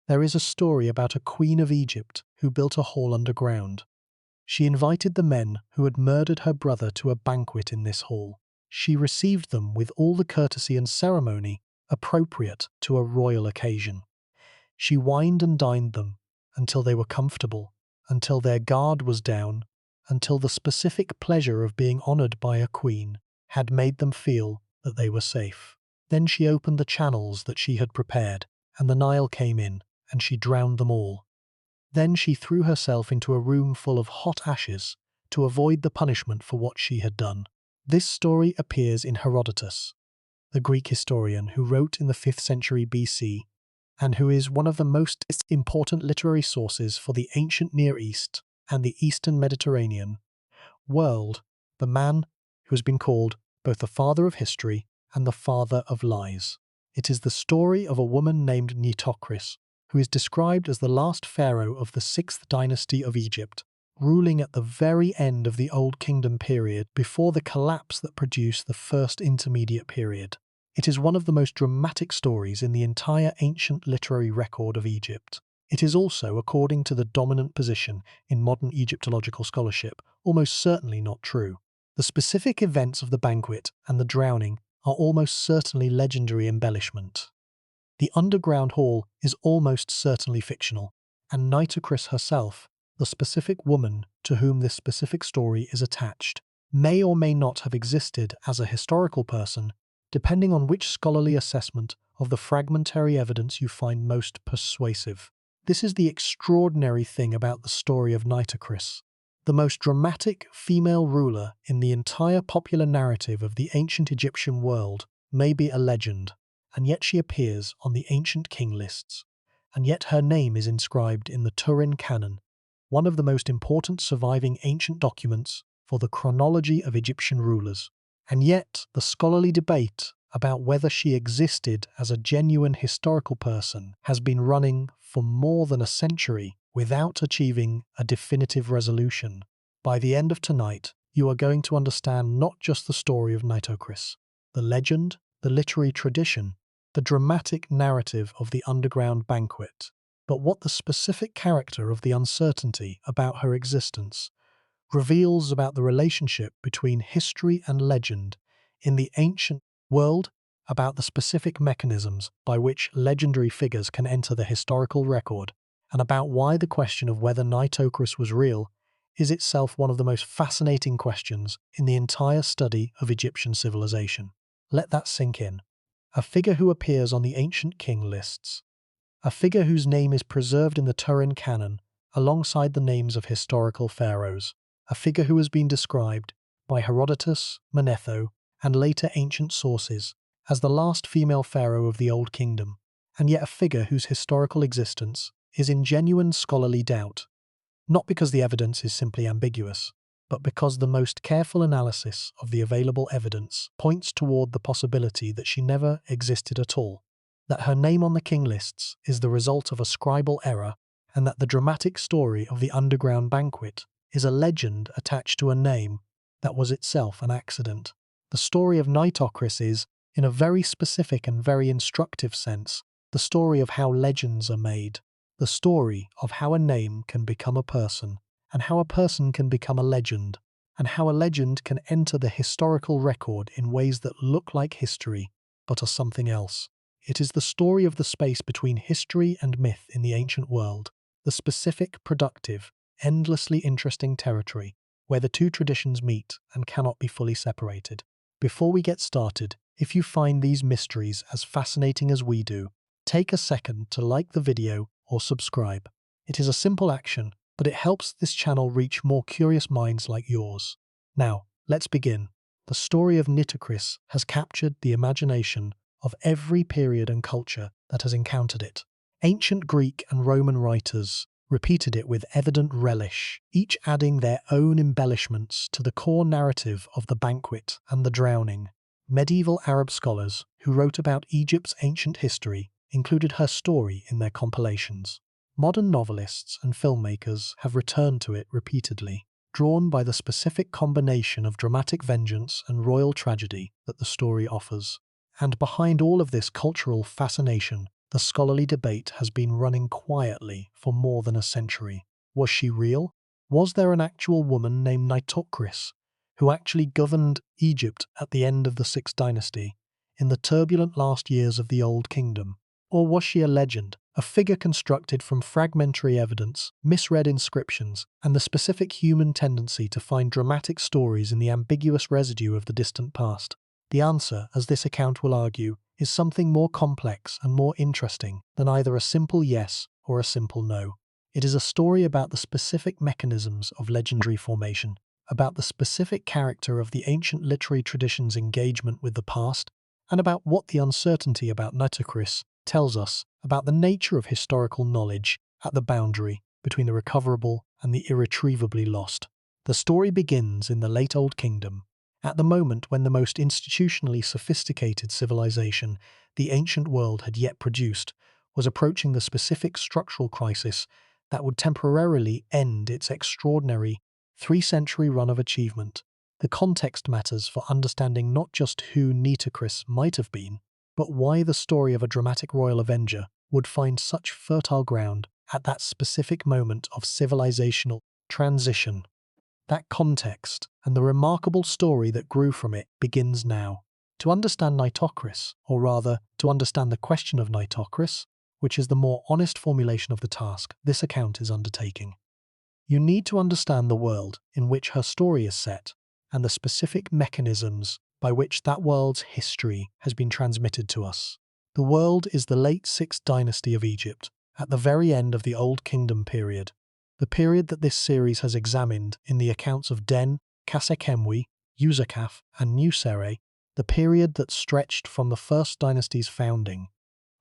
There is a story about a queen of Egypt who built a hall underground. She invited the men who had murdered her brother to a banquet in this hall. She received them with all the courtesy and ceremony appropriate to a royal occasion. She wined and dined them until they were comfortable, until their guard was down, until the specific pleasure of being honored by a queen had made them feel that they were safe. Then she opened the channels that she had prepared, and the Nile came in, and she drowned them all. Then she threw herself into a room full of hot ashes to avoid the punishment for what she had done. This story appears in Herodotus, the Greek historian who wrote in the 5th century BC, and who is one of the most important literary sources for the ancient Near East and the Eastern Mediterranean world, the man who has been called both the father of history and the father of lies. It is the story of a woman named Nitocris, who is described as the last pharaoh of the Sixth Dynasty of Egypt, ruling at the very end of the Old Kingdom period before the collapse that produced the First Intermediate period. It is one of the most dramatic stories in the entire ancient literary record of Egypt. It is also, according to the dominant position in modern Egyptological scholarship, almost certainly not true. The specific events of the banquet and the drowning are almost certainly legendary embellishment. The underground hall is almost certainly fictional, and Nitocris herself, the specific woman to whom this specific story is attached, may or may not have existed as a historical person, depending on which scholarly assessment of the fragmentary evidence you find most persuasive. This is the extraordinary thing about the story of Nitocris. The most dramatic female ruler in the entire popular narrative of the ancient Egyptian world may be a legend, and yet she appears on the ancient king lists, and yet her name is inscribed in the Turin Canon, one of the most important surviving ancient documents for the chronology of Egyptian rulers. And yet the scholarly debate about whether she existed as a genuine historical person has been running for more than a century without achieving a definitive resolution. By the end of tonight, you are going to understand not just the story of Nitocris, the legend, the literary tradition, the dramatic narrative of the underground banquet, but what the specific character of the uncertainty about her existence reveals about the relationship between history and legend in the ancient world, about the specific mechanisms by which legendary figures can enter the historical record, and about why the question of whether Nitocris was real is itself one of the most fascinating questions in the entire study of Egyptian civilization. Let that sink in. A figure who appears on the ancient king lists, a figure whose name is preserved in the Turin Canon alongside the names of historical pharaohs, a figure who has been described by Herodotus, Manetho, and later ancient sources as the last female pharaoh of the Old Kingdom, and yet a figure whose historical existence is in genuine scholarly doubt, not because the evidence is simply ambiguous, but because the most careful analysis of the available evidence points toward the possibility that she never existed at all, that her name on the king lists is the result of a scribal error, and that the dramatic story of the underground banquet is a legend attached to a name that was itself an accident. The story of Nitocris is, in a very specific and very instructive sense, the story of how legends are made, the story of how a name can become a person, and how a person can become a legend, and how a legend can enter the historical record in ways that look like history, but are something else. It is the story of the space between history and myth in the ancient world, the specific, productive, endlessly interesting territory where the two traditions meet and cannot be fully separated. Before we get started, if you find these mysteries as fascinating as we do, take a second to like the video or subscribe. It is a simple action, but it helps this channel reach more curious minds like yours. Now, let's begin. The story of Nitocris has captured the imagination of every period and culture that has encountered it. Ancient Greek and Roman writers repeated it with evident relish, each adding their own embellishments to the core narrative of the banquet and the drowning. Medieval Arab scholars who wrote about Egypt's ancient history included her story in their compilations. Modern novelists and filmmakers have returned to it repeatedly, drawn by the specific combination of dramatic vengeance and royal tragedy that the story offers. And behind all of this cultural fascination, the scholarly debate has been running quietly for more than a century. Was she real? Was there an actual woman named Nitocris who actually governed Egypt at the end of the Sixth Dynasty, in the turbulent last years of the Old Kingdom? Or was she a legend, a figure constructed from fragmentary evidence, misread inscriptions, and the specific human tendency to find dramatic stories in the ambiguous residue of the distant past? The answer, as this account will argue, is something more complex and more interesting than either a simple yes or a simple no. It is a story about the specific mechanisms of legendary formation, about the specific character of the ancient literary tradition's engagement with the past, and about what the uncertainty about Nitocris tells us about the nature of historical knowledge at the boundary between the recoverable and the irretrievably lost. The story begins in the late Old Kingdom, at the moment when the most institutionally sophisticated civilization the ancient world had yet produced was approaching the specific structural crisis that would temporarily end its extraordinary three-century run of achievement. The context matters for understanding not just who Nitocris might have been, but why the story of a dramatic royal avenger would find such fertile ground at that specific moment of civilizational transition. That context, and the remarkable story that grew from it, begins now. To understand Nitocris, or rather, to understand the question of Nitocris, which is the more honest formulation of the task this account is undertaking, you need to understand the world in which her story is set, and the specific mechanisms by which that world's history has been transmitted to us. The world is the late Sixth Dynasty of Egypt, at the very end of the Old Kingdom period, the period that this series has examined in the accounts of Den, Kasekemwi, Usakaf, and Nusere, the period that stretched from the First Dynasty's founding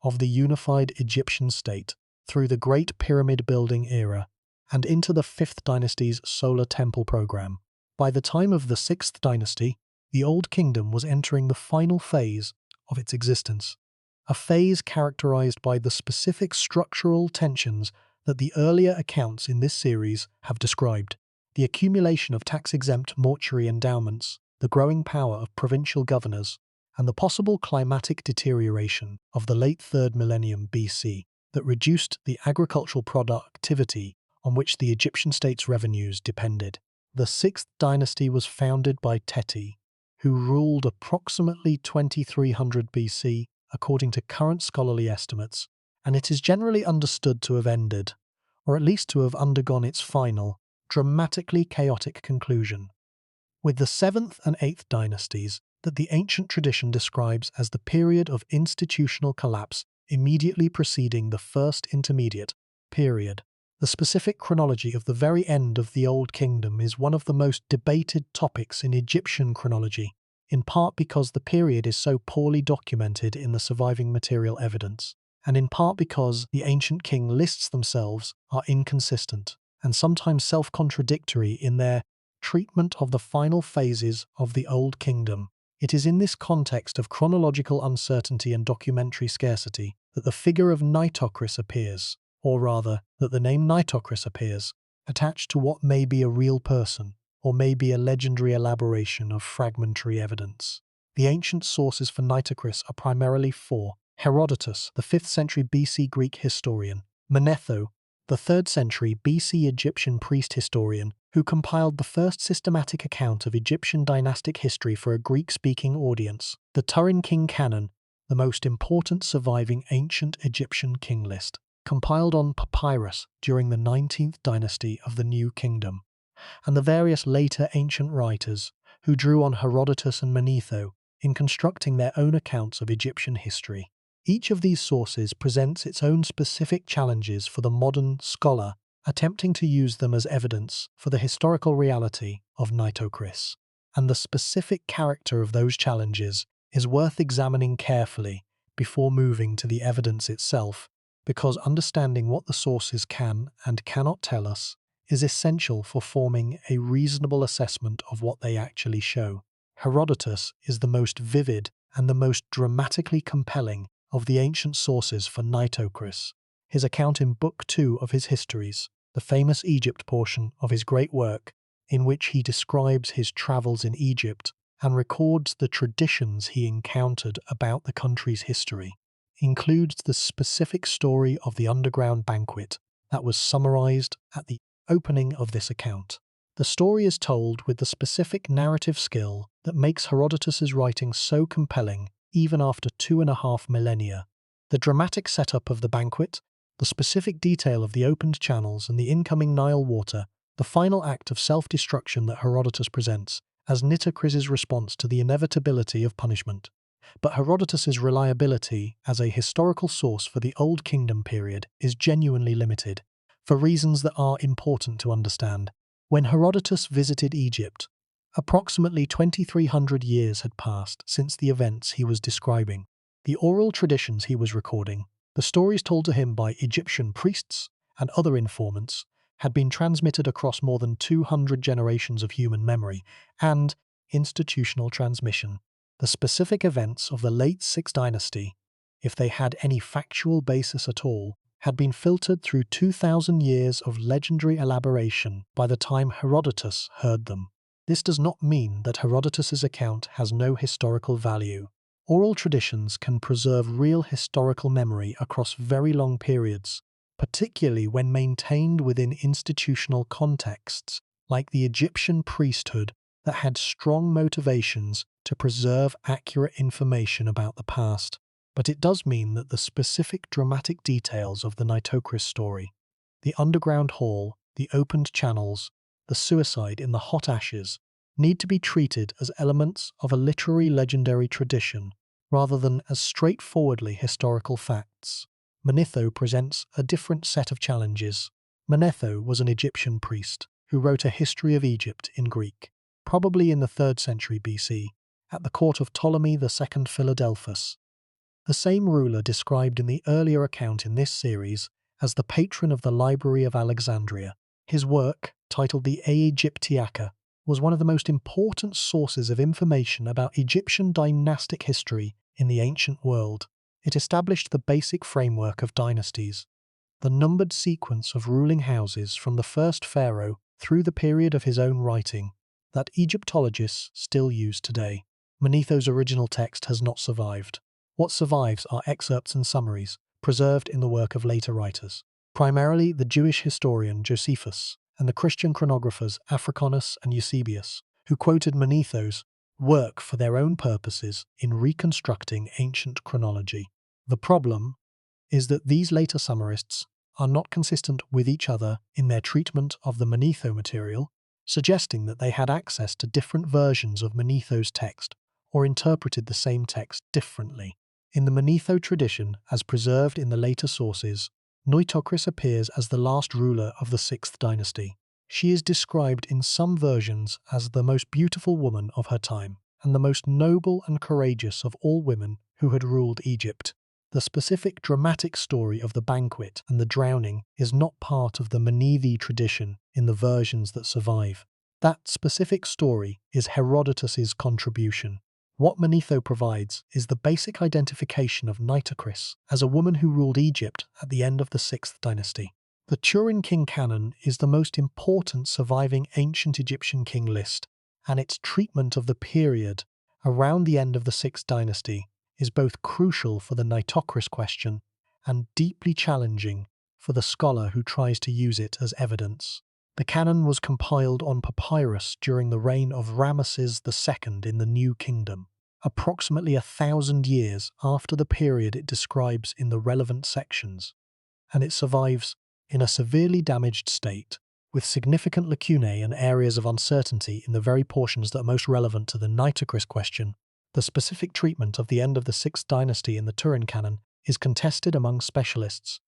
of the unified Egyptian state through the Great Pyramid building era and into the Fifth Dynasty's solar temple program. By the time of the Sixth Dynasty, the Old Kingdom was entering the final phase of its existence, a phase characterized by the specific structural tensions that the earlier accounts in this series have described: the accumulation of tax-exempt mortuary endowments, the growing power of provincial governors, and the possible climatic deterioration of the late 3rd millennium BC that reduced the agricultural productivity on which the Egyptian state's revenues depended. The Sixth Dynasty was founded by Teti, who ruled approximately 2300 BC, according to current scholarly estimates, and it is generally understood to have ended, or at least to have undergone its final, dramatically chaotic conclusion, with the 7th and 8th dynasties that the ancient tradition describes as the period of institutional collapse immediately preceding the First Intermediate period. The specific chronology of the very end of the Old Kingdom is one of the most debated topics in Egyptian chronology, in part because the period is so poorly documented in the surviving material evidence, and in part because the ancient king lists themselves are inconsistent and sometimes self-contradictory in their treatment of the final phases of the Old Kingdom. It is in this context of chronological uncertainty and documentary scarcity that the figure of Nitocris appears, or rather, that the name Nitocris appears, attached to what may be a real person, or may be a legendary elaboration of fragmentary evidence. The ancient sources for Nitocris are primarily four: Herodotus, the 5th century BC Greek historian; Manetho, the 3rd century BC Egyptian priest historian, who compiled the first systematic account of Egyptian dynastic history for a Greek-speaking audience; the Turin King Canon, the most important surviving ancient Egyptian king list, compiled on papyrus during the 19th dynasty of the New Kingdom; and the various later ancient writers who drew on Herodotus and Manetho in constructing their own accounts of Egyptian history. Each of these sources presents its own specific challenges for the modern scholar attempting to use them as evidence for the historical reality of Nitocris, and the specific character of those challenges is worth examining carefully before moving to the evidence itself, because understanding what the sources can and cannot tell us is essential for forming a reasonable assessment of what they actually show. Herodotus is the most vivid and the most dramatically compelling of the ancient sources for Nitocris. His account in Book 2 of his Histories, the famous Egypt portion of his great work, in which he describes his travels in Egypt and records the traditions he encountered about the country's history, includes the specific story of the underground banquet that was summarized at the opening of this account. The story is told with the specific narrative skill that makes Herodotus's writing so compelling even after 2.5 millennia. The dramatic setup of the banquet, the specific detail of the opened channels and the incoming Nile water, the final act of self-destruction that Herodotus presents as Nitocris's response to the inevitability of punishment. But Herodotus's reliability as a historical source for the Old Kingdom period is genuinely limited, for reasons that are important to understand. When Herodotus visited Egypt, approximately 2,300 years had passed since the events he was describing. The oral traditions he was recording, the stories told to him by Egyptian priests and other informants, had been transmitted across more than 200 generations of human memory and institutional transmission. The specific events of the late Sixth Dynasty, if they had any factual basis at all, had been filtered through 2,000 years of legendary elaboration by the time Herodotus heard them. This does not mean that Herodotus's account has no historical value. Oral traditions can preserve real historical memory across very long periods, particularly when maintained within institutional contexts, like the Egyptian priesthood that had strong motivations to preserve accurate information about the past. But it does mean that the specific dramatic details of the Nitocris story, the underground hall, the opened channels, the suicide in the hot ashes, need to be treated as elements of a literary legendary tradition rather than as straightforwardly historical facts. Manetho presents a different set of challenges. Manetho was an Egyptian priest who wrote a history of Egypt in Greek, probably in the 3rd century BC, at the court of Ptolemy II Philadelphus. The same ruler described in the earlier account in this series as the patron of the Library of Alexandria. His work, titled the Aegyptiaca, was one of the most important sources of information about Egyptian dynastic history in the ancient world. It established the basic framework of dynasties, the numbered sequence of ruling houses from the first pharaoh through the period of his own writing, that Egyptologists still use today. Manetho's original text has not survived. What survives are excerpts and summaries, preserved in the work of later writers, primarily the Jewish historian Josephus and the Christian chronographers Africanus and Eusebius, who quoted Manetho's work for their own purposes in reconstructing ancient chronology. The problem is that these later summarists are not consistent with each other in their treatment of the Manetho material, suggesting that they had access to different versions of Manetho's text or interpreted the same text differently. In the Manetho tradition, as preserved in the later sources, Nitocris appears as the last ruler of the Sixth Dynasty. She is described in some versions as the most beautiful woman of her time and the most noble and courageous of all women who had ruled Egypt. The specific dramatic story of the banquet and the drowning is not part of the Manetho tradition in the versions that survive. That specific story is Herodotus's contribution. What Manetho provides is the basic identification of Nitocris as a woman who ruled Egypt at the end of the Sixth Dynasty. The Turin King canon is the most important surviving ancient Egyptian king list, and its treatment of the period around the end of the Sixth Dynasty is both crucial for the Nitocris question and deeply challenging for the scholar who tries to use it as evidence. The canon was compiled on papyrus during the reign of Ramesses II in the New Kingdom, approximately 1,000 years after the period it describes in the relevant sections, and it survives in a severely damaged state, with significant lacunae and areas of uncertainty in the very portions that are most relevant to the Nitocris question. The specific treatment of the end of the Sixth Dynasty in the Turin canon is contested among specialists,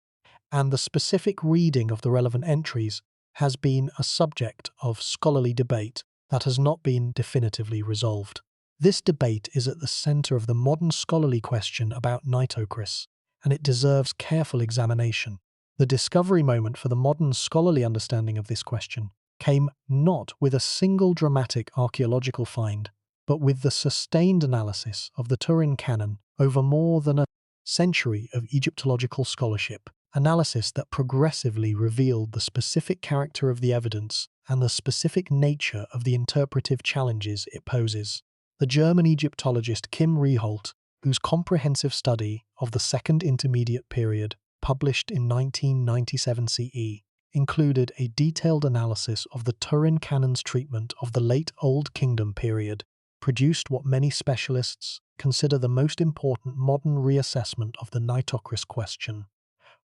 and the specific reading of the relevant entries has been a subject of scholarly debate that has not been definitively resolved. This debate is at the centre of the modern scholarly question about Nitocris, and it deserves careful examination. The discovery moment for the modern scholarly understanding of this question came not with a single dramatic archaeological find, but with the sustained analysis of the Turin canon over more than a century of Egyptological scholarship, analysis that progressively revealed the specific character of the evidence and the specific nature of the interpretive challenges it poses. The German Egyptologist Kim Rieholt whose comprehensive study of the Second Intermediate Period, published in 1997 CE, included a detailed analysis of the Turin Canon's treatment of the late Old Kingdom period, produced what many specialists consider the most important modern reassessment of the Nitocris question.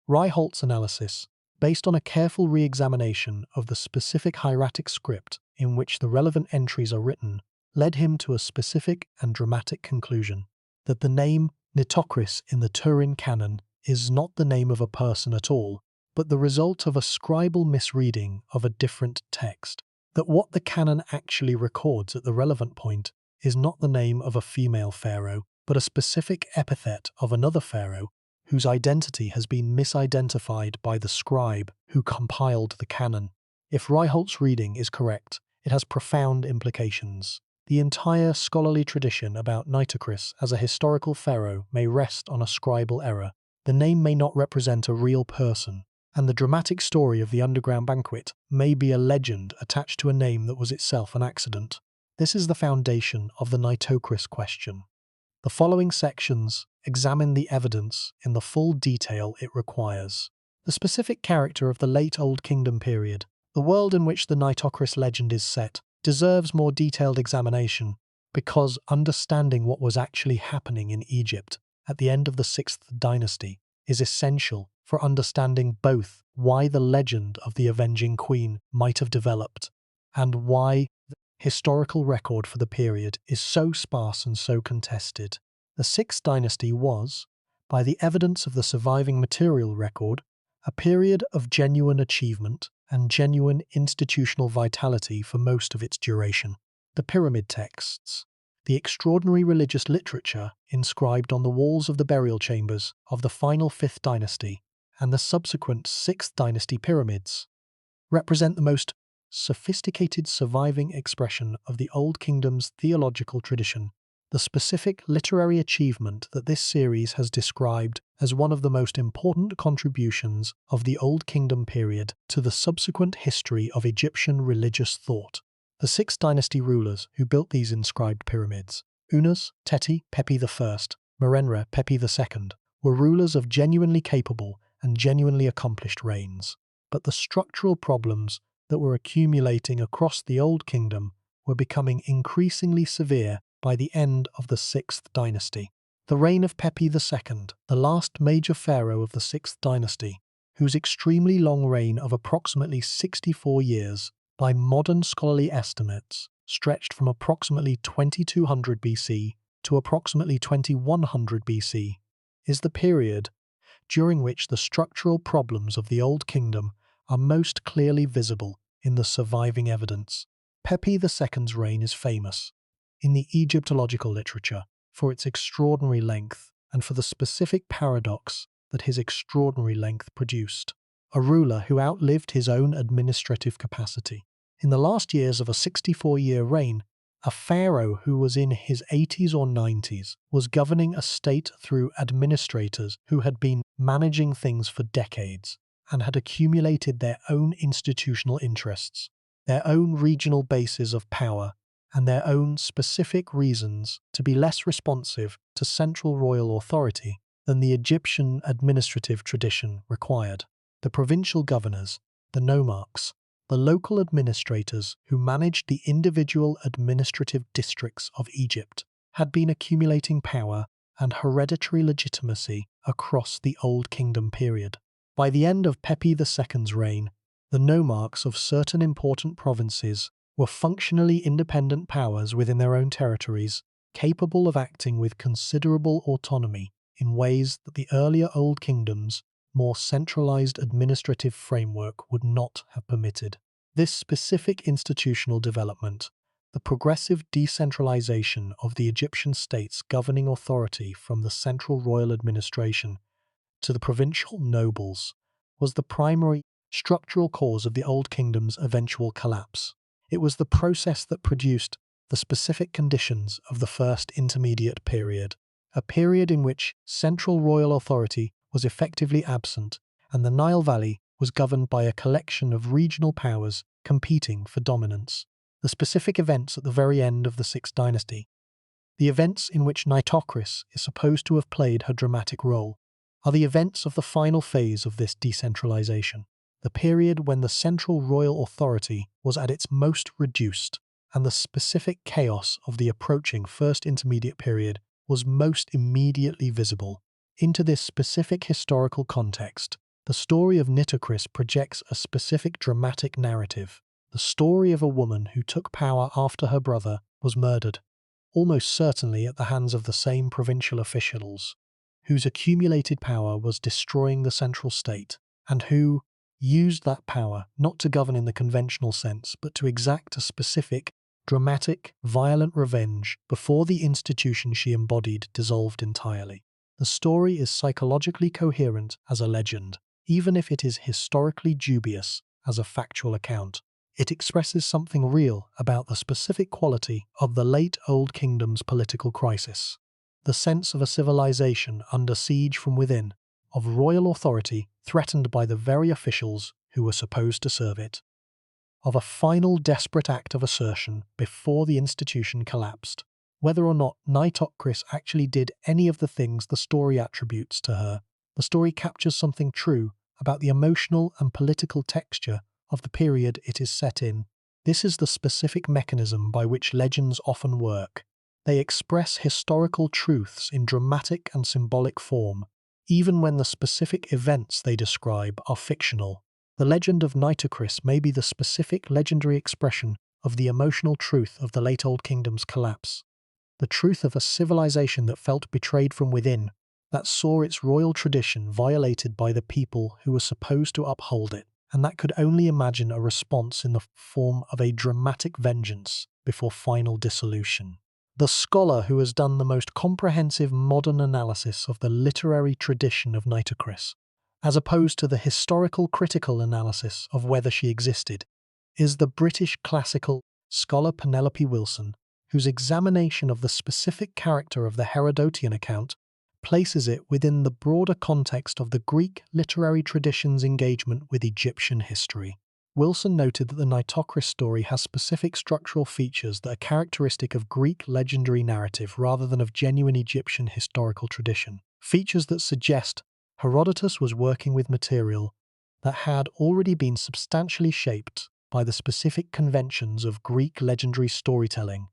Ryholt's analysis, based on a careful re-examination of the specific hieratic script in which the relevant entries are written, led him to a specific and dramatic conclusion that the name Nitocris in the Turin Canon is not the name of a person at all, but the result of a scribal misreading of a different text, that what the canon actually records at the relevant point is not the name of a female pharaoh, but a specific epithet of another pharaoh whose identity has been misidentified by the scribe who compiled the canon. If Ryholt's reading is correct, it has profound implications. The entire scholarly tradition about Nitocris as a historical pharaoh may rest on a scribal error. The name may not represent a real person, and the dramatic story of the underground banquet may be a legend attached to a name that was itself an accident. This is the foundation of the Nitocris question. The following sections examine the evidence in the full detail it requires. The specific character of the late Old Kingdom period, the world in which the Nitocris legend is set, deserves more detailed examination because understanding what was actually happening in Egypt at the end of the Sixth Dynasty is essential for understanding both why the legend of the avenging queen might have developed and why the historical record for the period is so sparse and so contested. The Sixth Dynasty was, by the evidence of the surviving material record, a period of genuine achievement and genuine institutional vitality for most of its duration. The pyramid texts, the extraordinary religious literature inscribed on the walls of the burial chambers of the final Fifth Dynasty and the subsequent Sixth Dynasty pyramids, represent the most sophisticated surviving expression of the Old Kingdom's theological tradition. The specific literary achievement that this series has described as one of the most important contributions of the Old Kingdom period to the subsequent history of Egyptian religious thought. The Sixth Dynasty rulers who built these inscribed pyramids, Unas, Teti, Pepi I, Merenre, Pepi II, were rulers of genuinely capable and genuinely accomplished reigns. But the structural problems that were accumulating across the Old Kingdom were becoming increasingly severe by the end of the Sixth Dynasty. The reign of Pepi II, the last major pharaoh of the Sixth Dynasty, whose extremely long reign of approximately 64 years, by modern scholarly estimates, stretched from approximately 2200 BC to approximately 2100 BC, is the period during which the structural problems of the Old Kingdom are most clearly visible in the surviving evidence. Pepi II's reign is famous in the Egyptological literature for its extraordinary length and for the specific paradox that his extraordinary length produced. A ruler who outlived his own administrative capacity. In the last years of a 64-year reign, a pharaoh who was in his 80s or 90s was governing a state through administrators who had been managing things for decades and had accumulated their own institutional interests, their own regional bases of power, and their own specific reasons to be less responsive to central royal authority than the Egyptian administrative tradition required. The provincial governors, the nomarchs, the local administrators who managed the individual administrative districts of Egypt had been accumulating power and hereditary legitimacy across the Old Kingdom period. By the end of Pepi II's reign, the nomarchs of certain important provinces were functionally independent powers within their own territories, capable of acting with considerable autonomy in ways that the earlier Old Kingdom's more centralized administrative framework would not have permitted. This specific institutional development, the progressive decentralization of the Egyptian state's governing authority from the central royal administration to the provincial nobles, was the primary structural cause of the Old Kingdom's eventual collapse. It was the process that produced the specific conditions of the First Intermediate Period, a period in which central royal authority was effectively absent and the Nile Valley was governed by a collection of regional powers competing for dominance. The specific events at the very end of the Sixth Dynasty The events in which Nitocris is supposed to have played her dramatic role are the events of the final phase of this decentralization, the period when the central royal authority was at its most reduced, and the specific chaos of the approaching First Intermediate period was most immediately visible. Into this specific historical context, the story of Nitocris projects a specific dramatic narrative, the story of a woman who took power after her brother was murdered, almost certainly at the hands of the same provincial officials, whose accumulated power was destroying the central state, and who used that power not to govern in the conventional sense, but to exact a specific, dramatic, violent revenge before the institution she embodied dissolved entirely. The story is psychologically coherent as a legend, even if it is historically dubious as a factual account. It expresses something real about the specific quality of the late Old Kingdom's political crisis, the sense of a civilization under siege from within, of royal authority threatened by the very officials who were supposed to serve it, of a final desperate act of assertion before the institution collapsed. Whether or not Nitocris actually did any of the things the story attributes to her, the story captures something true about the emotional and political texture of the period it is set in. This is the specific mechanism by which legends often work. They express historical truths in dramatic and symbolic form, even when the specific events they describe are fictional. The legend of Nitocris may be the specific legendary expression of the emotional truth of the late Old Kingdom's collapse, the truth of a civilization that felt betrayed from within, that saw its royal tradition violated by the people who were supposed to uphold it, and that could only imagine a response in the form of a dramatic vengeance before final dissolution. The scholar who has done the most comprehensive modern analysis of the literary tradition of Nitocris, as opposed to the historical critical analysis of whether she existed, is the British classical scholar Penelope Wilson, whose examination of the specific character of the Herodotian account places it within the broader context of the Greek literary tradition's engagement with Egyptian history. Wilson noted that the Nitocris story has specific structural features that are characteristic of Greek legendary narrative rather than of genuine Egyptian historical tradition, features that suggest Herodotus was working with material that had already been substantially shaped by the specific conventions of Greek legendary storytelling,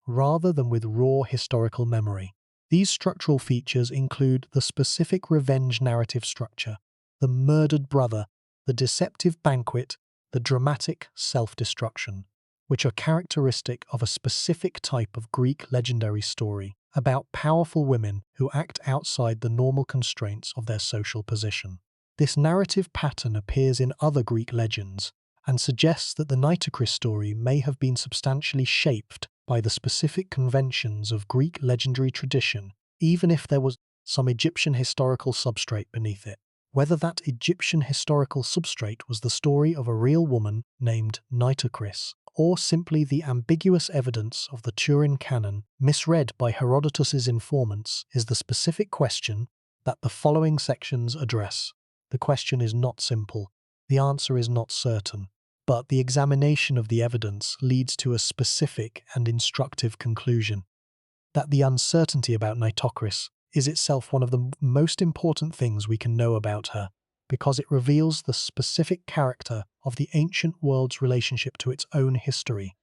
rather than with raw historical memory. These structural features include the specific revenge narrative structure, the murdered brother, the deceptive banquet, the dramatic self-destruction, which are characteristic of a specific type of Greek legendary story about powerful women who act outside the normal constraints of their social position. This narrative pattern appears in other Greek legends and suggests that the Nitocris story may have been substantially shaped by the specific conventions of Greek legendary tradition, even if there was some Egyptian historical substrate beneath it. Whether that Egyptian historical substrate was the story of a real woman named Nitocris, or simply the ambiguous evidence of the Turin canon misread by Herodotus's informants, is the specific question that the following sections address. The question is not simple, the answer is not certain, but the examination of the evidence leads to a specific and instructive conclusion: that the uncertainty about Nitocris is itself one of the most important things we can know about her, because it reveals the specific character of the ancient world's relationship to its own history,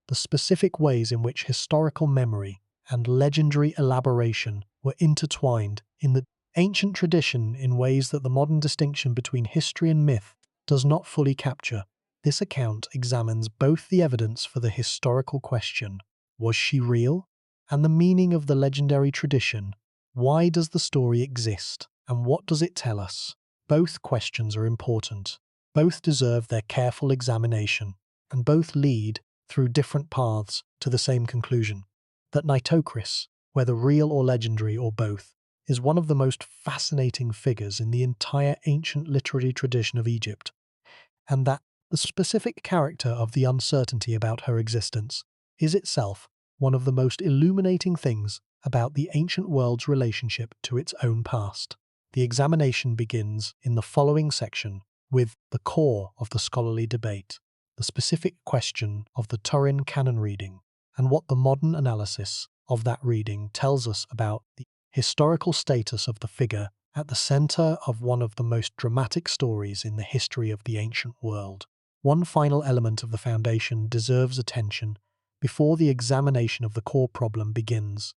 the specific ways in which historical memory and legendary elaboration were intertwined in the ancient tradition in ways that the modern distinction between history and myth does not fully capture. This account examines both the evidence for the historical question, was she real? And the meaning of the legendary tradition, why does the story exist, and what does it tell us? Both questions are important, both deserve their careful examination, and both lead, through different paths, to the same conclusion: that Nitocris, whether real or legendary or both, is one of the most fascinating figures in the entire ancient literary tradition of Egypt, and that the specific character of the uncertainty about her existence is itself one of the most illuminating things about the ancient world's relationship to its own past. The examination begins in the following section with the core of the scholarly debate, the specific question of the Turin canon reading, and what the modern analysis of that reading tells us about the historical status of the figure at the center of one of the most dramatic stories in the history of the ancient world. One final element of the foundation deserves attention before the examination of the core problem begins: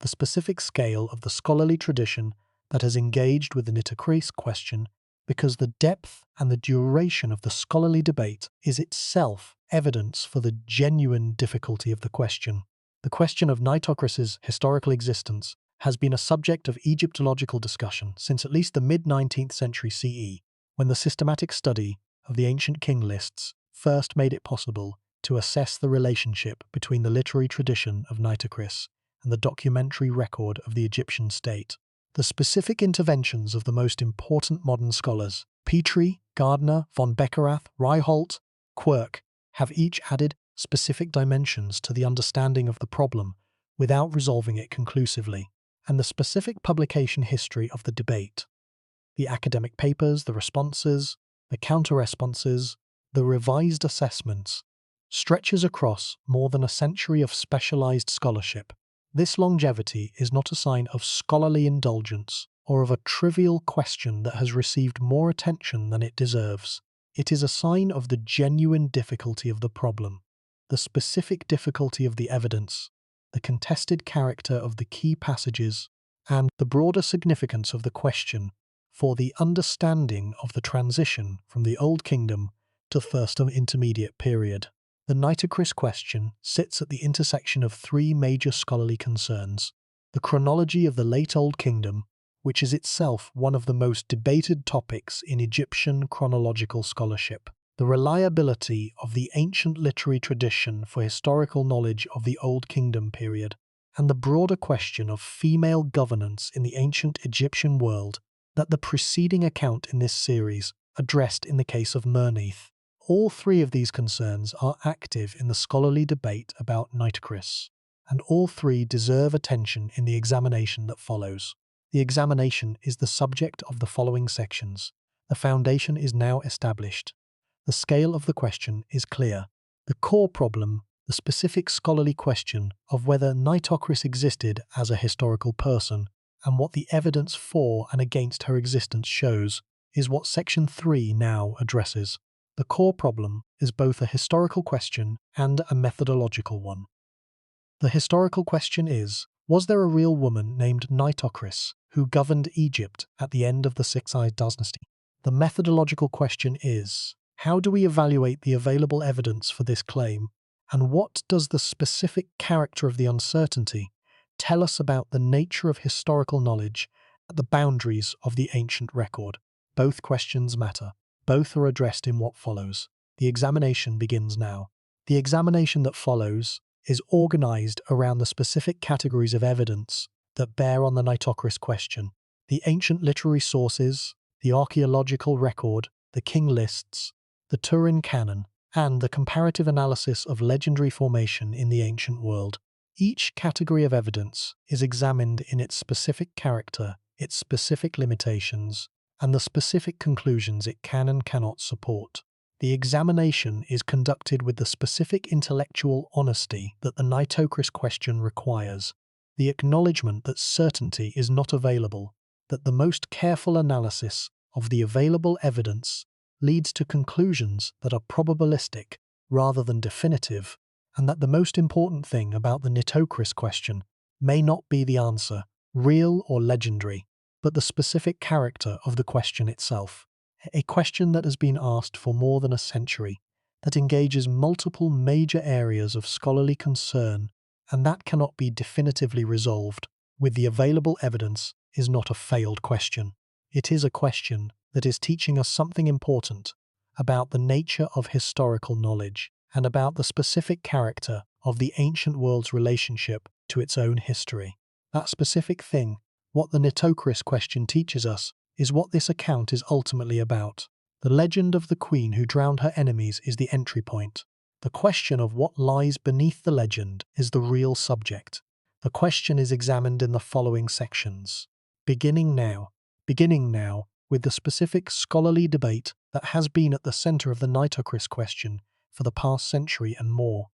the specific scale of the scholarly tradition that has engaged with the Nitocris question, because the depth and the duration of the scholarly debate is itself evidence for the genuine difficulty of the question. The question of Nitocris's historical existence has been a subject of Egyptological discussion since at least the mid-19th century CE, when the systematic study of the ancient king lists first made it possible to assess the relationship between the literary tradition of Nitocris and the documentary record of the Egyptian state. The specific interventions of the most important modern scholars, Petrie, Gardner, von Beckerath, Reiholt, Quirk, have each added specific dimensions to the understanding of the problem without resolving it conclusively, and the specific publication history of the debate, the academic papers, the responses, the counter-responses, the revised assessments, stretches across more than a century of specialized scholarship. This longevity is not a sign of scholarly indulgence or of a trivial question that has received more attention than it deserves. It is a sign of the genuine difficulty of the problem, the specific difficulty of the evidence, the contested character of the key passages, and the broader significance of the question for the understanding of the transition from the Old Kingdom to the First Intermediate period. The Nitocris question sits at the intersection of three major scholarly concerns: the chronology of the late Old Kingdom, which is itself one of the most debated topics in Egyptian chronological scholarship, the reliability of the ancient literary tradition for historical knowledge of the Old Kingdom period, and the broader question of female governance in the ancient Egyptian world that the preceding account in this series addressed in the case of Merneith. All three of these concerns are active in the scholarly debate about Nitocris, and all three deserve attention in the examination that follows. The examination is the subject of the following sections. The foundation is now established. The scale of the question is clear. The core problem, the specific scholarly question of whether Nitocris existed as a historical person, and what the evidence for and against her existence shows, is what Section 3 now addresses. The core problem is both a historical question and a methodological one. The historical question is, was there a real woman named Nitocris who governed Egypt at the end of the Sixth Dynasty? The methodological question is, how do we evaluate the available evidence for this claim, and what does the specific character of the uncertainty tell us about the nature of historical knowledge at the boundaries of the ancient record? Both questions matter. Both are addressed in what follows. The examination begins now. The examination that follows is organized around the specific categories of evidence that bear on the Nitocris question: the ancient literary sources, the archaeological record, the king lists, the Turin canon, and the comparative analysis of legendary formation in the ancient world. Each category of evidence is examined in its specific character, its specific limitations, and the specific conclusions it can and cannot support. The examination is conducted with the specific intellectual honesty that the Nitocris question requires, the acknowledgement that certainty is not available, that the most careful analysis of the available evidence leads to conclusions that are probabilistic rather than definitive, and that the most important thing about the Nitocris question may not be the answer, real or legendary, but the specific character of the question itself. A question that has been asked for more than a century, that engages multiple major areas of scholarly concern, and that cannot be definitively resolved with the available evidence, is not a failed question. It is a question that is teaching us something important about the nature of historical knowledge and about the specific character of the ancient world's relationship to its own history. That specific thing, what the Nitocris question teaches us, is what this account is ultimately about. The legend of the queen who drowned her enemies is the entry point. The question of what lies beneath the legend is the real subject. The question is examined in the following sections. Beginning now with the specific scholarly debate that has been at the center of the Nitocris question for the past century and more.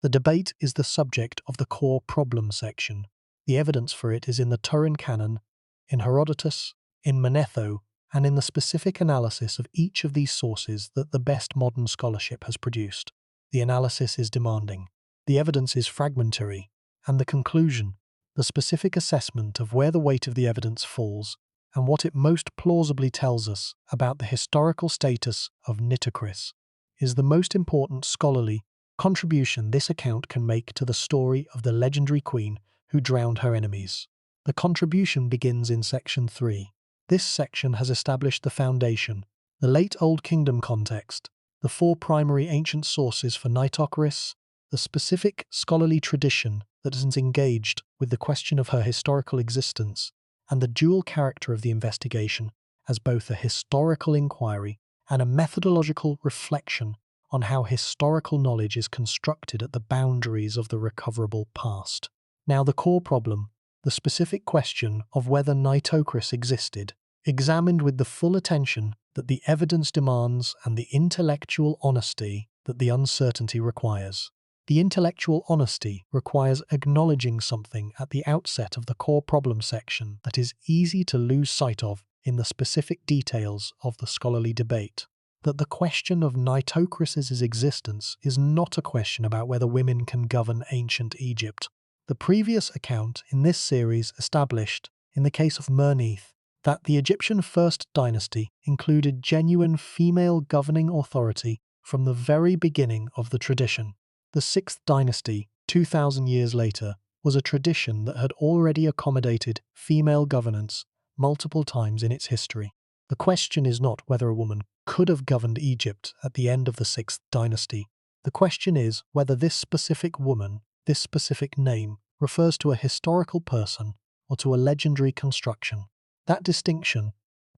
The debate is the subject of the core problem section. The evidence for it is in the Turin Canon, in Herodotus, in Manetho, and in the specific analysis of each of these sources that the best modern scholarship has produced. The analysis is demanding. The evidence is fragmentary. And the conclusion, the specific assessment of where the weight of the evidence falls and what it most plausibly tells us about the historical status of Nitocris, is the most important scholarly contribution this account can make to the story of the legendary queen who drowned her enemies. The contribution begins in section 3. This section has established the foundation, the late Old Kingdom context, the 4 primary ancient sources for Nitocris, the specific scholarly tradition that is engaged with the question of her historical existence, and the dual character of the investigation as both a historical inquiry and a methodological reflection on how historical knowledge is constructed at the boundaries of the recoverable past. Now the core problem, the specific question of whether Nitocris existed, examined with the full attention that the evidence demands and the intellectual honesty that the uncertainty requires. The intellectual honesty requires acknowledging something at the outset of the core problem section that is easy to lose sight of in the specific details of the scholarly debate. That the question of Nitocris's existence is not a question about whether women can govern ancient Egypt. The previous account in this series established, in the case of Merneith, that the Egyptian First Dynasty included genuine female governing authority from the very beginning of the tradition. The Sixth Dynasty, 2,000 years later, was a tradition that had already accommodated female governance multiple times in its history. The question is not whether a woman could have governed Egypt at the end of the Sixth Dynasty. The question is whether this specific woman, this specific name, refers to a historical person or to a legendary construction. That distinction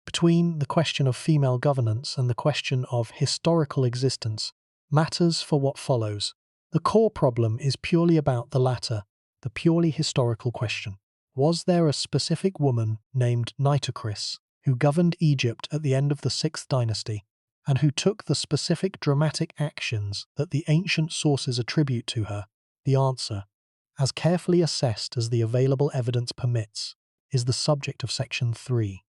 between the question of female governance and the question of historical existence matters for what follows. The core problem is purely about the latter, the purely historical question. Was there a specific woman named Nitocris who governed Egypt at the end of the Sixth Dynasty, and who took the specific dramatic actions that the ancient sources attribute to her? The answer, as carefully assessed as the available evidence permits, is the subject of section 3.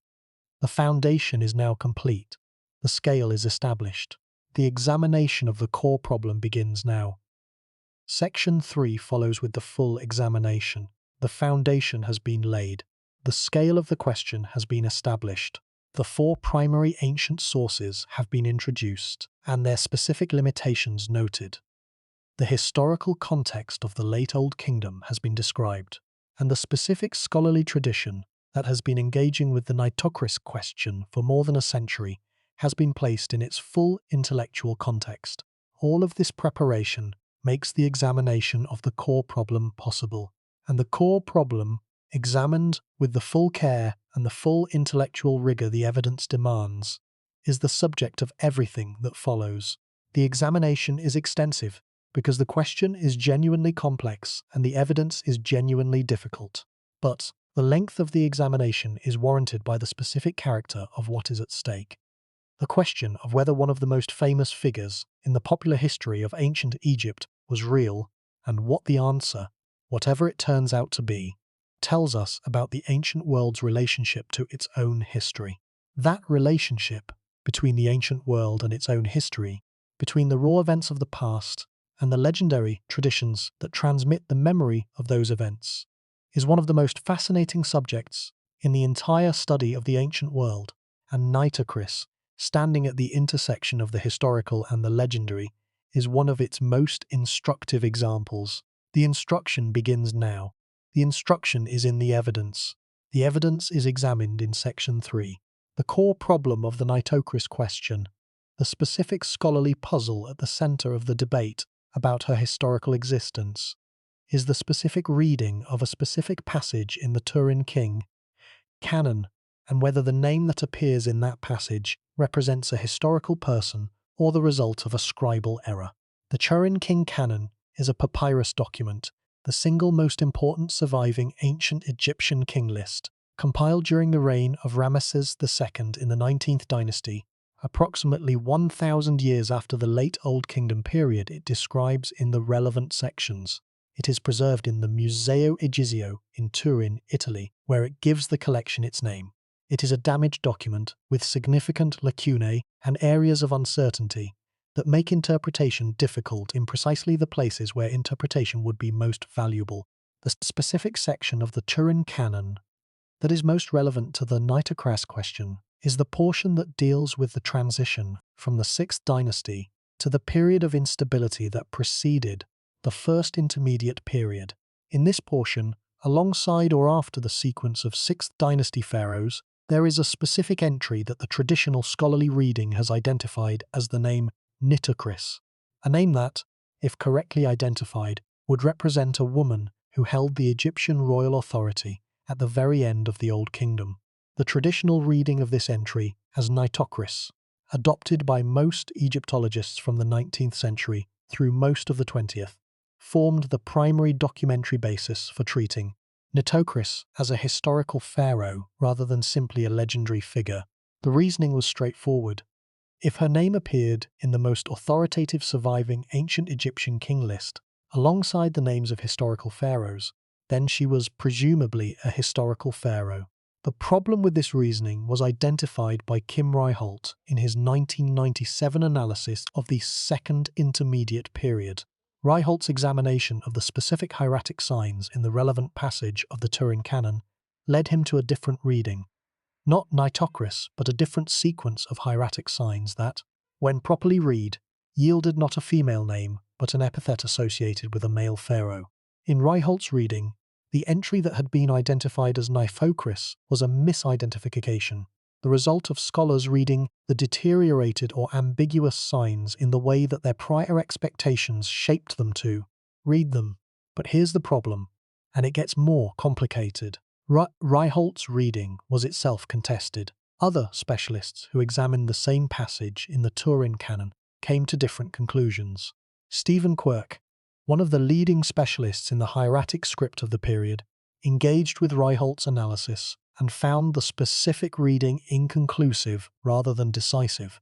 The foundation is now complete. The scale is established. The examination of the core problem begins now. Section 3 follows with the full examination. The foundation has been laid. The scale of the question has been established. The 4 primary ancient sources have been introduced, and their specific limitations noted. The historical context of the late Old Kingdom has been described, and the specific scholarly tradition that has been engaging with the Nitocris question for more than a century has been placed in its full intellectual context. All of this preparation makes the examination of the core problem possible, and the core problem, examined with the full care and the full intellectual rigor the evidence demands, is the subject of everything that follows. The examination is extensive because the question is genuinely complex and the evidence is genuinely difficult. But the length of the examination is warranted by the specific character of what is at stake. The question of whether one of the most famous figures in the popular history of ancient Egypt was real, and what the answer, whatever it turns out to be, tells us about the ancient world's relationship to its own history. That relationship between the ancient world and its own history, between the raw events of the past and the legendary traditions that transmit the memory of those events, is one of the most fascinating subjects in the entire study of the ancient world, and Nitocris, standing at the intersection of the historical and the legendary, is one of its most instructive examples. The instruction begins now. The instruction is in the evidence. The evidence is examined in section 3. The core problem of the Nitocris question, the specific scholarly puzzle at the center of the debate about her historical existence, is the specific reading of a specific passage in the Turin Canon, and whether the name that appears in that passage represents a historical person or the result of a scribal error. The Turin Canon is a papyrus document, the single most important surviving ancient Egyptian king list, compiled during the reign of Ramesses II in the 19th dynasty, approximately 1,000 years after the late Old Kingdom period it describes in the relevant sections. It is preserved in the Museo Egizio in Turin, Italy, where it gives the collection its name. It is a damaged document with significant lacunae and areas of uncertainty that make interpretation difficult in precisely the places where interpretation would be most valuable. The specific section of the Turin canon that is most relevant to the Nitocris question is the portion that deals with the transition from the Sixth Dynasty to the period of instability that preceded the First Intermediate period. In this portion, alongside or after the sequence of Sixth Dynasty pharaohs, there is a specific entry that the traditional scholarly reading has identified as the name Nitocris, a name that, if correctly identified, would represent a woman who held the Egyptian royal authority at the very end of the Old Kingdom. The traditional reading of this entry as Nitocris, adopted by most Egyptologists from the 19th century through most of the 20th, formed the primary documentary basis for treating Nitocris as a historical pharaoh rather than simply a legendary figure. The reasoning was straightforward. If her name appeared in the most authoritative surviving ancient Egyptian king list, alongside the names of historical pharaohs, then she was presumably a historical pharaoh. The problem with this reasoning was identified by Kim Ryholt in his 1997 analysis of the Second Intermediate period. Ryholt's examination of the specific hieratic signs in the relevant passage of the Turin canon led him to a different reading. Not Nitocris, but a different sequence of hieratic signs that, when properly read, yielded not a female name, but an epithet associated with a male pharaoh. In Ryholt's reading, the entry that had been identified as Nitocris was a misidentification, the result of scholars reading the deteriorated or ambiguous signs in the way that their prior expectations shaped them to read them. But here's the problem, and it gets more complicated. Ryholt's reading was itself contested. Other specialists who examined the same passage in the Turin canon came to different conclusions. Stephen Quirk, one of the leading specialists in the hieratic script of the period, engaged with Ryholt's analysis and found the specific reading inconclusive rather than decisive,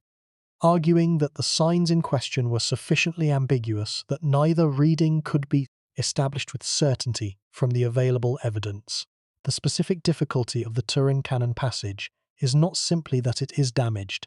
arguing that the signs in question were sufficiently ambiguous that neither reading could be established with certainty from the available evidence. The specific difficulty of the Turin canon passage is not simply that it is damaged,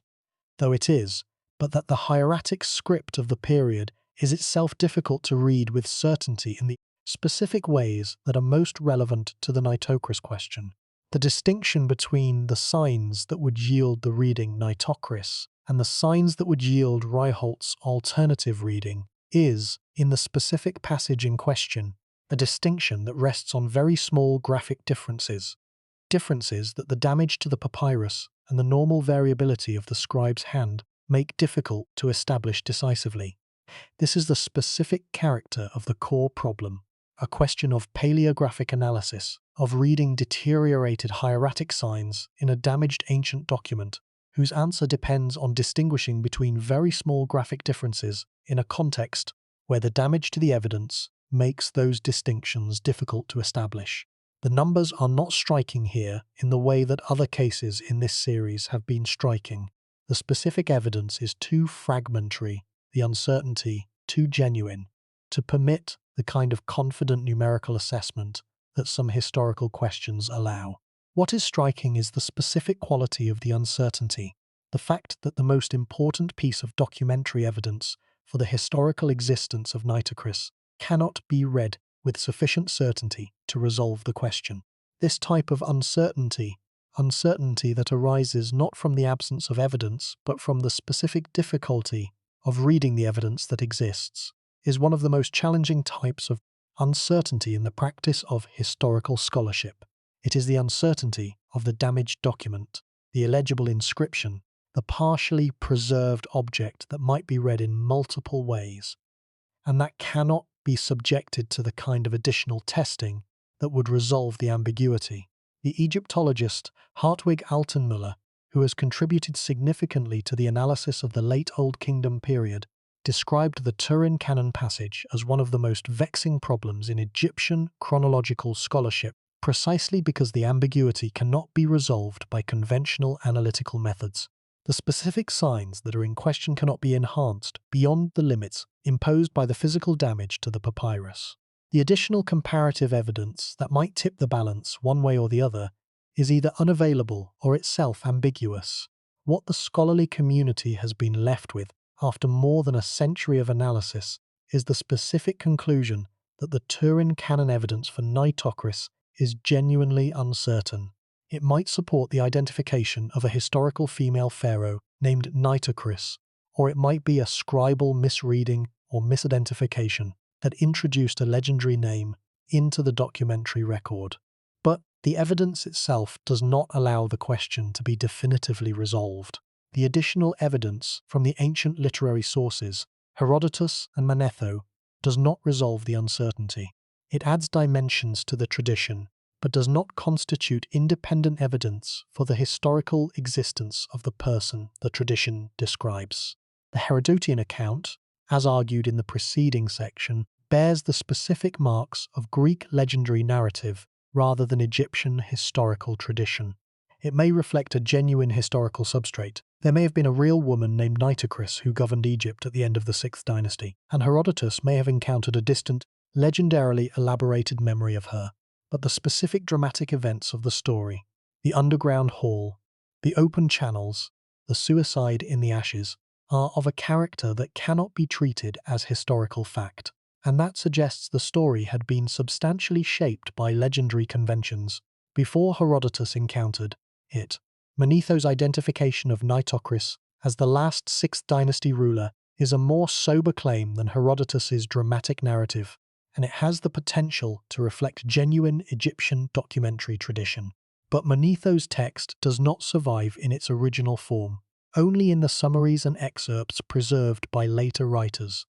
though it is, but that the hieratic script of the period is itself difficult to read with certainty in the specific ways that are most relevant to the Nitocris question. The distinction between the signs that would yield the reading Nitocris and the signs that would yield Ryholt's alternative reading is, in the specific passage in question, a distinction that rests on very small graphic differences that the damage to the papyrus and the normal variability of the scribe's hand make difficult to establish decisively. This is the specific character of the core problem, a question of paleographic analysis, of reading deteriorated hieratic signs in a damaged ancient document, whose answer depends on distinguishing between very small graphic differences in a context where the damage to the evidence makes those distinctions difficult to establish. The numbers are not striking here in the way that other cases in this series have been striking. The specific evidence is too fragmentary, the uncertainty too genuine, to permit the kind of confident numerical assessment that some historical questions allow. What is striking is the specific quality of the uncertainty, the fact that the most important piece of documentary evidence for the historical existence of Nitocris cannot be read with sufficient certainty to resolve the question. This type of uncertainty that arises not from the absence of evidence but from the specific difficulty of reading the evidence that exists, is one of the most challenging types of uncertainty in the practice of historical scholarship. It is the uncertainty of the damaged document, the illegible inscription, the partially preserved object that might be read in multiple ways, and that cannot be subjected to the kind of additional testing that would resolve the ambiguity. The Egyptologist Hartwig Altenmüller, who has contributed significantly to the analysis of the late Old Kingdom period, described the Turin canon passage as one of the most vexing problems in Egyptian chronological scholarship, precisely because the ambiguity cannot be resolved by conventional analytical methods. The specific signs that are in question cannot be enhanced beyond the limits imposed by the physical damage to the papyrus. The additional comparative evidence that might tip the balance one way or the other is either unavailable or itself ambiguous. What the scholarly community has been left with after more than a century of analysis is the specific conclusion that the Turin canon evidence for Nitocris is genuinely uncertain. It might support the identification of a historical female pharaoh named Nitocris, or it might be a scribal misreading or misidentification that introduced a legendary name into the documentary record. But the evidence itself does not allow the question to be definitively resolved. The additional evidence from the ancient literary sources, Herodotus and Manetho, does not resolve the uncertainty. It adds dimensions to the tradition, but does not constitute independent evidence for the historical existence of the person the tradition describes. The Herodotian account, as argued in the preceding section, bears the specific marks of Greek legendary narrative rather than Egyptian historical tradition. It may reflect a genuine historical substrate. There may have been a real woman named Nitocris who governed Egypt at the end of the Sixth Dynasty, and Herodotus may have encountered a distant, legendarily elaborated memory of her. But the specific dramatic events of the story, the underground hall, the open channels, the suicide in the ashes, are of a character that cannot be treated as historical fact, and that suggests the story had been substantially shaped by legendary conventions before Herodotus encountered it. Manetho's identification of Nitocris as the last Sixth Dynasty ruler is a more sober claim than Herodotus's dramatic narrative, and it has the potential to reflect genuine Egyptian documentary tradition. But Manetho's text does not survive in its original form, only in the summaries and excerpts preserved by later writers,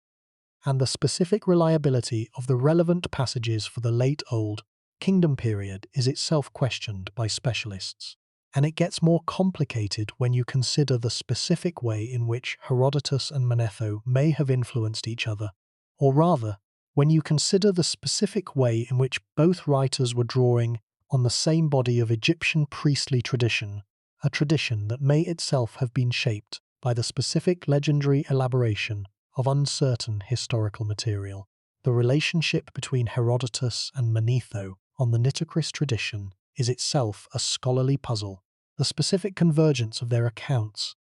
and the specific reliability of the relevant passages for the late Old Kingdom period is itself questioned by specialists. And it gets more complicated when you consider the specific way in which Herodotus and Manetho may have influenced each other, or rather, when you consider the specific way in which both writers were drawing on the same body of Egyptian priestly tradition, a tradition that may itself have been shaped by the specific legendary elaboration of uncertain historical material. The relationship between Herodotus and Manetho on the Nitocris tradition is itself a scholarly puzzle. The specific convergence of their accounts,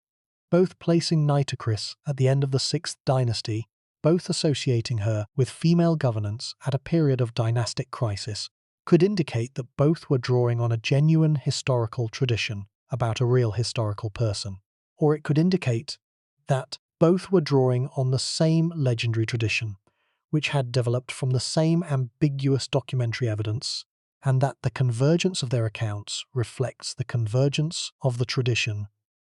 both placing Nitocris at the end of the Sixth Dynasty, both associating her with female governance at a period of dynastic crisis, could indicate that both were drawing on a genuine historical tradition about a real historical person. Or it could indicate that both were drawing on the same legendary tradition, which had developed from the same ambiguous documentary evidence, and that the convergence of their accounts reflects the convergence of the tradition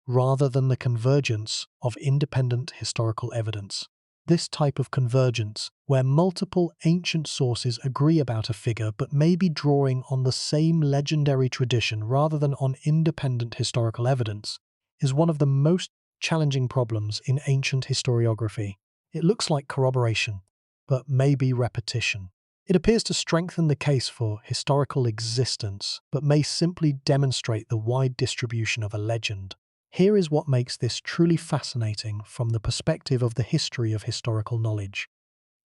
rather than the convergence of independent historical evidence. This type of convergence, where multiple ancient sources agree about a figure but may be drawing on the same legendary tradition rather than on independent historical evidence, is one of the most challenging problems in ancient historiography. It looks like corroboration, but may be repetition. It appears to strengthen the case for historical existence, but may simply demonstrate the wide distribution of a legend. Here is what makes this truly fascinating from the perspective of the history of historical knowledge.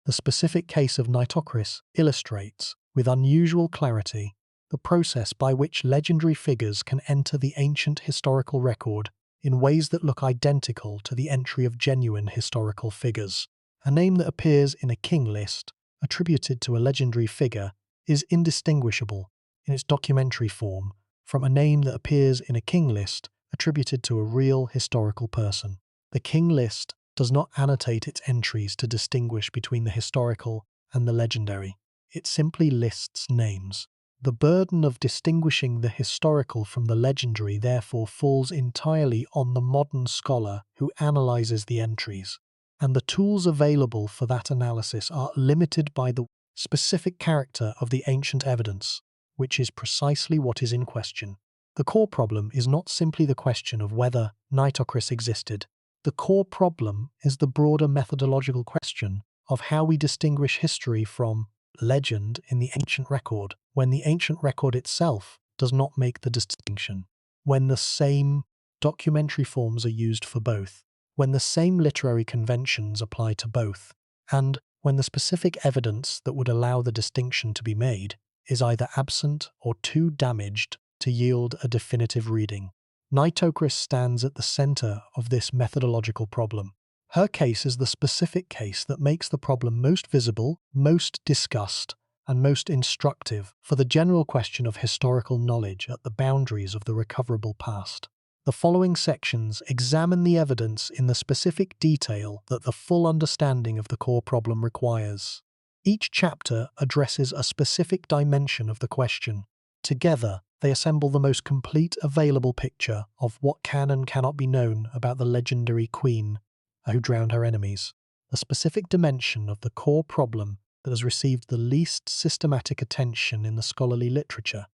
The specific case of Nitocris illustrates, with unusual clarity, the process by which legendary figures can enter the ancient historical record in ways that look identical to the entry of genuine historical figures. A name that appears in a king list, attributed to a legendary figure, is indistinguishable in its documentary form from a name that appears in a king list attributed to a real historical person. The king list does not annotate its entries to distinguish between the historical and the legendary. It simply lists names. The burden of distinguishing the historical from the legendary therefore falls entirely on the modern scholar who analyzes the entries, and the tools available for that analysis are limited by the specific character of the ancient evidence, which is precisely what is in question. The core problem is not simply the question of whether Nitocris existed. The core problem is the broader methodological question of how we distinguish history from legend in the ancient record, when the ancient record itself does not make the distinction, when the same documentary forms are used for both, when the same literary conventions apply to both, and when the specific evidence that would allow the distinction to be made is either absent or too damaged to yield a definitive reading. Nitocris stands at the center of this methodological problem. Her case is the specific case that makes the problem most visible, most discussed, and most instructive for the general question of historical knowledge at the boundaries of the recoverable past. The following sections examine the evidence in the specific detail that the full understanding of the core problem requires. Each chapter addresses a specific dimension of the question. Together, they assemble the most complete available picture of what can and cannot be known about the legendary queen who drowned her enemies, the specific dimension of the core problem that has received the least systematic attention in the scholarly literature.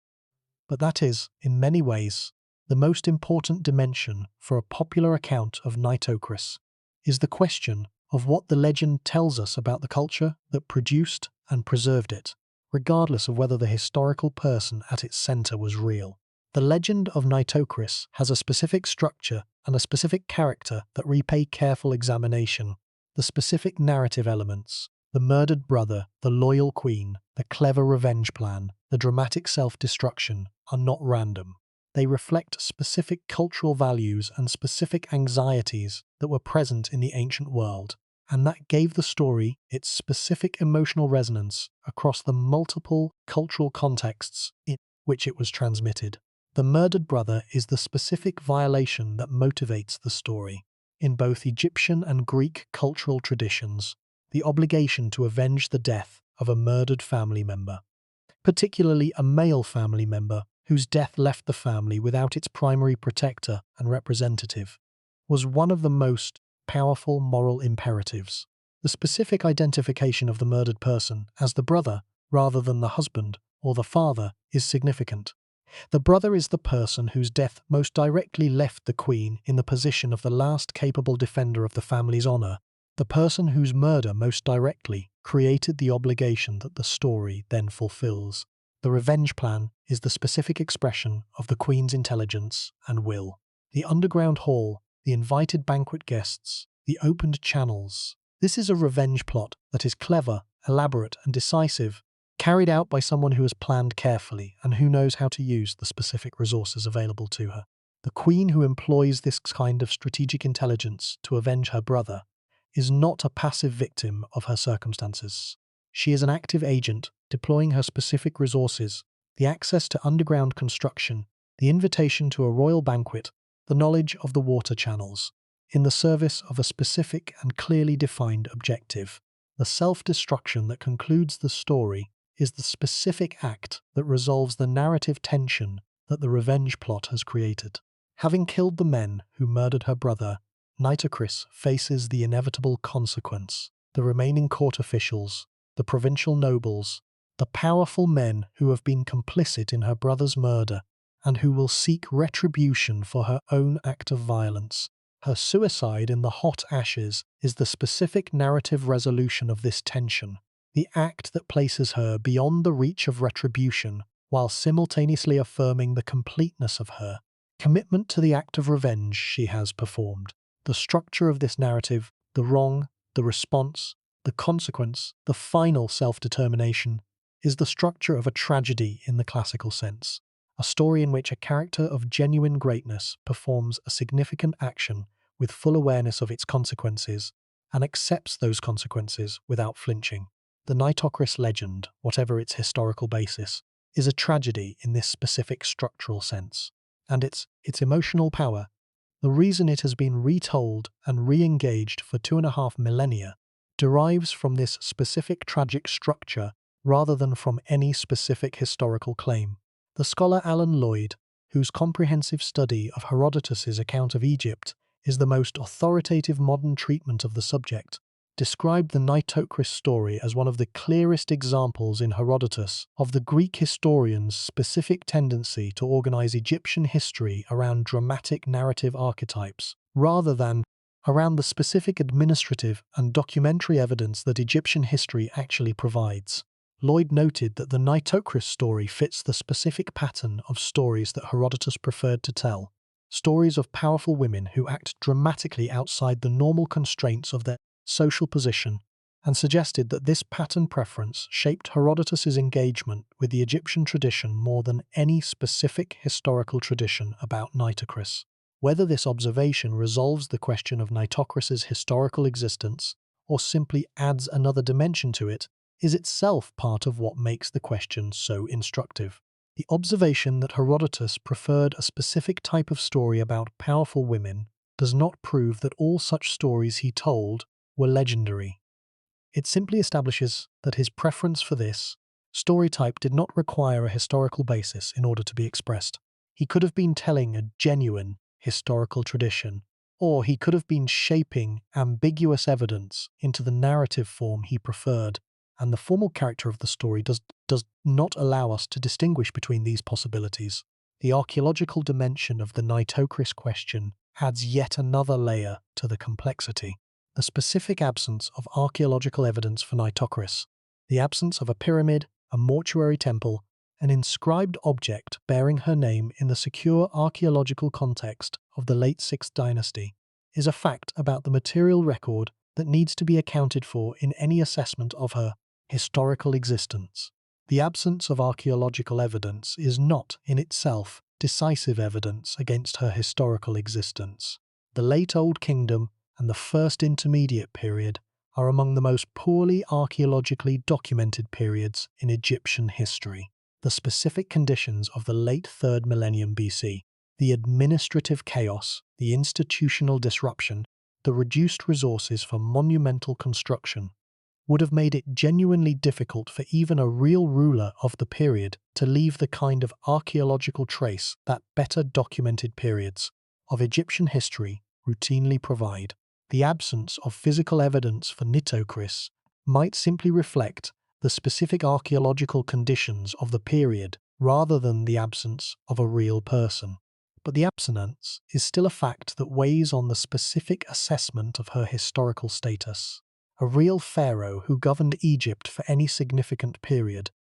But that is, in many ways, the most important dimension for a popular account of Nitocris is the question of what the legend tells us about the culture that produced and preserved it, regardless of whether the historical person at its center was real. The legend of Nitocris has a specific structure and a specific character that repay careful examination. The specific narrative elements, the murdered brother, the loyal queen, the clever revenge plan, the dramatic self-destruction, are not random. They reflect specific cultural values and specific anxieties that were present in the ancient world, and that gave the story its specific emotional resonance across the multiple cultural contexts in which it was transmitted. The murdered brother is the specific violation that motivates the story. In both Egyptian and Greek cultural traditions, the obligation to avenge the death of a murdered family member, particularly a male family member whose death left the family without its primary protector and representative, was one of the most powerful moral imperatives. The specific identification of the murdered person as the brother, rather than the husband or the father, is significant. The brother is the person whose death most directly left the queen in the position of the last capable defender of the family's honor, the person whose murder most directly created the obligation that the story then fulfills. The revenge plan is the specific expression of the queen's intelligence and will. The underground hall, the invited banquet guests, the opened channels. This is a revenge plot that is clever, elaborate, and decisive, carried out by someone who has planned carefully and who knows how to use the specific resources available to her. The queen who employs this kind of strategic intelligence to avenge her brother is not a passive victim of her circumstances. She is an active agent, deploying her specific resources, the access to underground construction, the invitation to a royal banquet, the knowledge of the water channels, in the service of a specific and clearly defined objective. The self-destruction that concludes the story is the specific act that resolves the narrative tension that the revenge plot has created. Having killed the men who murdered her brother, Nitocris faces the inevitable consequence. The remaining court officials, the provincial nobles, the powerful men who have been complicit in her brother's murder and who will seek retribution for her own act of violence. Her suicide in the hot ashes is the specific narrative resolution of this tension, the act that places her beyond the reach of retribution while simultaneously affirming the completeness of her commitment to the act of revenge she has performed. The structure of this narrative, the wrong, the response, the consequence, the final self-determination, is the structure of a tragedy in the classical sense, a story in which a character of genuine greatness performs a significant action with full awareness of its consequences and accepts those consequences without flinching. The Nitocris legend, whatever its historical basis, is a tragedy in this specific structural sense, and its emotional power, the reason it has been retold and re-engaged for 2.5 millennia, derives from this specific tragic structure rather than from any specific historical claim. The scholar Alan Lloyd, whose comprehensive study of Herodotus's account of Egypt is the most authoritative modern treatment of the subject, described the Nitocris story as one of the clearest examples in Herodotus of the Greek historian's specific tendency to organize Egyptian history around dramatic narrative archetypes, rather than around the specific administrative and documentary evidence that Egyptian history actually provides. Lloyd noted that the Nitocris story fits the specific pattern of stories that Herodotus preferred to tell, stories of powerful women who act dramatically outside the normal constraints of their social position, and suggested that this pattern preference shaped Herodotus's engagement with the Egyptian tradition more than any specific historical tradition about Nitocris. Whether this observation resolves the question of Nitocris's historical existence or simply adds another dimension to it is itself part of what makes the question so instructive. The observation that Herodotus preferred a specific type of story about powerful women does not prove that all such stories he told were legendary. It simply establishes that his preference for this story type did not require a historical basis in order to be expressed. He could have been telling a genuine historical tradition, or he could have been shaping ambiguous evidence into the narrative form he preferred, and the formal character of the story does not allow us to distinguish between these possibilities. The archaeological dimension of the Nitocris question adds yet another layer to the complexity. The specific absence of archaeological evidence for Nitocris, the absence of a pyramid, a mortuary temple, an inscribed object bearing her name in the secure archaeological context of the late Sixth Dynasty, is a fact about the material record that needs to be accounted for in any assessment of her historical existence. The absence of archaeological evidence is not, in itself, decisive evidence against her historical existence. The late Old Kingdom and the First Intermediate period are among the most poorly archaeologically documented periods in Egyptian history. The specific conditions of the late 3rd millennium BC, the administrative chaos, the institutional disruption, the reduced resources for monumental construction, would have made it genuinely difficult for even a real ruler of the period to leave the kind of archaeological trace that better documented periods of Egyptian history routinely provide. The absence of physical evidence for Nitocris might simply reflect the specific archaeological conditions of the period rather than the absence of a real person. But the absence is still a fact that weighs on the specific assessment of her historical status. A real pharaoh who governed Egypt for any significant period,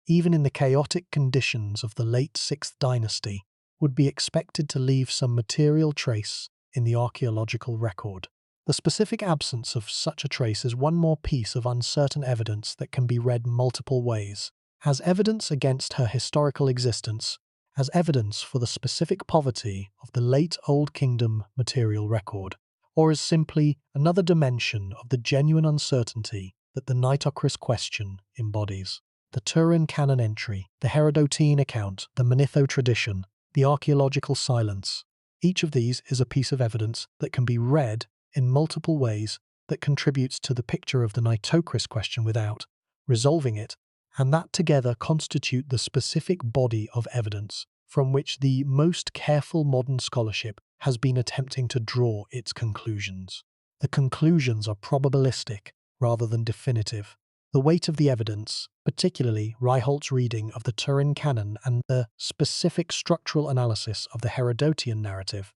even in the chaotic conditions of the late Sixth Dynasty, would be expected to leave some material trace in the archaeological record. The specific absence of such a trace is one more piece of uncertain evidence that can be read multiple ways, as evidence against her historical existence, as evidence for the specific poverty of the late Old Kingdom material record, or as simply another dimension of the genuine uncertainty that the Nitocris question embodies. The Turin canon entry, the Herodotean account, the Manetho tradition, the archaeological silence. Each of these is a piece of evidence that can be read in multiple ways that contributes to the picture of the Nitocris question without resolving it, and that together constitute the specific body of evidence from which the most careful modern scholarship has been attempting to draw its conclusions. The conclusions are probabilistic rather than definitive. The weight of the evidence, particularly Reiholt's reading of the Turin canon and the specific structural analysis of the Herodotean narrative,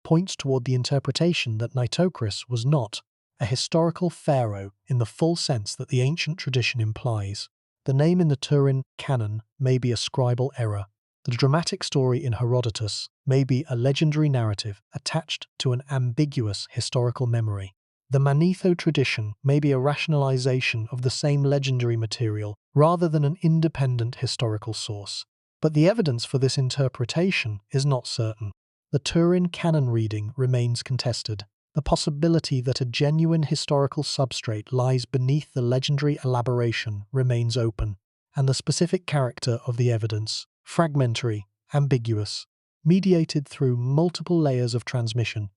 points toward the interpretation that Nitocris was not a historical pharaoh in the full sense that the ancient tradition implies. The name in the Turin canon may be a scribal error. The dramatic story in Herodotus may be a legendary narrative attached to an ambiguous historical memory. The Manetho tradition may be a rationalization of the same legendary material rather than an independent historical source. But the evidence for this interpretation is not certain. The Turin canon reading remains contested. The possibility that a genuine historical substrate lies beneath the legendary elaboration remains open, and the specific character of the evidence, fragmentary, ambiguous, mediated through multiple layers of transmission,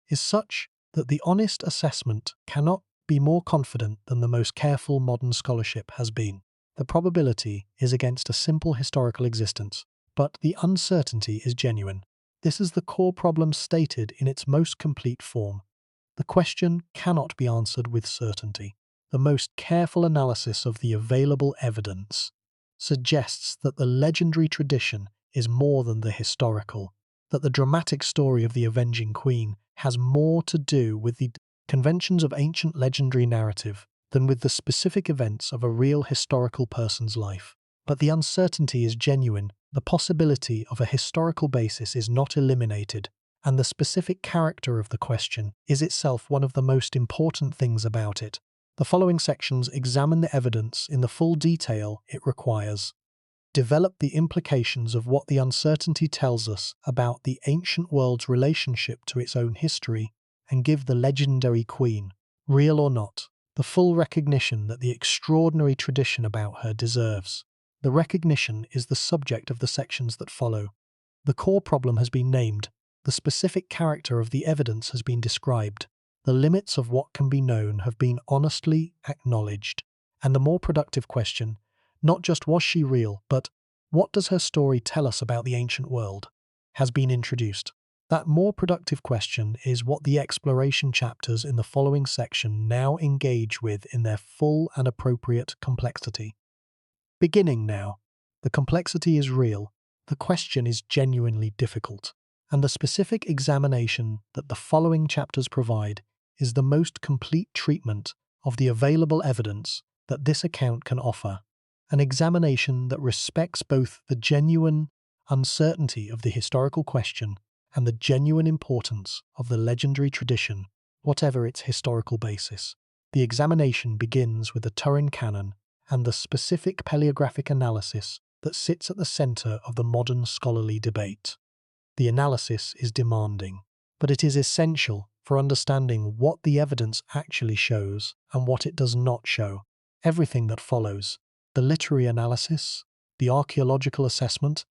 is such that the honest assessment cannot be more confident than the most careful modern scholarship has been. The probability is against a simple historical existence, but the uncertainty is genuine. This is the core problem stated in its most complete form. The question cannot be answered with certainty. The most careful analysis of the available evidence suggests that the legendary tradition is more than the historical, that the dramatic story of the avenging queen has more to do with the conventions of ancient legendary narrative than with the specific events of a real historical person's life. But the uncertainty is genuine. The possibility of a historical basis is not eliminated, and the specific character of the question is itself one of the most important things about it. The following sections examine the evidence in the full detail it requires, develop the implications of what the uncertainty tells us about the ancient world's relationship to its own history, and give the legendary queen, real or not, the full recognition that the extraordinary tradition about her deserves. The recognition is the subject of the sections that follow. The core problem has been named, the specific character of the evidence has been described, the limits of what can be known have been honestly acknowledged, and the more productive question, not just was she real, but what does her story tell us about the ancient world, has been introduced. That more productive question is what the exploration chapters in the following section now engage with in their full and appropriate complexity. Beginning now, the complexity is real, the question is genuinely difficult, and the specific examination that the following chapters provide is the most complete treatment of the available evidence that this account can offer, an examination that respects both the genuine uncertainty of the historical question and the genuine importance of the legendary tradition, whatever its historical basis. The examination begins with the Turin canon and the specific paleographic analysis that sits at the center of the modern scholarly debate. The analysis is demanding, but it is essential for understanding what the evidence actually shows and what it does not show. Everything that follows, the literary analysis, the archaeological assessment,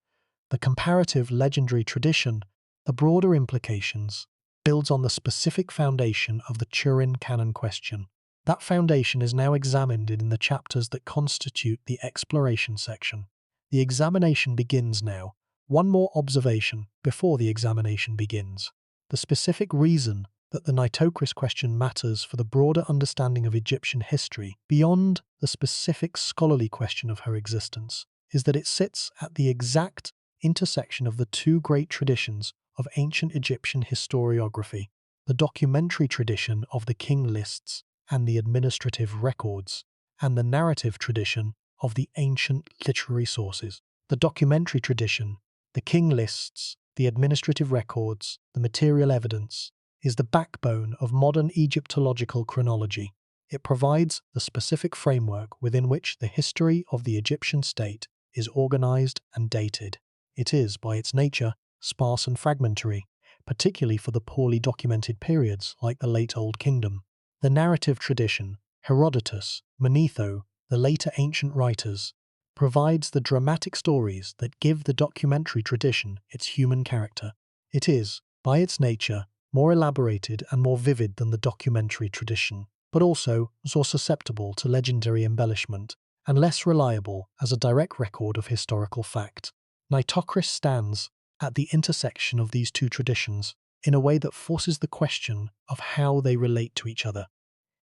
the comparative legendary tradition, the broader implications, builds on the specific foundation of the Turin canon question. That foundation is now examined in the chapters that constitute the exploration section. The examination begins now. One more observation before the examination begins. The specific reason that the Nitocris question matters for the broader understanding of Egyptian history, beyond the specific scholarly question of her existence, is that it sits at the exact intersection of the two great traditions of ancient Egyptian historiography, the documentary tradition of the king lists and the administrative records, and the narrative tradition of the ancient literary sources. The documentary tradition, the king lists, the administrative records, the material evidence, is the backbone of modern Egyptological chronology. It provides the specific framework within which the history of the Egyptian state is organized and dated. It is, by its nature, sparse and fragmentary, particularly for the poorly documented periods like the late Old Kingdom. The narrative tradition, Herodotus, Manetho, the later ancient writers, provides the dramatic stories that give the documentary tradition its human character. It is, by its nature, more elaborated and more vivid than the documentary tradition, but also more susceptible to legendary embellishment and less reliable as a direct record of historical fact. Nitocris stands at the intersection of these two traditions in a way that forces the question of how they relate to each other,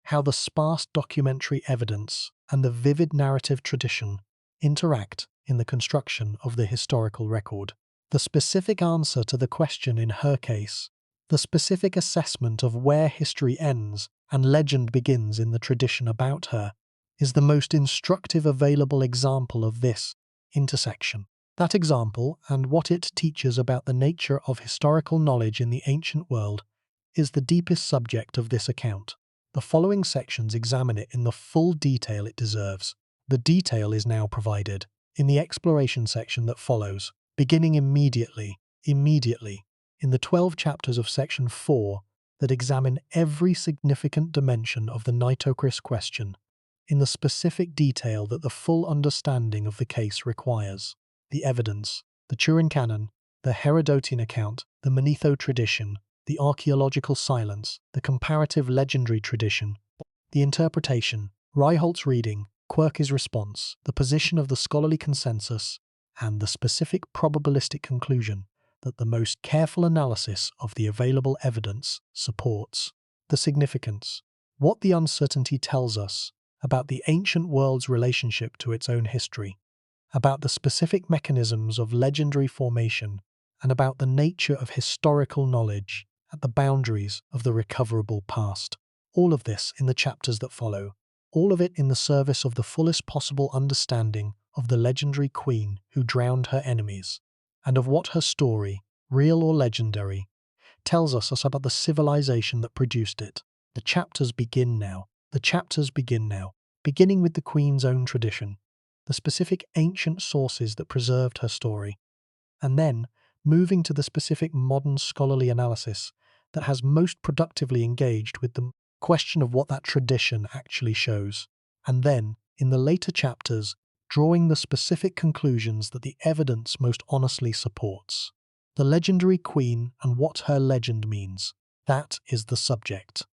how the sparse documentary evidence and the vivid narrative tradition interact in the construction of the historical record. The specific answer to the question in her case, the specific assessment of where history ends and legend begins in the tradition about her, is the most instructive available example of this intersection. That example, and what it teaches about the nature of historical knowledge in the ancient world, is the deepest subject of this account. The following sections examine it in the full detail it deserves. The detail is now provided in the exploration section that follows, beginning immediately, in the 12 chapters of section 4 that examine every significant dimension of the Nitocris question, in the specific detail that the full understanding of the case requires. The evidence, the Turin canon, the Herodotian account, the Manetho tradition, the archaeological silence, the comparative legendary tradition, the interpretation, Reiholt's reading, Quirke's response, the position of the scholarly consensus, and the specific probabilistic conclusion that the most careful analysis of the available evidence supports. The significance, what the uncertainty tells us about the ancient world's relationship to its own history, about the specific mechanisms of legendary formation, and about the nature of historical knowledge at the boundaries of the recoverable past. All of this in the chapters that follow, all of it in the service of the fullest possible understanding of the legendary queen who drowned her enemies, and of what her story, real or legendary, tells us about the civilization that produced it. The chapters begin now. The chapters begin now, beginning with the Queen's own tradition, the specific ancient sources that preserved her story, and then moving to the specific modern scholarly analysis that has most productively engaged with the question of what that tradition actually shows, and then, in the later chapters, drawing the specific conclusions that the evidence most honestly supports. The legendary queen and what her legend means. That is the subject.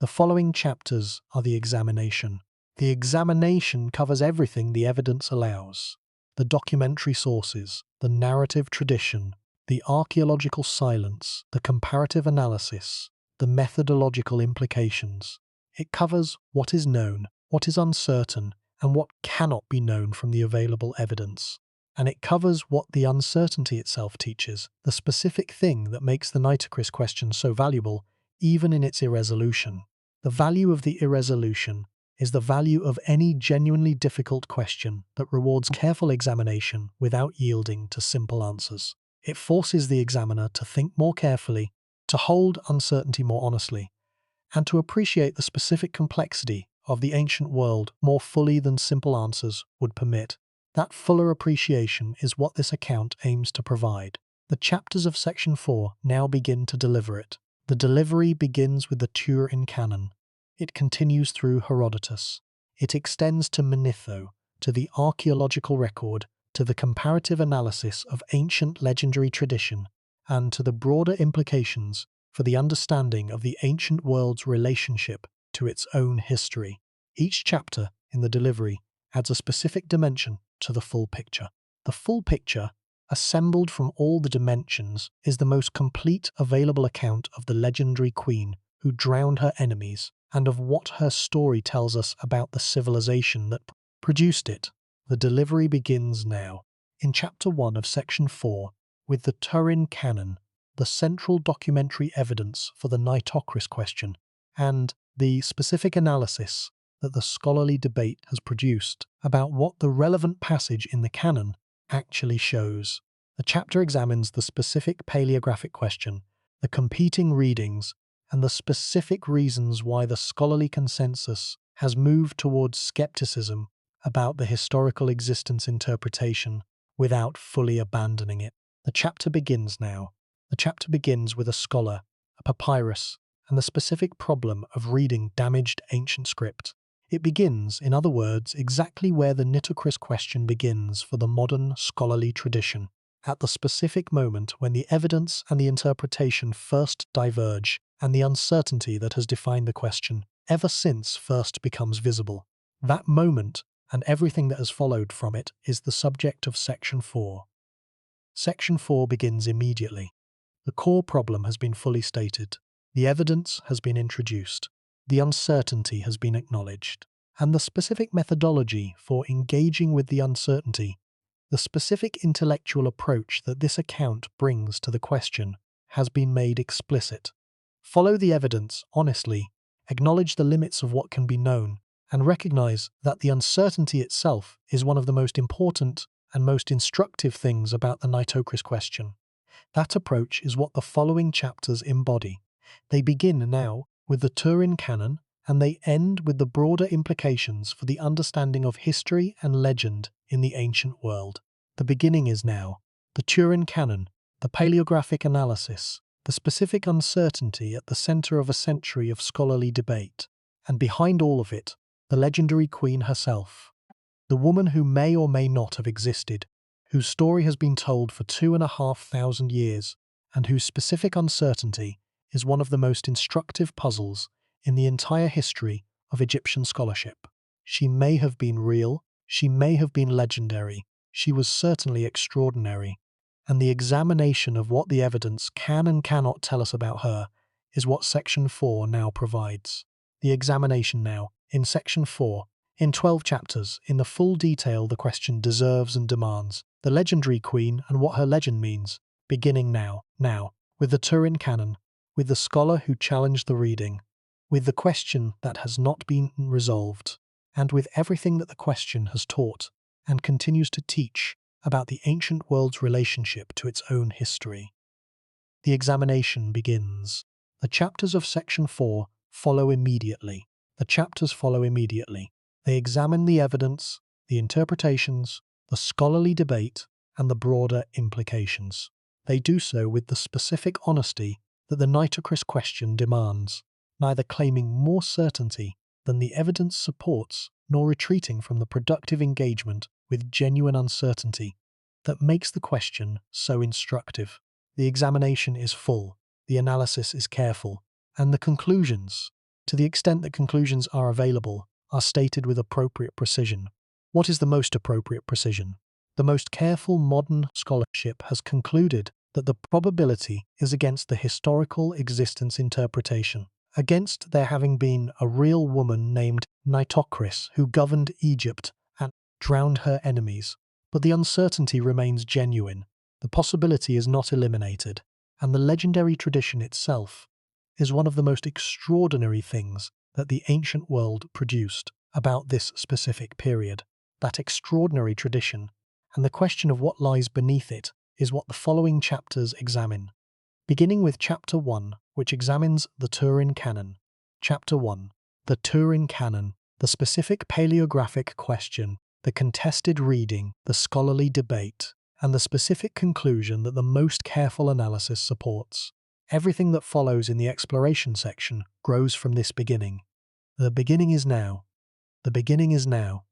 The following chapters are the examination. The examination covers everything the evidence allows. The documentary sources, the narrative tradition, the archaeological silence, the comparative analysis, the methodological implications. It covers what is known, what is uncertain, and what cannot be known from the available evidence. And it covers what the uncertainty itself teaches, the specific thing that makes the Nitocris question so valuable, even in its irresolution. The value of the irresolution is the value of any genuinely difficult question that rewards careful examination without yielding to simple answers. It forces the examiner to think more carefully, to hold uncertainty more honestly, and to appreciate the specific complexity of the ancient world more fully than simple answers would permit. That fuller appreciation is what this account aims to provide. The chapters of Section 4 now begin to deliver it. The delivery begins with the Turin canon. It continues through Herodotus. It extends to Manetho, to the archaeological record, to the comparative analysis of ancient legendary tradition, and to the broader implications for the understanding of the ancient world's relationship to its own history. Each chapter in the delivery adds a specific dimension to the full picture. The full picture, assembled from all the dimensions, is the most complete available account of the legendary queen who drowned her enemies and of what her story tells us about the civilization that produced it. The delivery begins now. In Chapter 1 of Section 4, with the Turin canon, the central documentary evidence for the Nitocris question, and the specific analysis that the scholarly debate has produced about what the relevant passage in the canon actually shows. The chapter examines the specific paleographic question, the competing readings, and the specific reasons why the scholarly consensus has moved towards skepticism about the historical existence interpretation without fully abandoning it. The chapter begins now. The chapter begins with a scholar, a papyrus, and the specific problem of reading damaged ancient script. It begins, in other words, exactly where the Nitocris question begins for the modern scholarly tradition, at the specific moment when the evidence and the interpretation first diverge, and the uncertainty that has defined the question ever since first becomes visible. That moment, and everything that has followed from it, is the subject of Section 4. Section 4 begins immediately. The core problem has been fully stated. The evidence has been introduced. The uncertainty has been acknowledged. And the specific methodology for engaging with the uncertainty, the specific intellectual approach that this account brings to the question, has been made explicit. Follow the evidence honestly, acknowledge the limits of what can be known, and recognize that the uncertainty itself is one of the most important and most instructive things about the Nitocris question. That approach is what the following chapters embody. They begin now with the Turin canon, and they end with the broader implications for the understanding of history and legend in the ancient world. The beginning is now. The Turin canon, the paleographic analysis, the specific uncertainty at the center of a century of scholarly debate, and behind all of it, the legendary queen herself. The woman who may or may not have existed, whose story has been told for 2,500 years, and whose specific uncertainty is one of the most instructive puzzles in the entire history of Egyptian scholarship. She may have been real, she may have been legendary, she was certainly extraordinary, and the examination of what the evidence can and cannot tell us about her is what Section 4 now provides. The examination now, in Section 4, in 12 chapters, in the full detail the question deserves and demands, the legendary queen and what her legend means, beginning now, with the Turin canon, with the scholar who challenged the reading, with the question that has not been resolved, and with everything that the question has taught and continues to teach about the ancient world's relationship to its own history. The examination begins. The chapters of Section 4 follow immediately. The chapters follow immediately. They examine the evidence, the interpretations, the scholarly debate, and the broader implications. They do so with the specific honesty that the Nitocris question demands, neither claiming more certainty than the evidence supports, nor retreating from the productive engagement with genuine uncertainty that makes the question so instructive. The examination is full, the analysis is careful, and the conclusions, to the extent that conclusions are available, are stated with appropriate precision. What is the most appropriate precision? The most careful modern scholarship has concluded that the probability is against the historical existence interpretation, against there having been a real woman named Nitocris who governed Egypt and drowned her enemies. But the uncertainty remains genuine, the possibility is not eliminated, and the legendary tradition itself is one of the most extraordinary things that the ancient world produced about this specific period. That extraordinary tradition, and the question of what lies beneath it, is what the following chapters examine. Beginning with Chapter 1, which examines the Turin Canon. Chapter 1. The Turin Canon, the specific paleographic question, the contested reading, the scholarly debate, and the specific conclusion that the most careful analysis supports. Everything that follows in the exploration section grows from this beginning. The beginning is now. The beginning is now.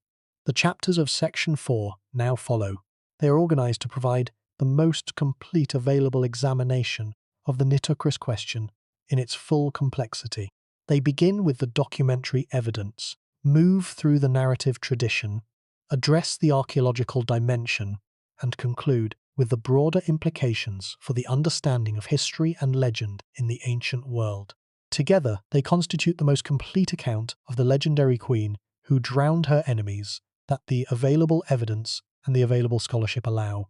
The chapters of Section 4 now follow. They are organized to provide the most complete available examination of the Nitocris question in its full complexity. They begin with the documentary evidence, move through the narrative tradition, address the archaeological dimension, and conclude with the broader implications for the understanding of history and legend in the ancient world. Together, they constitute the most complete account of the legendary queen who drowned her enemies that the available evidence and the available scholarship allow.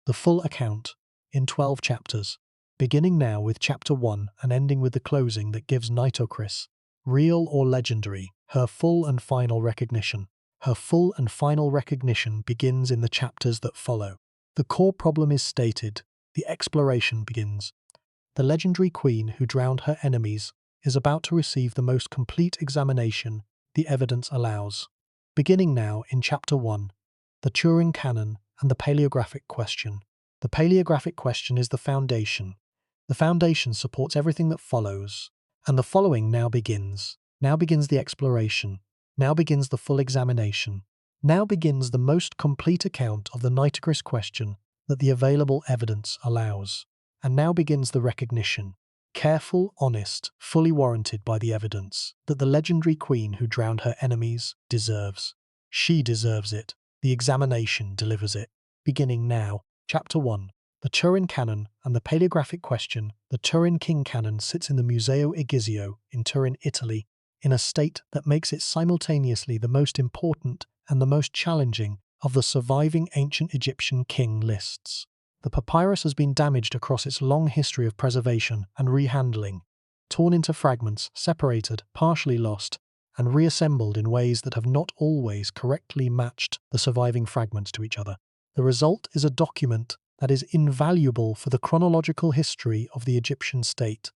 The full account, in 12 chapters, beginning now with Chapter 1 and ending with the closing that gives Nitocris, real or legendary, her full and final recognition. Her full and final recognition begins in the chapters that follow. The core problem is stated, the exploration begins. The legendary queen who drowned her enemies is about to receive the most complete examination the evidence allows. Beginning now in Chapter 1, the Turin Canon and the paleographic question. The paleographic question is the foundation. The foundation supports everything that follows, and the following now begins. Now begins the exploration. Now begins the full examination. Now begins the most complete account of the Nitocris question that the available evidence allows. And now begins the recognition, careful, honest, fully warranted by the evidence, that the legendary queen who drowned her enemies deserves. She deserves it. The examination delivers it. Beginning now, Chapter 1. The Turin Canon and the paleographic question. The Turin King Canon sits in the Museo Egizio in Turin, Italy, in a state that makes it simultaneously the most important and the most challenging of the surviving ancient Egyptian king lists. The papyrus has been damaged across its long history of preservation and rehandling, torn into fragments, separated, partially lost, and reassembled in ways that have not always correctly matched the surviving fragments to each other. The result is a document that is invaluable for the chronological history of the Egyptian state,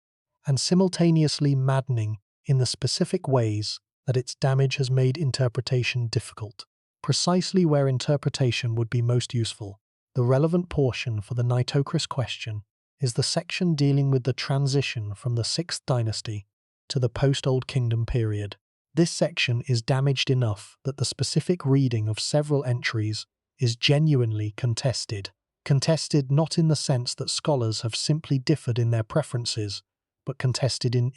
and simultaneously maddening in the specific ways that its damage has made interpretation difficult. Precisely where interpretation would be most useful, the relevant portion for the Nitocris question is the section dealing with the transition from the Sixth Dynasty to the post-Old Kingdom period. This section is damaged enough that the specific reading of several entries is genuinely contested. Contested not in the sense that scholars have simply differed in their preferences, but contested in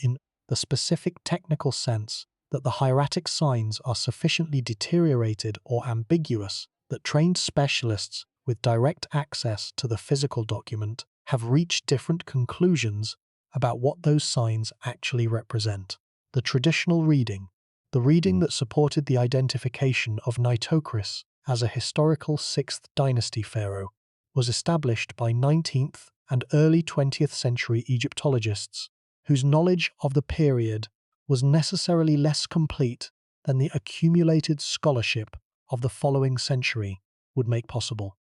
the specific technical sense that the hieratic signs are sufficiently deteriorated or ambiguous that trained specialists with direct access to the physical document have reached different conclusions about what those signs actually represent. The traditional reading, the reading that supported the identification of Nitocris as a historical Sixth Dynasty pharaoh, was established by 19th and early 20th century Egyptologists whose knowledge of the period was necessarily less complete than the accumulated scholarship of the following century would make possible.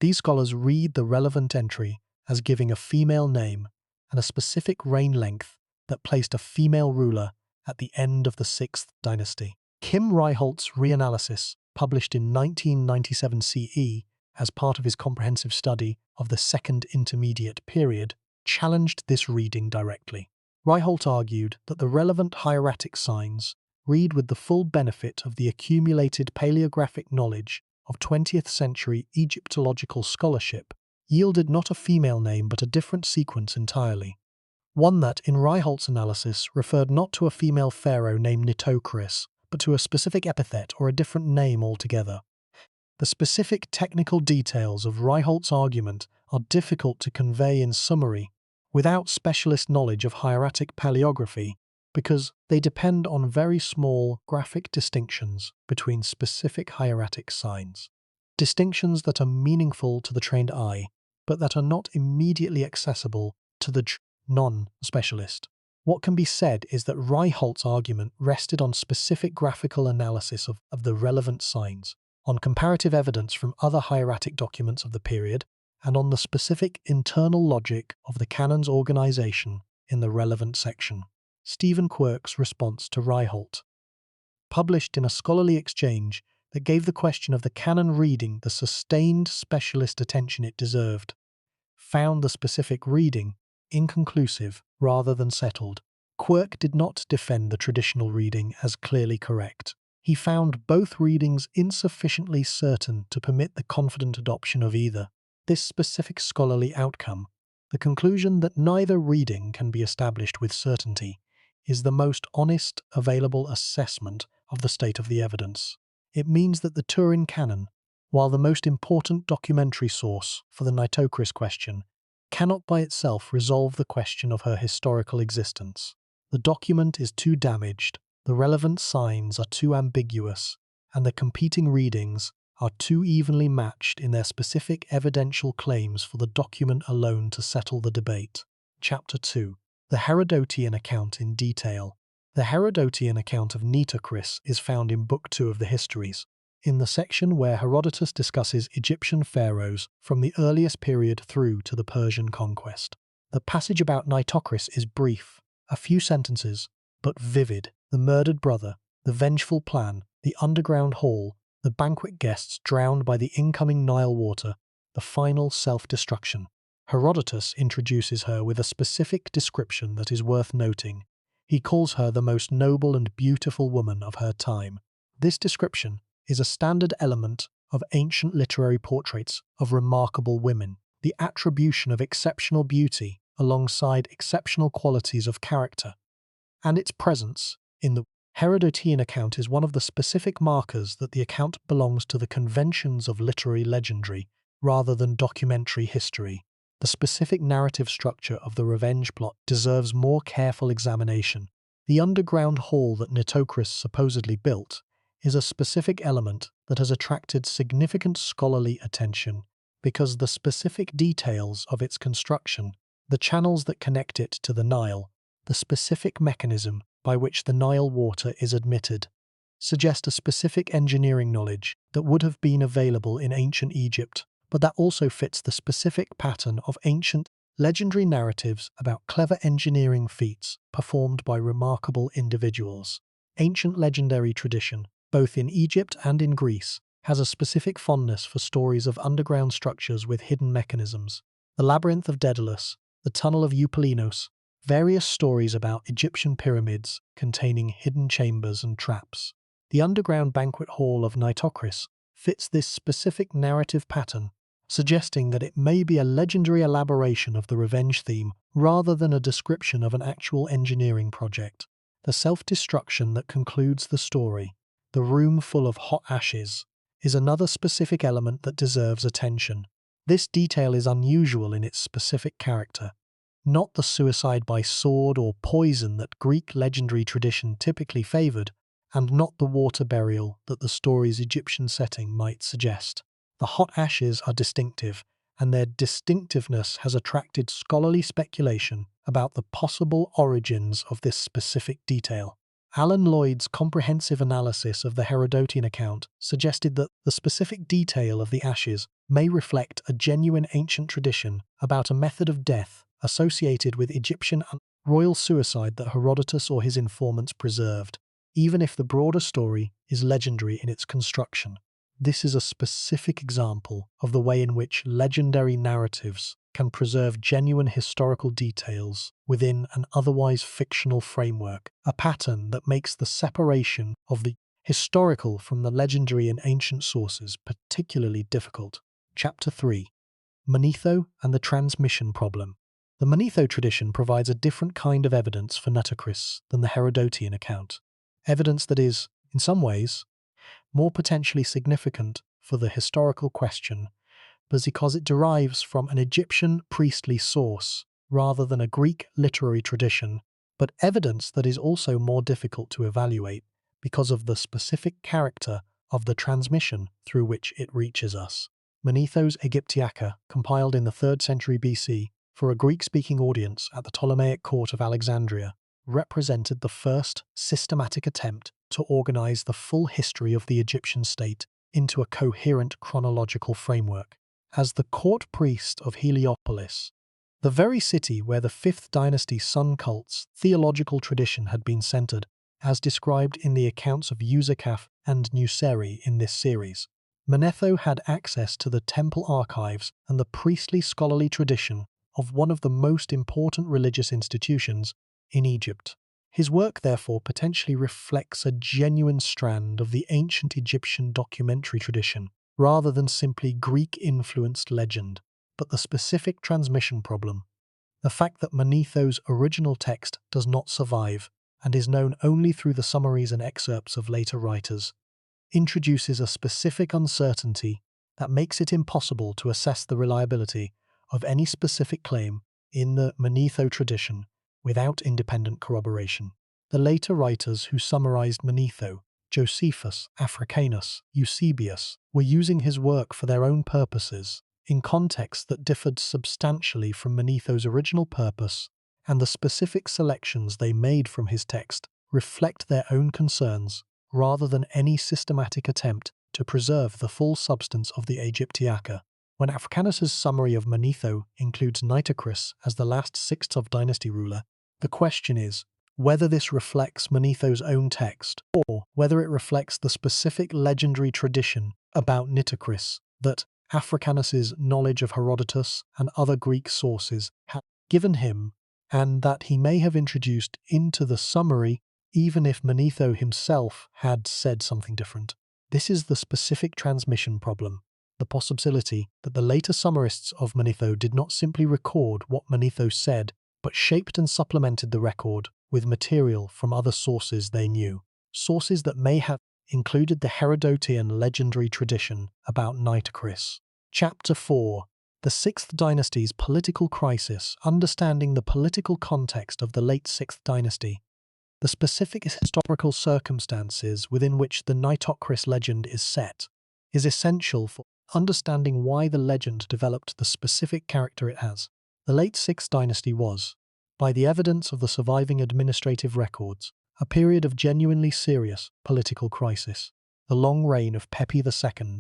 These scholars read the relevant entry as giving a female name and a specific reign length that placed a female ruler at the end of the Sixth Dynasty. Kim Ryholt's reanalysis, published in 1997 CE as part of his comprehensive study of the Second Intermediate Period, challenged this reading directly. Ryholt argued that the relevant hieratic signs read with the full benefit of the accumulated paleographic knowledge of 20th century Egyptological scholarship yielded not a female name but a different sequence entirely. One that, in Ryholt's analysis, referred not to a female pharaoh named Nitocris, but to a specific epithet or a different name altogether. The specific technical details of Ryholt's argument are difficult to convey in summary without specialist knowledge of hieratic paleography, because they depend on very small graphic distinctions between specific hieratic signs. Distinctions that are meaningful to the trained eye, but that are not immediately accessible to the non-specialist. What can be said is that Ryholt's argument rested on specific graphical analysis of the relevant signs, on comparative evidence from other hieratic documents of the period, and on the specific internal logic of the canon's organization in the relevant section. Stephen Quirk's response to Ryholt, published in a scholarly exchange that gave the question of the canon reading the sustained specialist attention it deserved, found the specific reading inconclusive rather than settled. Quirk did not defend the traditional reading as clearly correct. He found both readings insufficiently certain to permit the confident adoption of either. This specific scholarly outcome, the conclusion that neither reading can be established with certainty, is the most honest available assessment of the state of the evidence. It means that the Turin canon, while the most important documentary source for the Nitocris question, cannot by itself resolve the question of her historical existence. The document is too damaged, the relevant signs are too ambiguous, and the competing readings are too evenly matched in their specific evidential claims for the document alone to settle the debate. Chapter 2. The Herodotean account in detail. The Herodotean account of Nitocris is found in Book 2 of the Histories, in the section where Herodotus discusses Egyptian pharaohs from the earliest period through to the Persian conquest. The passage about Nitocris is brief, a few sentences, but vivid. The murdered brother, the vengeful plan, the underground hall, the banquet guests drowned by the incoming Nile water, the final self-destruction. Herodotus introduces her with a specific description that is worth noting. He calls her the most noble and beautiful woman of her time. This description is a standard element of ancient literary portraits of remarkable women, the attribution of exceptional beauty alongside exceptional qualities of character, and its presence in the Herodotean account is one of the specific markers that the account belongs to the conventions of literary legendary rather than documentary history. The specific narrative structure of the revenge plot deserves more careful examination. The underground hall that Nitocris supposedly built is a specific element that has attracted significant scholarly attention because the specific details of its construction, the channels that connect it to the Nile, the specific mechanism by which the Nile water is admitted, suggest a specific engineering knowledge that would have been available in ancient Egypt, but that also fits the specific pattern of ancient legendary narratives about clever engineering feats performed by remarkable individuals. Ancient legendary tradition, both in Egypt and in Greece, has a specific fondness for stories of underground structures with hidden mechanisms. The Labyrinth of Daedalus, the Tunnel of Eupolinos, various stories about Egyptian pyramids containing hidden chambers and traps. The underground banquet hall of Nitocris fits this specific narrative pattern, suggesting that it may be a legendary elaboration of the revenge theme rather than a description of an actual engineering project. The self-destruction that concludes the story, the room full of hot ashes, is another specific element that deserves attention. This detail is unusual in its specific character. Not the suicide by sword or poison that Greek legendary tradition typically favoured, and not the water burial that the story's Egyptian setting might suggest. The hot ashes are distinctive, and their distinctiveness has attracted scholarly speculation about the possible origins of this specific detail. Alan Lloyd's comprehensive analysis of the Herodotian account suggested that the specific detail of the ashes may reflect a genuine ancient tradition about a method of death associated with Egyptian royal suicide that Herodotus or his informants preserved, even if the broader story is legendary in its construction. This is a specific example of the way in which legendary narratives can preserve genuine historical details within an otherwise fictional framework, a pattern that makes the separation of the historical from the legendary in ancient sources particularly difficult. Chapter 3. Manetho and the Transmission Problem. The Manetho tradition provides a different kind of evidence for Nitocris than the Herodotian account. Evidence that is, in some ways, more potentially significant for the historical question, but because it derives from an Egyptian priestly source rather than a Greek literary tradition, but evidence that is also more difficult to evaluate because of the specific character of the transmission through which it reaches us. Manetho's Aegyptiaca, compiled in the 3rd century BC for a Greek-speaking audience at the Ptolemaic court of Alexandria, represented the first systematic attempt to organize the full history of the Egyptian state into a coherent chronological framework. As the court priest of Heliopolis, the very city where the Fifth Dynasty sun cult's theological tradition had been centered, as described in the accounts of Usakaf and Nuseri in this series, Manetho had access to the temple archives and the priestly scholarly tradition of one of the most important religious institutions in Egypt. His work therefore potentially reflects a genuine strand of the ancient Egyptian documentary tradition, rather than simply Greek-influenced legend, but the specific transmission problem. The fact that Manetho's original text does not survive and is known only through the summaries and excerpts of later writers introduces a specific uncertainty that makes it impossible to assess the reliability of any specific claim in the Manetho tradition without independent corroboration. The later writers who summarized Manetho, Josephus, Africanus, Eusebius, were using his work for their own purposes, in contexts that differed substantially from Manetho's original purpose, and the specific selections they made from his text reflect their own concerns, rather than any systematic attempt to preserve the full substance of the Aegyptiaca. When Africanus's summary of Manetho includes Nitocris as the last Sixth Dynasty ruler, the question is whether this reflects Manetho's own text, or whether it reflects the specific legendary tradition about Nitocris that Africanus's knowledge of Herodotus and other Greek sources had given him, and that he may have introduced into the summary even if Manetho himself had said something different. This is the specific transmission problem. The possibility that the later summarists of Manetho did not simply record what Manetho said, but shaped and supplemented the record with material from other sources they knew, sources that may have included the Herodotian legendary tradition about Nitocris. Chapter 4. The Sixth Dynasty's Political Crisis, Understanding the Political Context of the Late Sixth Dynasty. The specific historical circumstances within which the Nitocris legend is set is essential for understanding why the legend developed the specific character it has. The late Sixth Dynasty was, by the evidence of the surviving administrative records, a period of genuinely serious political crisis. The long reign of Pepi II,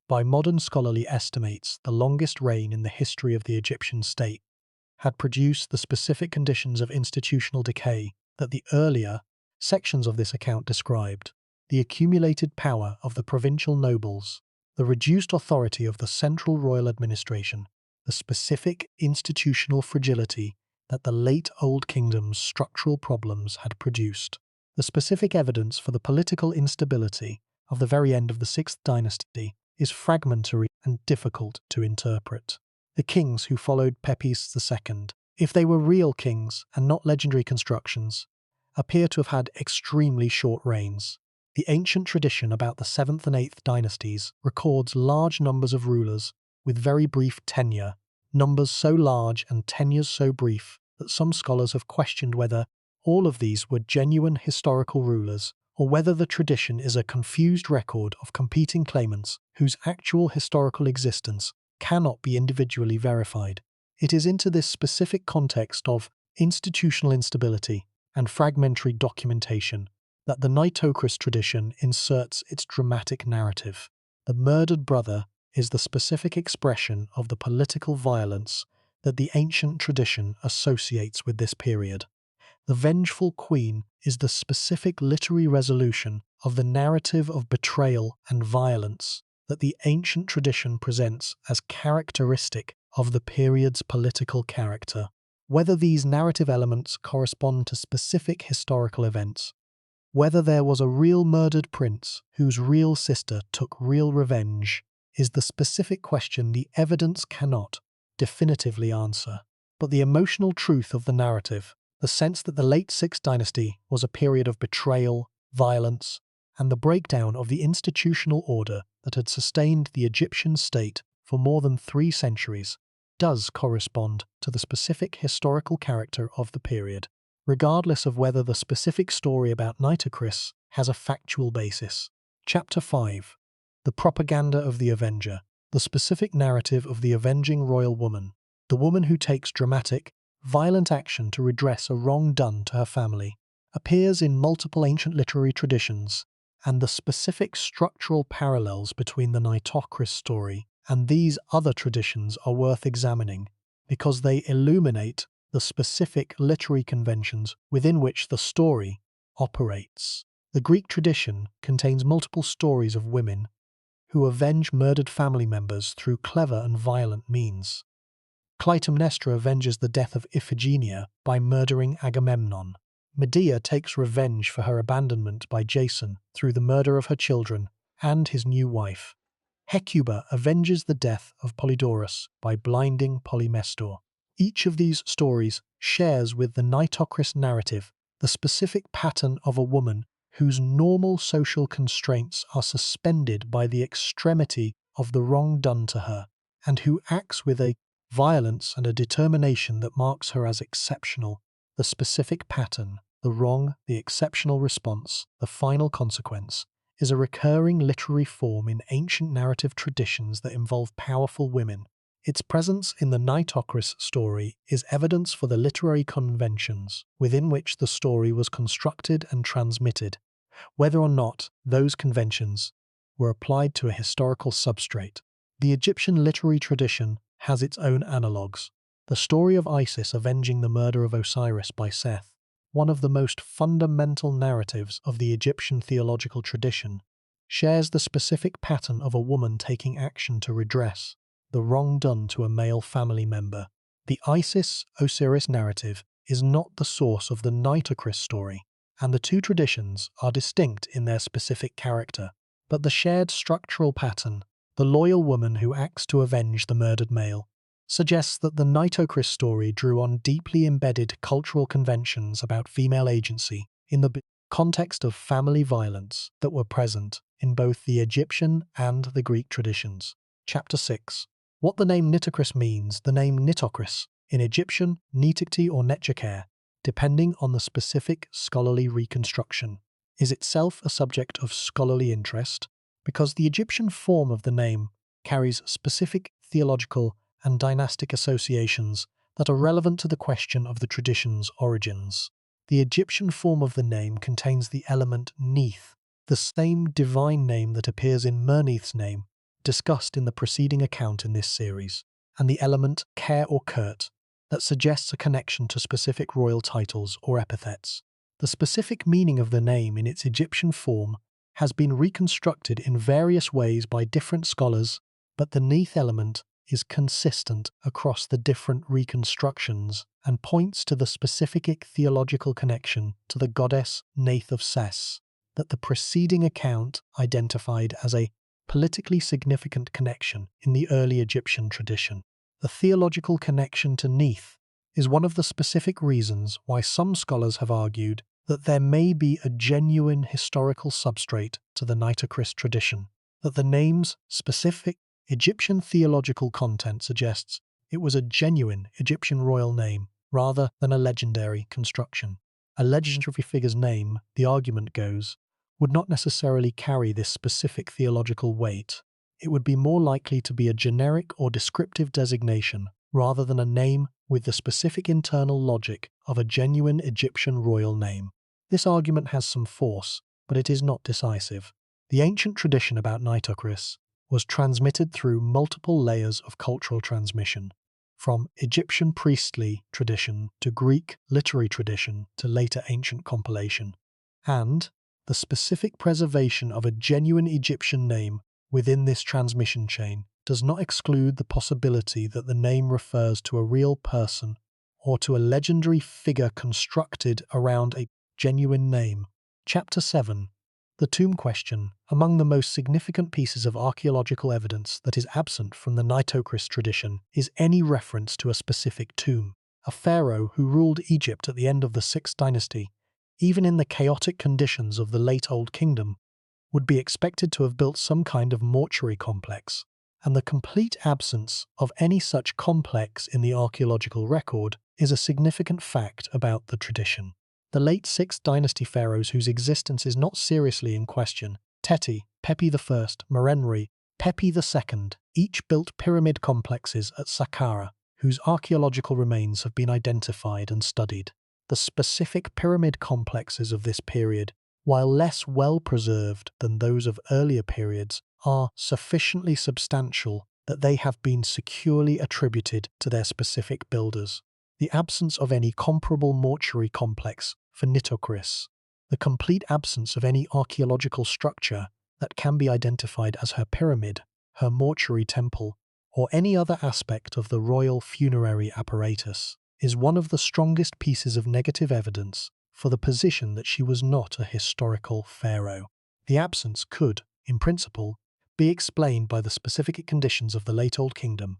by modern scholarly estimates the longest reign in the history of the Egyptian state, had produced the specific conditions of institutional decay that the earlier sections of this account described: the accumulated power of the provincial nobles, the reduced authority of the central royal administration, the specific institutional fragility that the late Old Kingdom's structural problems had produced. The specific evidence for the political instability of the very end of the Sixth Dynasty is fragmentary and difficult to interpret. The kings who followed Pepys II, if they were real kings and not legendary constructions, appear to have had extremely short reigns. The ancient tradition about the 7th and 8th dynasties records large numbers of rulers with very brief tenure, numbers so large and tenures so brief that some scholars have questioned whether all of these were genuine historical rulers, or whether the tradition is a confused record of competing claimants whose actual historical existence cannot be individually verified. It is into this specific context of institutional instability and fragmentary documentation that the Nitocris tradition inserts its dramatic narrative. The murdered brother is the specific expression of the political violence that the ancient tradition associates with this period. The vengeful queen is the specific literary resolution of the narrative of betrayal and violence that the ancient tradition presents as characteristic of the period's political character. Whether these narrative elements correspond to specific historical events, whether there was a real murdered prince whose real sister took real revenge, is the specific question the evidence cannot definitively answer. But the emotional truth of the narrative, the sense that the late Sixth Dynasty was a period of betrayal, violence, and the breakdown of the institutional order that had sustained the Egyptian state for more than 3 centuries, does correspond to the specific historical character of the period, regardless of whether the specific story about Nitocris has a factual basis. Chapter 5. The Propaganda of the Avenger. The specific narrative of the avenging royal woman, the woman who takes dramatic, violent action to redress a wrong done to her family, appears in multiple ancient literary traditions, and the specific structural parallels between the Nitocris story and these other traditions are worth examining because they illuminate the specific literary conventions within which the story operates. The Greek tradition contains multiple stories of women who avenge murdered family members through clever and violent means. Clytemnestra avenges the death of Iphigenia by murdering Agamemnon. Medea takes revenge for her abandonment by Jason through the murder of her children and his new wife. Hecuba avenges the death of Polydorus by blinding Polymestor. Each of these stories shares with the Nitocris narrative the specific pattern of a woman whose normal social constraints are suspended by the extremity of the wrong done to her, and who acts with a violence and a determination that marks her as exceptional. The specific pattern, the wrong, the exceptional response, the final consequence, is a recurring literary form in ancient narrative traditions that involve powerful women. Its presence in the Nitocris story is evidence for the literary conventions within which the story was constructed and transmitted, whether or not those conventions were applied to a historical substrate. The Egyptian literary tradition has its own analogues. The story of Isis avenging the murder of Osiris by Seth, one of the most fundamental narratives of the Egyptian theological tradition, shares the specific pattern of a woman taking action to redress the wrong done to a male family member. The Isis-Osiris narrative is not the source of the Nitocris story, and the two traditions are distinct in their specific character. But the shared structural pattern, the loyal woman who acts to avenge the murdered male, suggests that the Nitocris story drew on deeply embedded cultural conventions about female agency in the context of family violence that were present in both the Egyptian and the Greek traditions. Chapter 6. What the name Nitocris means. The name Nitocris, in Egyptian, Nitikti or Netjaker, depending on the specific scholarly reconstruction, is itself a subject of scholarly interest because the Egyptian form of the name carries specific theological and dynastic associations that are relevant to the question of the tradition's origins. The Egyptian form of the name contains the element Neith, the same divine name that appears in Merneth's name, discussed in the preceding account in this series, and the element Ker or Kurt, that suggests a connection to specific royal titles or epithets. The specific meaning of the name in its Egyptian form has been reconstructed in various ways by different scholars, but the Neith element is consistent across the different reconstructions and points to the specific theological connection to the goddess Neith of Ses that the preceding account identified as a politically significant connection in the early Egyptian tradition. The theological connection to Neith is one of the specific reasons why some scholars have argued that there may be a genuine historical substrate to the Nitocris tradition, that the name's specific Egyptian theological content suggests it was a genuine Egyptian royal name rather than a legendary construction. A legendary figure's name, the argument goes, would not necessarily carry this specific theological weight. It would be more likely to be a generic or descriptive designation rather than a name with the specific internal logic of a genuine Egyptian royal name. This argument has some force, but it is not decisive. The ancient tradition about Nitocris was transmitted through multiple layers of cultural transmission, from Egyptian priestly tradition to Greek literary tradition to later ancient compilation, and the specific preservation of a genuine Egyptian name within this transmission chain does not exclude the possibility that the name refers to a real person or to a legendary figure constructed around a genuine name. Chapter 7. The Tomb Question. Among the most significant pieces of archaeological evidence that is absent from the Nitocris tradition is any reference to a specific tomb. A pharaoh who ruled Egypt at the end of the Sixth Dynasty, even in the chaotic conditions of the late Old Kingdom, would be expected to have built some kind of mortuary complex, and the complete absence of any such complex in the archaeological record is a significant fact about the tradition. The late Sixth Dynasty pharaohs whose existence is not seriously in question, Teti, Pepi I, Merenri, Pepi II, each built pyramid complexes at Saqqara, whose archaeological remains have been identified and studied. The specific pyramid complexes of this period, while less well preserved than those of earlier periods, are sufficiently substantial that they have been securely attributed to their specific builders. The absence of any comparable mortuary complex for Nitocris, the complete absence of any archaeological structure that can be identified as her pyramid, her mortuary temple, or any other aspect of the royal funerary apparatus, is one of the strongest pieces of negative evidence for the position that she was not a historical pharaoh. The absence could, in principle, be explained by the specific conditions of the late Old Kingdom.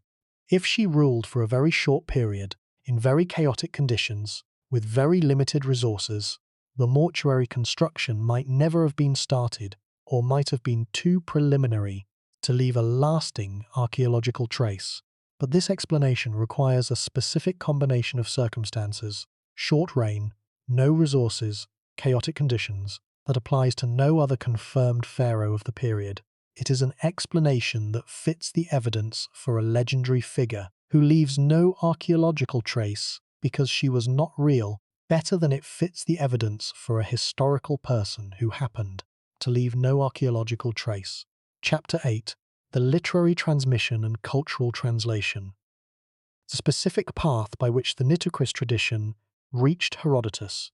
If she ruled for a very short period, in very chaotic conditions, with very limited resources, the mortuary construction might never have been started or might have been too preliminary to leave a lasting archaeological trace. But this explanation requires a specific combination of circumstances: short reign, no resources, chaotic conditions, that applies to no other confirmed pharaoh of the period. It is an explanation that fits the evidence for a legendary figure who leaves no archaeological trace because she was not real, better than it fits the evidence for a historical person who happened to leave no archaeological trace. Chapter 8. The Literary Transmission and Cultural Translation. The specific path by which the Nitocris tradition reached Herodotus,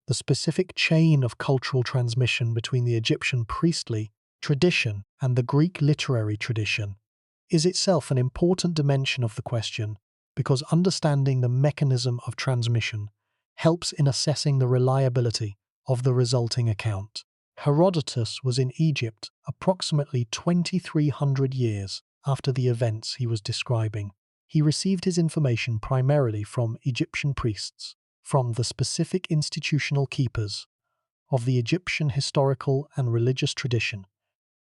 the specific chain of cultural transmission between the Egyptian priestly tradition and the Greek literary tradition, is itself an important dimension of the question, because understanding the mechanism of transmission helps in assessing the reliability of the resulting account. Herodotus was in Egypt approximately 2,300 years after the events he was describing. He received his information primarily from Egyptian priests, from the specific institutional keepers of the Egyptian historical and religious tradition,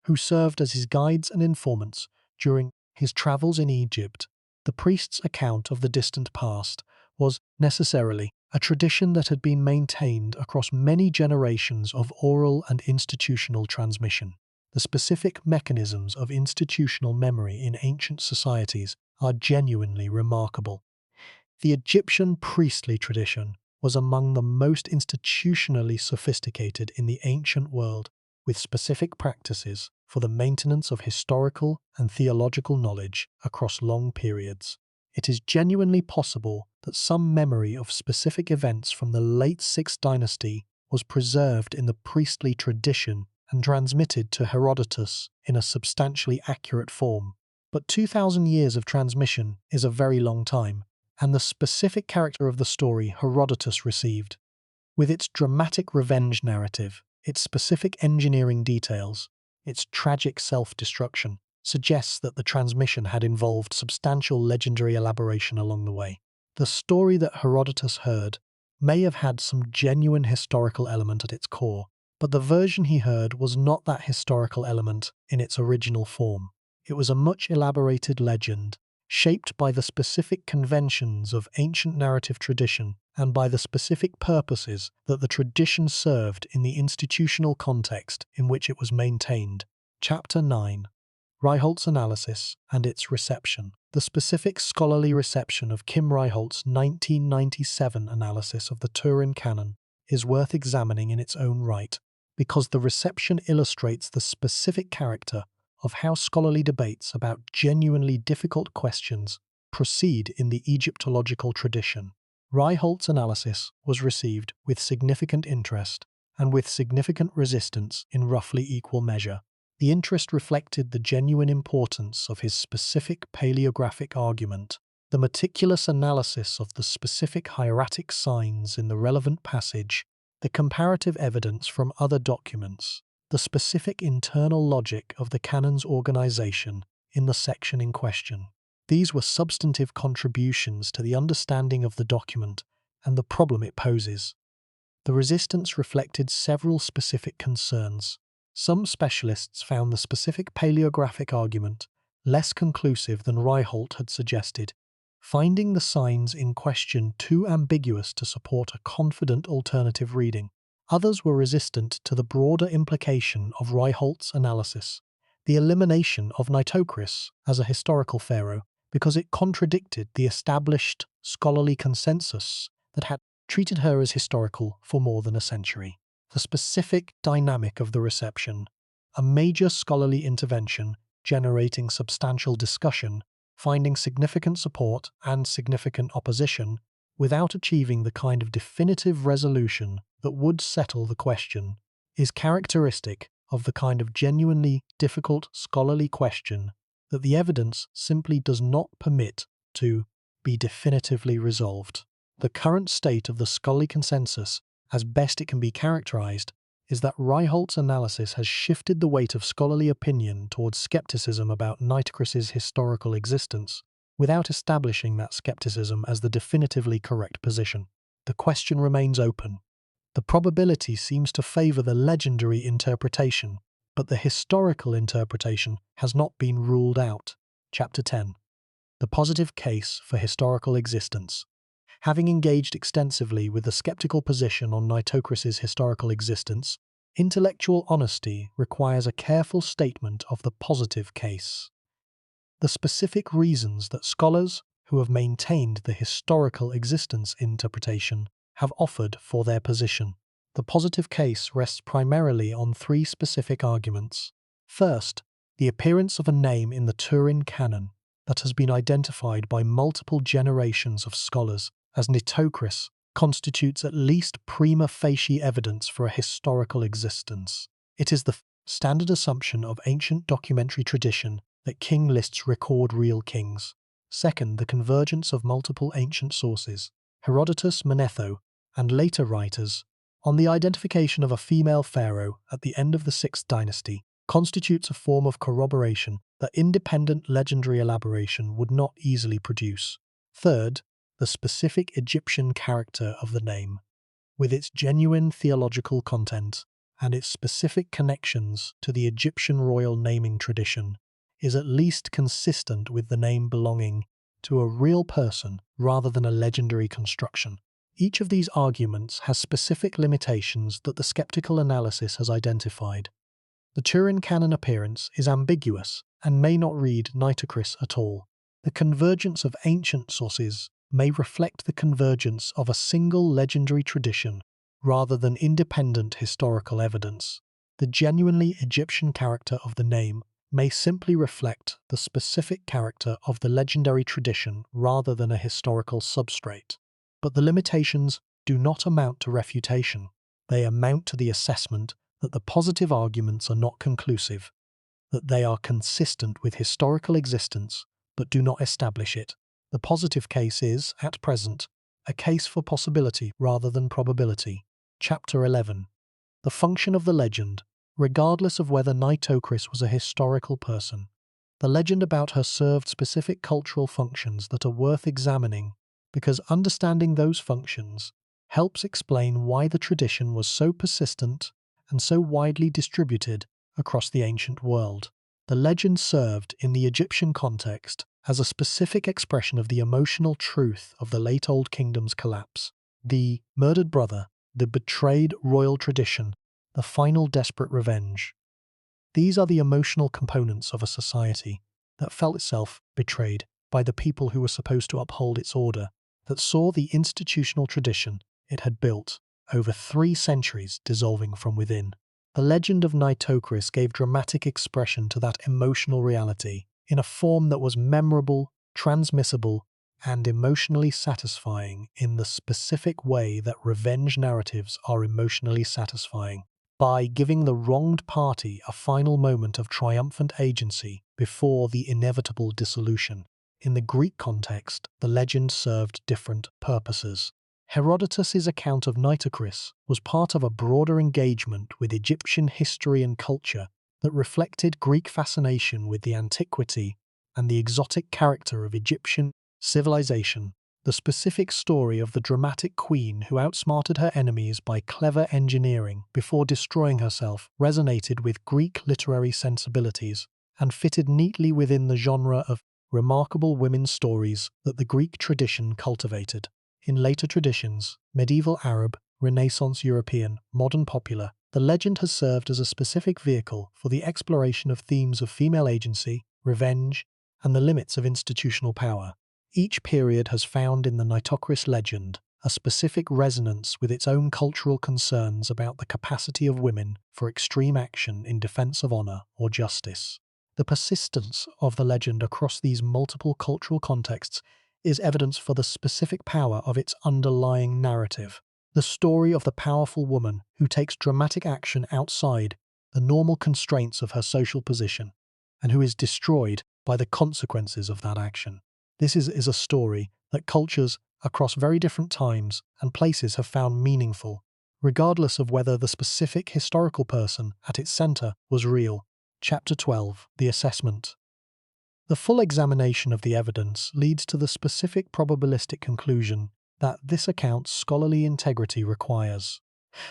who served as his guides and informants during his travels in Egypt. The priest's account of the distant past was necessarily a tradition that had been maintained across many generations of oral and institutional transmission. The specific mechanisms of institutional memory in ancient societies are genuinely remarkable. The Egyptian priestly tradition was among the most institutionally sophisticated in the ancient world, with specific practices for the maintenance of historical and theological knowledge across long periods. It is genuinely possible that some memory of specific events from the late Sixth Dynasty was preserved in the priestly tradition and transmitted to Herodotus in a substantially accurate form. But 2,000 years of transmission is a very long time, and the specific character of the story Herodotus received, with its dramatic revenge narrative, its specific engineering details, its tragic self-destruction, suggests that the transmission had involved substantial legendary elaboration along the way. The story that Herodotus heard may have had some genuine historical element at its core, but the version he heard was not that historical element in its original form. It was a much elaborated legend, shaped by the specific conventions of ancient narrative tradition and by the specific purposes that the tradition served in the institutional context in which it was maintained. Chapter 9. Ryholt's analysis and its reception. The specific scholarly reception of Kim Ryholt's 1997 analysis of the Turin Canon is worth examining in its own right, because the reception illustrates the specific character of how scholarly debates about genuinely difficult questions proceed in the Egyptological tradition. Ryholt's analysis was received with significant interest and with significant resistance in roughly equal measure. The interest reflected the genuine importance of his specific paleographic argument, the meticulous analysis of the specific hieratic signs in the relevant passage, the comparative evidence from other documents, the specific internal logic of the canon's organization in the section in question. These were substantive contributions to the understanding of the document and the problem it poses. The resistance reflected several specific concerns. Some specialists found the specific paleographic argument less conclusive than Ryholt had suggested, finding the signs in question too ambiguous to support a confident alternative reading. Others were resistant to the broader implication of Ryholt's analysis, the elimination of Nitocris as a historical pharaoh, because it contradicted the established scholarly consensus that had treated her as historical for more than a century. The specific dynamic of the reception, a major scholarly intervention generating substantial discussion, finding significant support and significant opposition, without achieving the kind of definitive resolution that would settle the question, is characteristic of the kind of genuinely difficult scholarly question that the evidence simply does not permit to be definitively resolved. The current state of the scholarly consensus, as best it can be characterized, is that Ryholt's analysis has shifted the weight of scholarly opinion towards skepticism about Nitocris's historical existence, without establishing that skepticism as the definitively correct position. The question remains open. The probability seems to favor the legendary interpretation, but the historical interpretation has not been ruled out. Chapter 10. The positive case for historical existence. Having engaged extensively with the skeptical position on Nitocris's historical existence, intellectual honesty requires a careful statement of the positive case. The specific reasons that scholars who have maintained the historical existence interpretation have offered for their position. The positive case rests primarily on three specific arguments. First, the appearance of a name in the Turin canon that has been identified by multiple generations of scholars as Nitocris constitutes at least prima facie evidence for a historical existence. It is the standard assumption of ancient documentary tradition that king lists record real kings. Second, the convergence of multiple ancient sources, Herodotus, Manetho, and later writers, on the identification of a female pharaoh at the end of the Sixth Dynasty, constitutes a form of corroboration that independent legendary elaboration would not easily produce. Third, the specific Egyptian character of the name, with its genuine theological content and its specific connections to the Egyptian royal naming tradition, is at least consistent with the name belonging to a real person rather than a legendary construction. Each of these arguments has specific limitations that the skeptical analysis has identified. The Turin canon appearance is ambiguous and may not read Nitocris at all. The convergence of ancient sources may reflect the convergence of a single legendary tradition rather than independent historical evidence. The genuinely Egyptian character of the name may simply reflect the specific character of the legendary tradition rather than a historical substrate. But the limitations do not amount to refutation. They amount to the assessment that the positive arguments are not conclusive, that they are consistent with historical existence but do not establish it. The positive case is, at present, a case for possibility rather than probability. Chapter 11. The function of the legend, regardless of whether Nitocris was a historical person. The legend about her served specific cultural functions that are worth examining, because understanding those functions helps explain why the tradition was so persistent and so widely distributed across the ancient world. The legend served, in the Egyptian context, as a specific expression of the emotional truth of the late Old Kingdom's collapse. The murdered brother, the betrayed royal tradition, the final desperate revenge. These are the emotional components of a society that felt itself betrayed by the people who were supposed to uphold its order, that saw the institutional tradition it had built over 3 centuries dissolving from within. The legend of Nitocris gave dramatic expression to that emotional reality in a form that was memorable, transmissible, and emotionally satisfying in the specific way that revenge narratives are emotionally satisfying, by giving the wronged party a final moment of triumphant agency before the inevitable dissolution. In the Greek context, the legend served different purposes. Herodotus's account of Nitocris was part of a broader engagement with Egyptian history and culture that reflected Greek fascination with the antiquity and the exotic character of Egyptian civilization. The specific story of the dramatic queen who outsmarted her enemies by clever engineering before destroying herself resonated with Greek literary sensibilities and fitted neatly within the genre of remarkable women's stories that the Greek tradition cultivated. In later traditions, medieval Arab, Renaissance European, modern popular, the legend has served as a specific vehicle for the exploration of themes of female agency, revenge, and the limits of institutional power. Each period has found in the Nitocris legend a specific resonance with its own cultural concerns about the capacity of women for extreme action in defense of honor or justice. The persistence of the legend across these multiple cultural contexts is evidence for the specific power of its underlying narrative. The story of the powerful woman who takes dramatic action outside the normal constraints of her social position and who is destroyed by the consequences of that action. This is a story that cultures across very different times and places have found meaningful, regardless of whether the specific historical person at its center was real. Chapter 12. The Assessment. The full examination of the evidence leads to the specific probabilistic conclusion that this account's scholarly integrity requires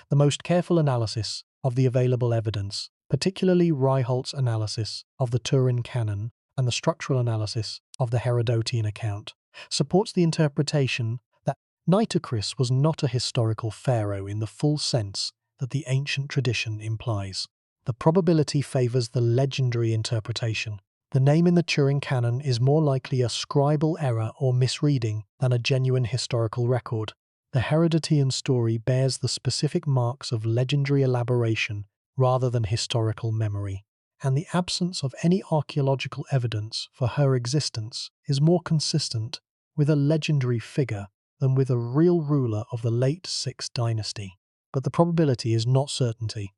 the most careful analysis of the available evidence, particularly Ryholt's analysis of the Turin canon and the structural analysis of the Herodotian account, supports the interpretation that Nitocris was not a historical pharaoh in the full sense that the ancient tradition implies. The probability favors the legendary interpretation. The name in the Turin canon is more likely a scribal error or misreading than a genuine historical record. The Herodotian story bears the specific marks of legendary elaboration rather than historical memory, and the absence of any archaeological evidence for her existence is more consistent with a legendary figure than with a real ruler of the late Sixth Dynasty. But the probability is not certainty.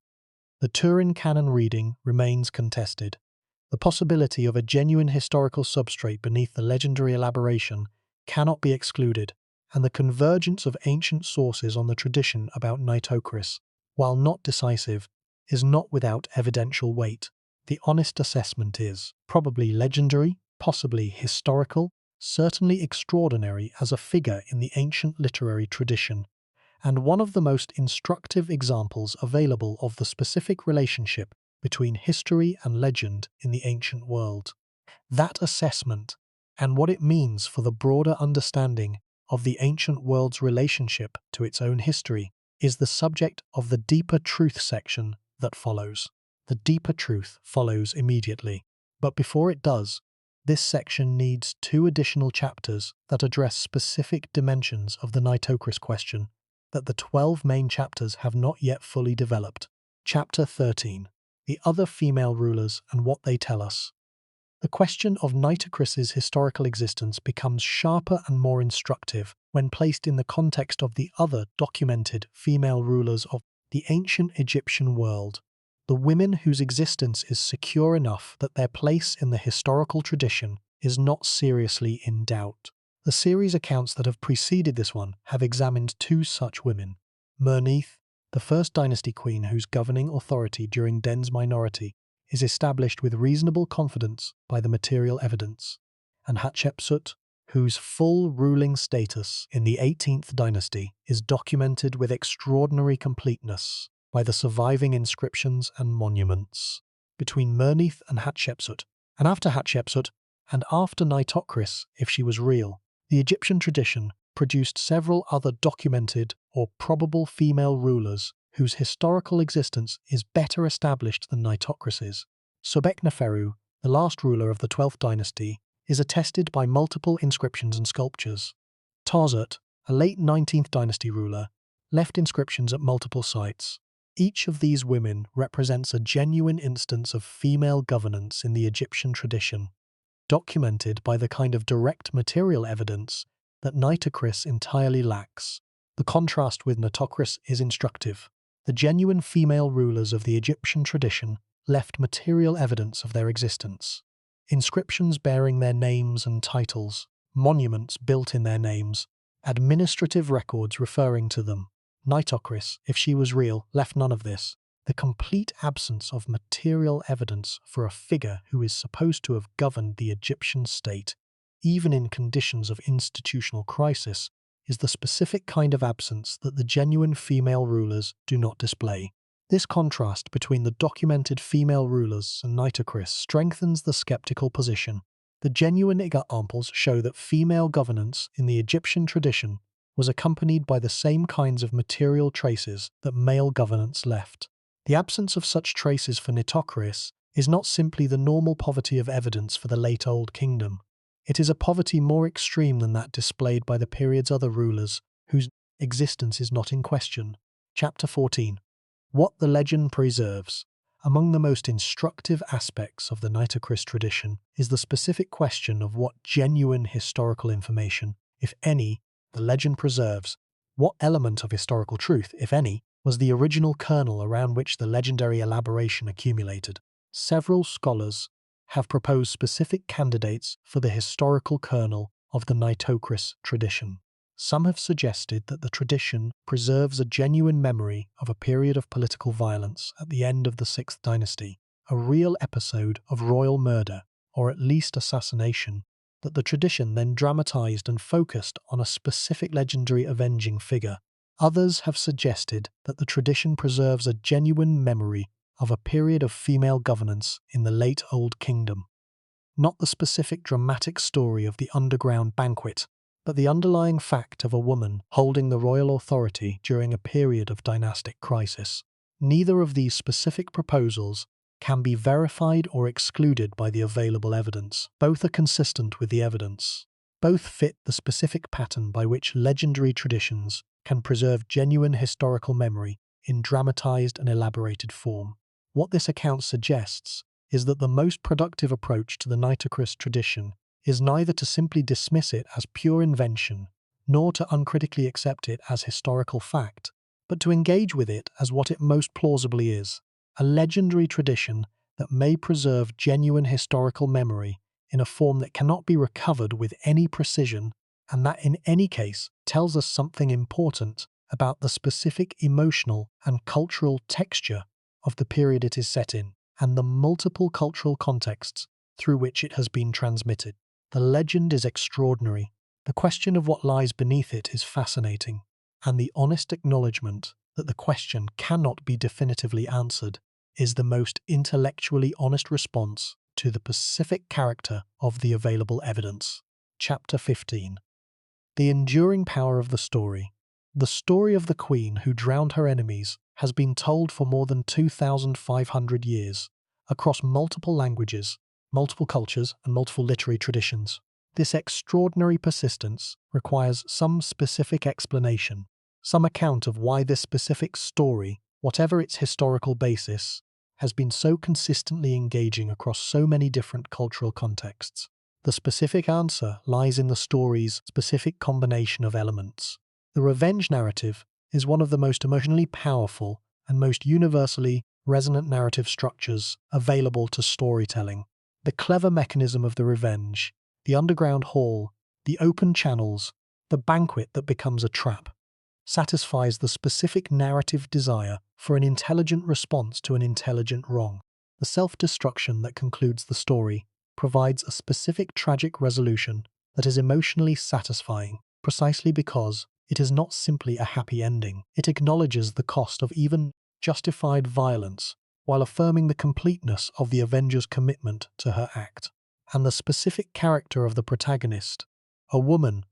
The Turin canon reading remains contested. The possibility of a genuine historical substrate beneath the legendary elaboration cannot be excluded, and the convergence of ancient sources on the tradition about Nitocris, while not decisive, is not without evidential weight. The honest assessment is probably legendary, possibly historical, certainly extraordinary as a figure in the ancient literary tradition, and one of the most instructive examples available of the specific relationship between history and legend in the ancient world. That assessment, and what it means for the broader understanding of the ancient world's relationship to its own history, is the subject of the deeper truth section that follows. The deeper truth follows immediately, but before it does, this section needs 2 additional chapters that address specific dimensions of the Nitocris question that the 12 main chapters have not yet fully developed. Chapter 13. The other female rulers and what they tell us. The question of Nitocris's historical existence becomes sharper and more instructive when placed in the context of the other documented female rulers of the ancient Egyptian world, the women whose existence is secure enough that their place in the historical tradition is not seriously in doubt. The series accounts that have preceded this one have examined 2 such women: Merneith, the first dynasty queen whose governing authority during Den's minority is established with reasonable confidence by the material evidence, and Hatshepsut, whose full ruling status in the 18th dynasty is documented with extraordinary completeness by the surviving inscriptions and monuments. Between Merneith and Hatshepsut, and after Hatshepsut, and after Nitocris, if she was real, the Egyptian tradition produced several other documented or probable female rulers whose historical existence is better established than Nitocris's. Sobekneferu, the last ruler of the 12th dynasty, is attested by multiple inscriptions and sculptures. Tarzut, a late 19th dynasty ruler, left inscriptions at multiple sites. Each of these women represents a genuine instance of female governance in the Egyptian tradition, documented by the kind of direct material evidence that Nitocris entirely lacks. The contrast with Nitocris is instructive. The genuine female rulers of the Egyptian tradition left material evidence of their existence. Inscriptions bearing their names and titles, monuments built in their names, administrative records referring to them. Nitocris, if she was real, left none of this. The complete absence of material evidence for a figure who is supposed to have governed the Egyptian state, even in conditions of institutional crisis, is the specific kind of absence that the genuine female rulers do not display. This contrast between the documented female rulers and Nitocris strengthens the skeptical position. The genuine examples show that female governance in the Egyptian tradition was accompanied by the same kinds of material traces that male governance left. The absence of such traces for Nitocris is not simply the normal poverty of evidence for the late Old Kingdom. It is a poverty more extreme than that displayed by the period's other rulers, whose existence is not in question. Chapter 14. What the legend preserves. Among the most instructive aspects of the Nitocris tradition is the specific question of what genuine historical information, if any, the legend preserves. What element of historical truth, if any, was the original kernel around which the legendary elaboration accumulated? Several scholars have proposed specific candidates for the historical kernel of the Nitocris tradition. Some have suggested that the tradition preserves a genuine memory of a period of political violence at the end of the Sixth Dynasty, a real episode of royal murder, or at least assassination, that the tradition then dramatized and focused on a specific legendary avenging figure. Others have suggested that the tradition preserves a genuine memory of a period of female governance in the late Old Kingdom. Not the specific dramatic story of the underground banquet, but the underlying fact of a woman holding the royal authority during a period of dynastic crisis. Neither of these specific proposals can be verified or excluded by the available evidence. Both are consistent with the evidence. Both fit the specific pattern by which legendary traditions can preserve genuine historical memory in dramatized and elaborated form. What this account suggests is that the most productive approach to the Nitocris tradition is neither to simply dismiss it as pure invention, nor to uncritically accept it as historical fact, but to engage with it as what it most plausibly is, a legendary tradition that may preserve genuine historical memory in a form that cannot be recovered with any precision, and that in any case tells us something important about the specific emotional and cultural texture of the period it is set in, and the multiple cultural contexts through which it has been transmitted. The legend is extraordinary, the question of what lies beneath it is fascinating, and the honest acknowledgement that the question cannot be definitively answered is the most intellectually honest response to the specific character of the available evidence. Chapter 15. The enduring power of the story. The story of the queen who drowned her enemies has been told for more than 2,500 years, across multiple languages, multiple cultures, and multiple literary traditions. This extraordinary persistence requires some specific explanation, some account of why this specific story, whatever its historical basis, has been so consistently engaging across so many different cultural contexts. The specific answer lies in the story's specific combination of elements. The revenge narrative is one of the most emotionally powerful and most universally resonant narrative structures available to storytelling. The clever mechanism of the revenge, the underground hall, the open channels, the banquet that becomes a trap, satisfies the specific narrative desire for an intelligent response to an intelligent wrong. The self-destruction that concludes the story provides a specific tragic resolution that is emotionally satisfying, precisely because it is not simply a happy ending. It acknowledges the cost of even justified violence, while affirming the completeness of the Avenger's commitment to her act. And the specific character of the protagonist, a woman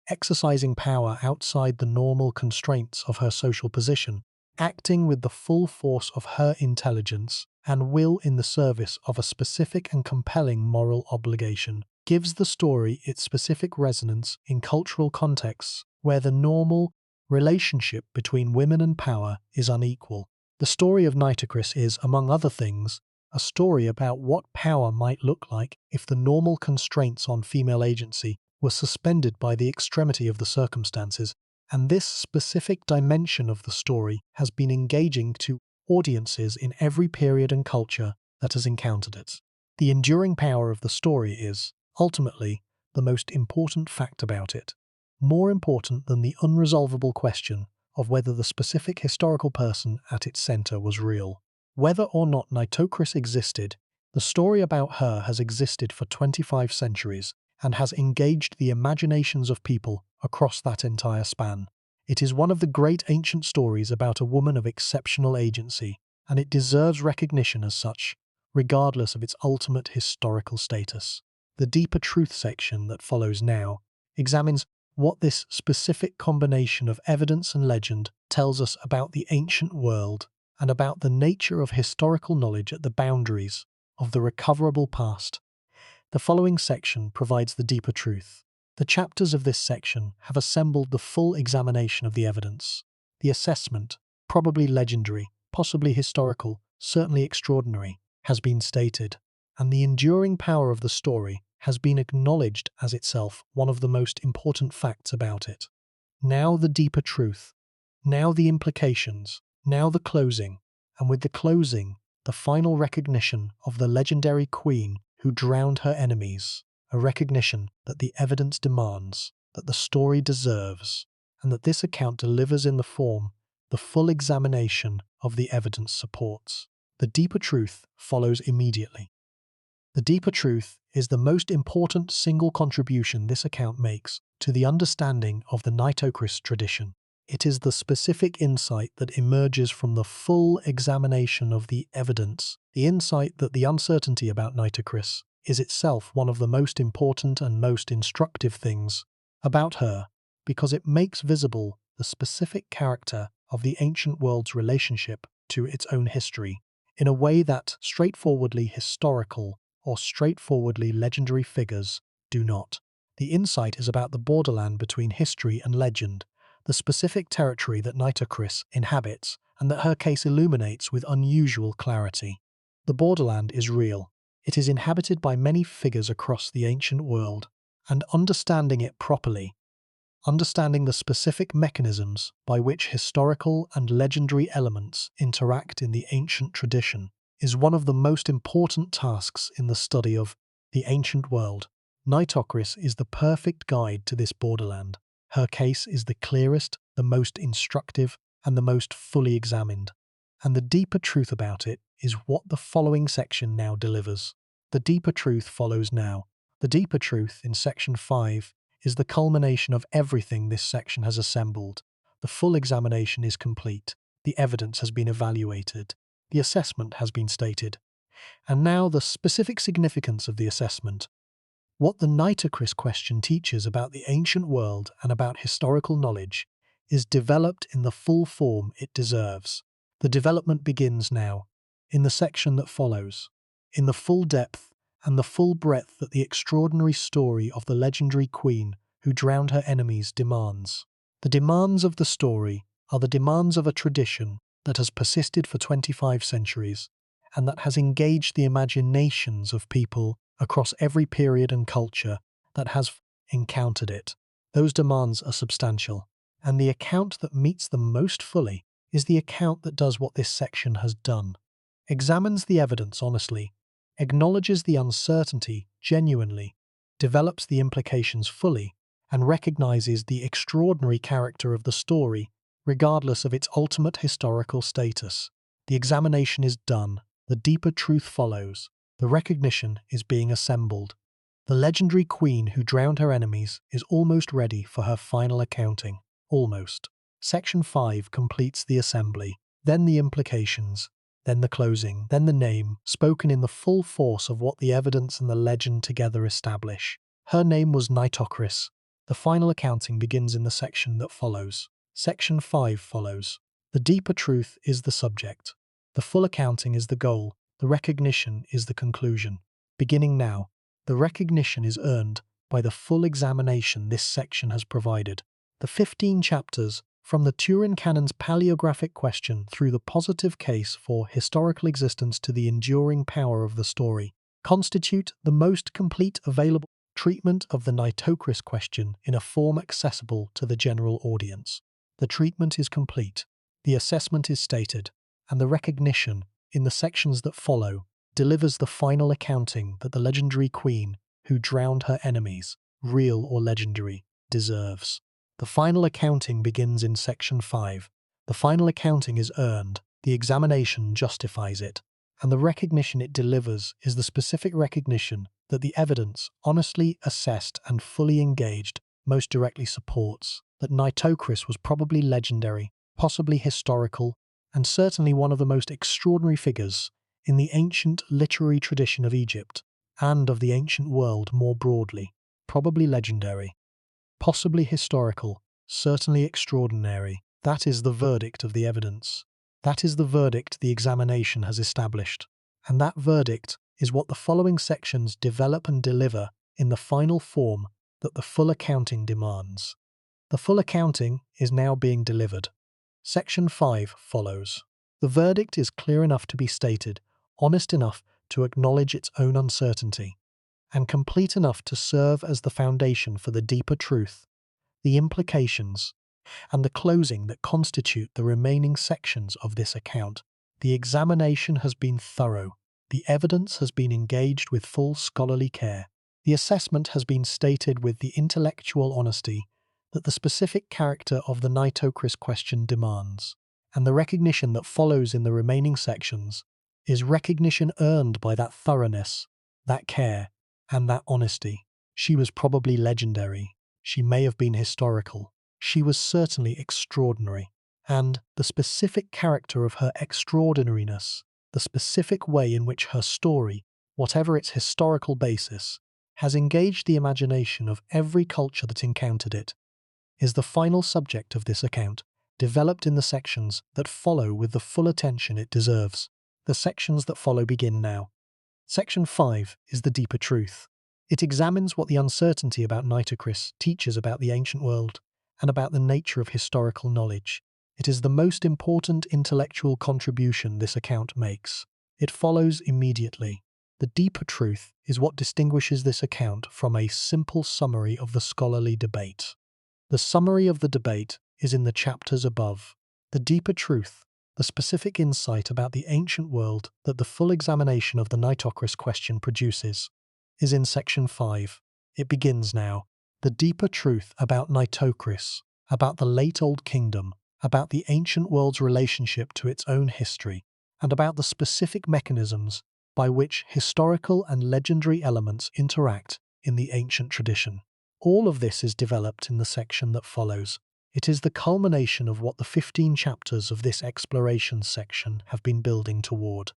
exercising power outside the normal constraints of her social position, acting with the full force of her intelligence and will in the service of a specific and compelling moral obligation, gives the story its specific resonance in cultural contexts where the normal, relationship between women and power is unequal. The story of Nitocris is, among other things, a story about what power might look like if the normal constraints on female agency were suspended by the extremity of the circumstances, and this specific dimension of the story has been engaging to audiences in every period and culture that has encountered it. The enduring power of the story is, ultimately, the most important fact about it, more important than the unresolvable question of whether the specific historical person at its center was real. Whether or not Nitocris existed, the story about her has existed for 25 centuries and has engaged the imaginations of people across that entire span. It is one of the great ancient stories about a woman of exceptional agency, and it deserves recognition as such, regardless of its ultimate historical status. The deeper truth section that follows now examines what this specific combination of evidence and legend tells us about the ancient world and about the nature of historical knowledge at the boundaries of the recoverable past. The following section provides the deeper truth. The chapters of this section have assembled the full examination of the evidence. The assessment, probably legendary, possibly historical, certainly extraordinary, has been stated, and the enduring power of the story has been acknowledged as itself one of the most important facts about it. Now the deeper truth, now the implications, now the closing, and with the closing, the final recognition of the legendary queen who drowned her enemies, a recognition that the evidence demands, that the story deserves, and that this account delivers in the form the full examination of the evidence supports. The deeper truth follows immediately. The deeper truth is the most important single contribution this account makes to the understanding of the Nitocris tradition. It is the specific insight that emerges from the full examination of the evidence, the insight that the uncertainty about Nitocris is itself one of the most important and most instructive things about her, because it makes visible the specific character of the ancient world's relationship to its own history, in a way that straightforwardly historical or straightforwardly legendary figures do not. The insight is about the borderland between history and legend, the specific territory that Nitocris inhabits and that her case illuminates with unusual clarity. The borderland is real. It is inhabited by many figures across the ancient world, and understanding it properly, understanding the specific mechanisms by which historical and legendary elements interact in the ancient tradition, is one of the most important tasks in the study of the ancient world. Nitocris is the perfect guide to this borderland. Her case is the clearest, the most instructive, and the most fully examined. And the deeper truth about it is what the following section now delivers. The deeper truth follows now. The deeper truth in section 5 is the culmination of everything this section has assembled. The full examination is complete. The evidence has been evaluated. The assessment has been stated. And now the specific significance of the assessment. What the Nitocris question teaches about the ancient world and about historical knowledge is developed in the full form it deserves. The development begins now, in the section that follows, in the full depth and the full breadth that the extraordinary story of the legendary queen who drowned her enemies demands. The demands of the story are the demands of a tradition that has persisted for 25 centuries and that has engaged the imaginations of people across every period and culture that has encountered it. Those demands are substantial, and the account that meets them most fully is the account that does what this section has done. Examines the evidence honestly, acknowledges the uncertainty genuinely, develops the implications fully, and recognizes the extraordinary character of the story, regardless of its ultimate historical status. The examination is done, the deeper truth follows, the recognition is being assembled. The legendary queen who drowned her enemies is almost ready for her final accounting. Almost. Section 5 completes the assembly, then the implications, then the closing, then the name, spoken in the full force of what the evidence and the legend together establish. Her name was Nitocris. The final accounting begins in the section that follows. Section 5 follows. The deeper truth is the subject. The full accounting is the goal. The recognition is the conclusion. Beginning now, the recognition is earned by the full examination this section has provided. The 15 chapters From the Turin Canon's paleographic question through the positive case for historical existence to the enduring power of the story, constitute the most complete available treatment of the Nitocris question in a form accessible to the general audience. The treatment is complete, the assessment is stated, and the recognition, in the sections that follow, delivers the final accounting that the legendary queen, who drowned her enemies, real or legendary, deserves. The final accounting begins in section 5. The final accounting is earned, the examination justifies it, and the recognition it delivers is the specific recognition that the evidence, honestly assessed and fully engaged, most directly supports that Nitocris was probably legendary, possibly historical, and certainly one of the most extraordinary figures in the ancient literary tradition of Egypt and of the ancient world more broadly. Probably legendary, possibly historical, certainly extraordinary. That is the verdict of the evidence. That is the verdict the examination has established. And that verdict is what the following sections develop and deliver in the final form that the full accounting demands. The full accounting is now being delivered. Section 5 follows. The verdict is clear enough to be stated, honest enough to acknowledge its own uncertainty, and complete enough to serve as the foundation for the deeper truth, the implications, and the closing that constitute the remaining sections of this account. The examination has been thorough. The evidence has been engaged with full scholarly care. The assessment has been stated with the intellectual honesty that the specific character of the Nitocris question demands, and the recognition that follows in the remaining sections is recognition earned by that thoroughness, that care, and that honesty. She was probably legendary. She may have been historical. She was certainly extraordinary. And the specific character of her extraordinariness, the specific way in which her story, whatever its historical basis, has engaged the imagination of every culture that encountered it, is the final subject of this account, developed in the sections that follow with the full attention it deserves. The sections that follow begin now. Section 5 is the deeper truth. It examines what the uncertainty about Nitocris teaches about the ancient world and about the nature of historical knowledge. It is the most important intellectual contribution this account makes. It follows immediately. The deeper truth is what distinguishes this account from a simple summary of the scholarly debate. The summary of the debate is in the chapters above. The deeper truth, the specific insight about the ancient world that the full examination of the Nitocris question produces, is in section 5. It begins now. The deeper truth about Nitocris, about the late Old Kingdom, about the ancient world's relationship to its own history, and about the specific mechanisms by which historical and legendary elements interact in the ancient tradition. All of this is developed in the section that follows. It is the culmination of what the 15 chapters of this exploration section have been building toward.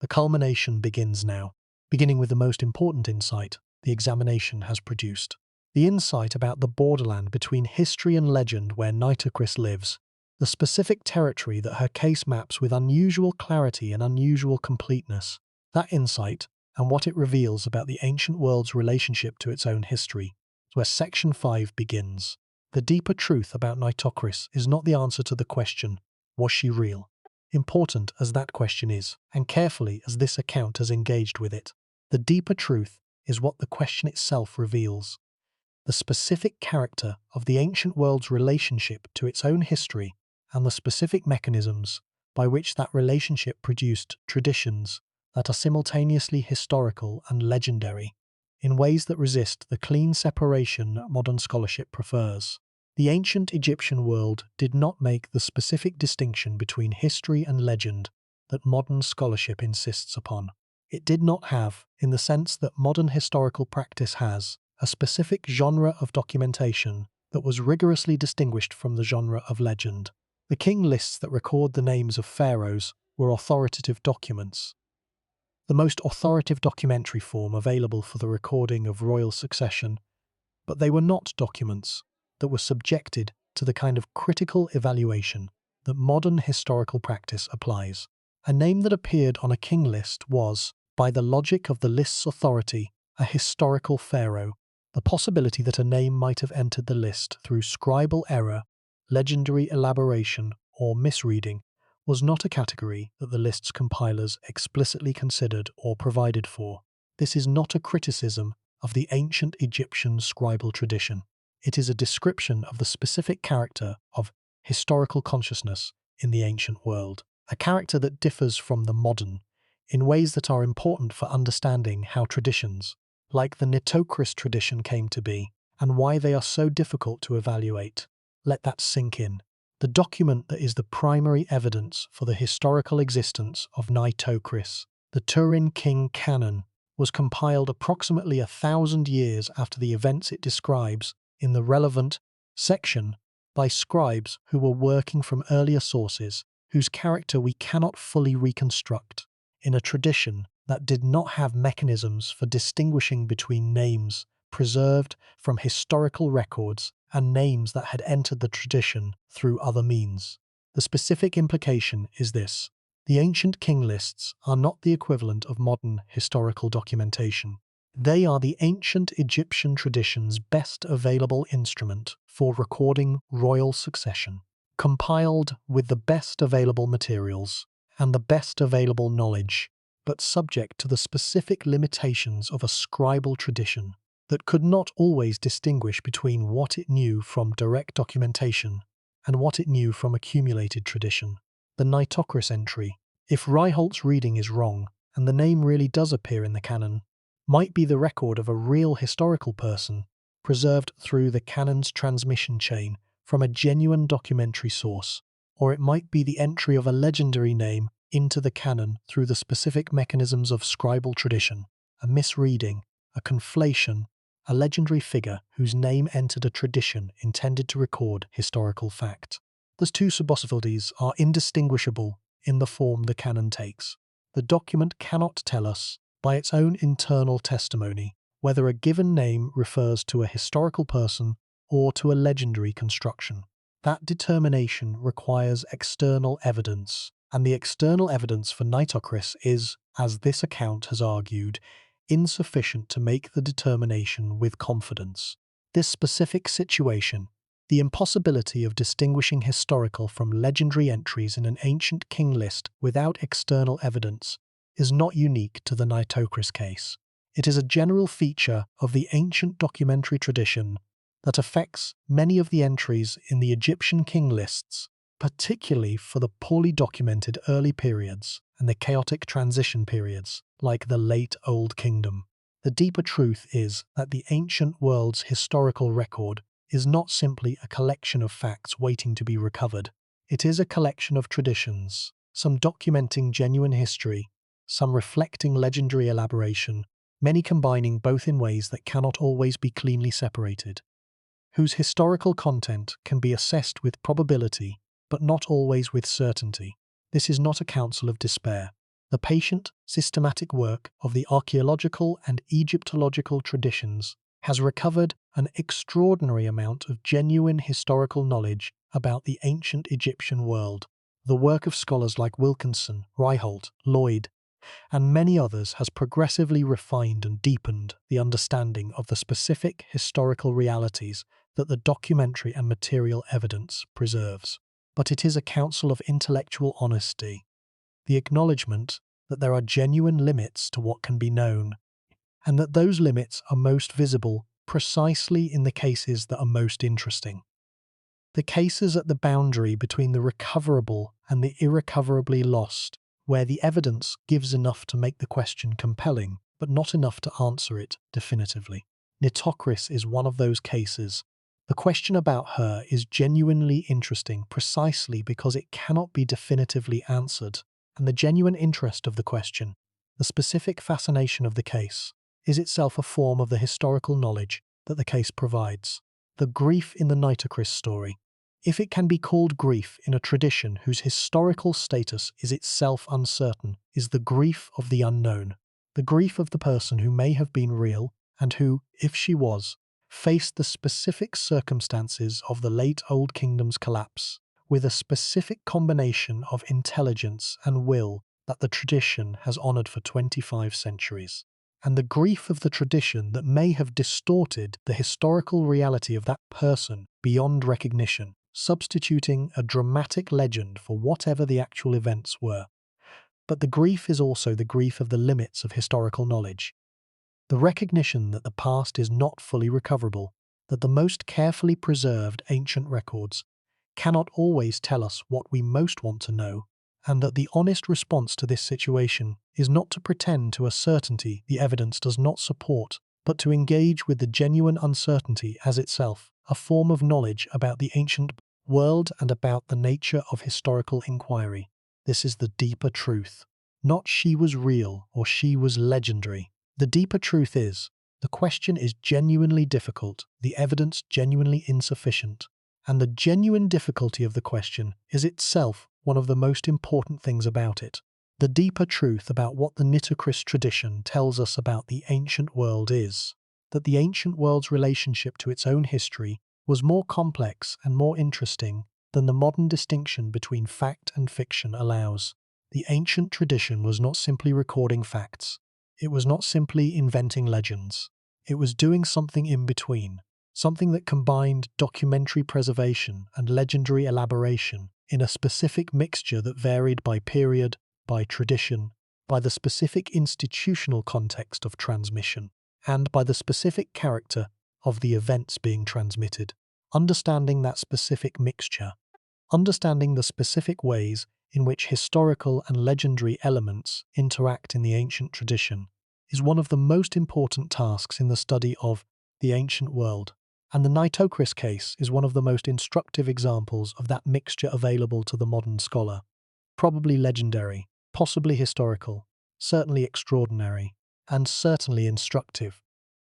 The culmination begins now, beginning with the most important insight the examination has produced. The insight about the borderland between history and legend where Nitocris lives, the specific territory that her case maps with unusual clarity and unusual completeness. That insight, and what it reveals about the ancient world's relationship to its own history, is where section 5 begins. The deeper truth about Nitocris is not the answer to the question, was she real? Important as that question is, and carefully as this account has engaged with it, the deeper truth is what the question itself reveals. The specific character of the ancient world's relationship to its own history and the specific mechanisms by which that relationship produced traditions that are simultaneously historical and legendary, in ways that resist the clean separation modern scholarship prefers. The ancient Egyptian world did not make the specific distinction between history and legend that modern scholarship insists upon. It did not have, in the sense that modern historical practice has, a specific genre of documentation that was rigorously distinguished from the genre of legend. The king lists that record the names of pharaohs were authoritative documents, the most authoritative documentary form available for the recording of royal succession, but they were not documents that were subjected to the kind of critical evaluation that modern historical practice applies. A name that appeared on a king list was, by the logic of the list's authority, a historical pharaoh. The possibility that a name might have entered the list through scribal error legendary elaboration, or misreading was not a category that the list's compilers explicitly considered or provided for. This is not a criticism of the ancient Egyptian scribal tradition. It is a description of the specific character of historical consciousness in the ancient world, a character that differs from the modern in ways that are important for understanding how traditions, like the Nitocris tradition, came to be, and why they are so difficult to evaluate. Let that sink in. The document that is the primary evidence for the historical existence of Nitocris, the Turin King Canon, was compiled approximately 1,000 years after the events it describes in the relevant section by scribes who were working from earlier sources whose character we cannot fully reconstruct, in a tradition that did not have mechanisms for distinguishing between names preserved from historical records and names that had entered the tradition through other means. The specific implication is this: the ancient king lists are not the equivalent of modern historical documentation. They are the ancient Egyptian tradition's best available instrument for recording royal succession, compiled with the best available materials and the best available knowledge, but subject to the specific limitations of a scribal tradition that could not always distinguish between what it knew from direct documentation and what it knew from accumulated tradition. The Nitocris entry, if Reiholt's reading is wrong, and the name really does appear in the canon, might be the record of a real historical person, preserved through the canon's transmission chain from a genuine documentary source, or it might be the entry of a legendary name into the canon through the specific mechanisms of scribal tradition, a misreading, a conflation, a legendary figure whose name entered a tradition intended to record historical fact. Those two possibilities are indistinguishable in the form the canon takes. The document cannot tell us, by its own internal testimony, whether a given name refers to a historical person or to a legendary construction. That determination requires external evidence, and the external evidence for Nitocris is, as this account has argued, insufficient to make the determination with confidence. This specific situation, the impossibility of distinguishing historical from legendary entries in an ancient king list without external evidence, is not unique to the Nitocris case. It is a general feature of the ancient documentary tradition that affects many of the entries in the Egyptian king lists, particularly for the poorly documented early periods and the chaotic transition periods, like the late Old Kingdom. The deeper truth is that the ancient world's historical record is not simply a collection of facts waiting to be recovered. It is a collection of traditions, some documenting genuine history, some reflecting legendary elaboration, many combining both in ways that cannot always be cleanly separated, whose historical content can be assessed with probability, but not always with certainty. This is not a counsel of despair. The patient, systematic work of the archaeological and Egyptological traditions has recovered an extraordinary amount of genuine historical knowledge about the ancient Egyptian world. The work of scholars like Wilkinson, Reiholt, Lloyd, and many others has progressively refined and deepened the understanding of the specific historical realities that the documentary and material evidence preserves. But it is a counsel of intellectual honesty, the acknowledgement that there are genuine limits to what can be known, and that those limits are most visible precisely in the cases that are most interesting. The cases at the boundary between the recoverable and the irrecoverably lost, where the evidence gives enough to make the question compelling, but not enough to answer it definitively. Nitocris is one of those cases. The question about her is genuinely interesting precisely because it cannot be definitively answered, and the genuine interest of the question, the specific fascination of the case, is itself a form of the historical knowledge that the case provides. The grief in the Nitocris story, if it can be called grief in a tradition whose historical status is itself uncertain, is the grief of the unknown, the grief of the person who may have been real and who, if she was, faced the specific circumstances of the late Old Kingdom's collapse, with a specific combination of intelligence and will that the tradition has honoured for 25 centuries, and the grief of the tradition that may have distorted the historical reality of that person beyond recognition. substituting a dramatic legend for whatever the actual events were. But the grief is also the grief of the limits of historical knowledge. The recognition that the past is not fully recoverable, that the most carefully preserved ancient records cannot always tell us what we most want to know, and that the honest response to this situation is not to pretend to a certainty the evidence does not support, but to engage with the genuine uncertainty as itself, a form of knowledge about the ancient world and about the nature of historical inquiry. This is the deeper truth. Not she was real or she was legendary. The deeper truth is, the question is genuinely difficult, the evidence genuinely insufficient, and the genuine difficulty of the question is itself one of the most important things about it. The deeper truth about what the Nitocris tradition tells us about the ancient world is that the ancient world's relationship to its own history was more complex and more interesting than the modern distinction between fact and fiction allows. The ancient tradition was not simply recording facts. It was not simply inventing legends. It was doing something in between, something that combined documentary preservation and legendary elaboration in a specific mixture that varied by period, by tradition, by the specific institutional context of transmission, and by the specific character of the events being transmitted. Understanding that specific mixture, understanding the specific ways in which historical and legendary elements interact in the ancient tradition, is one of the most important tasks in the study of the ancient world, and the Nitocris case is one of the most instructive examples of that mixture available to the modern scholar. Probably legendary, possibly historical, certainly extraordinary, and certainly instructive.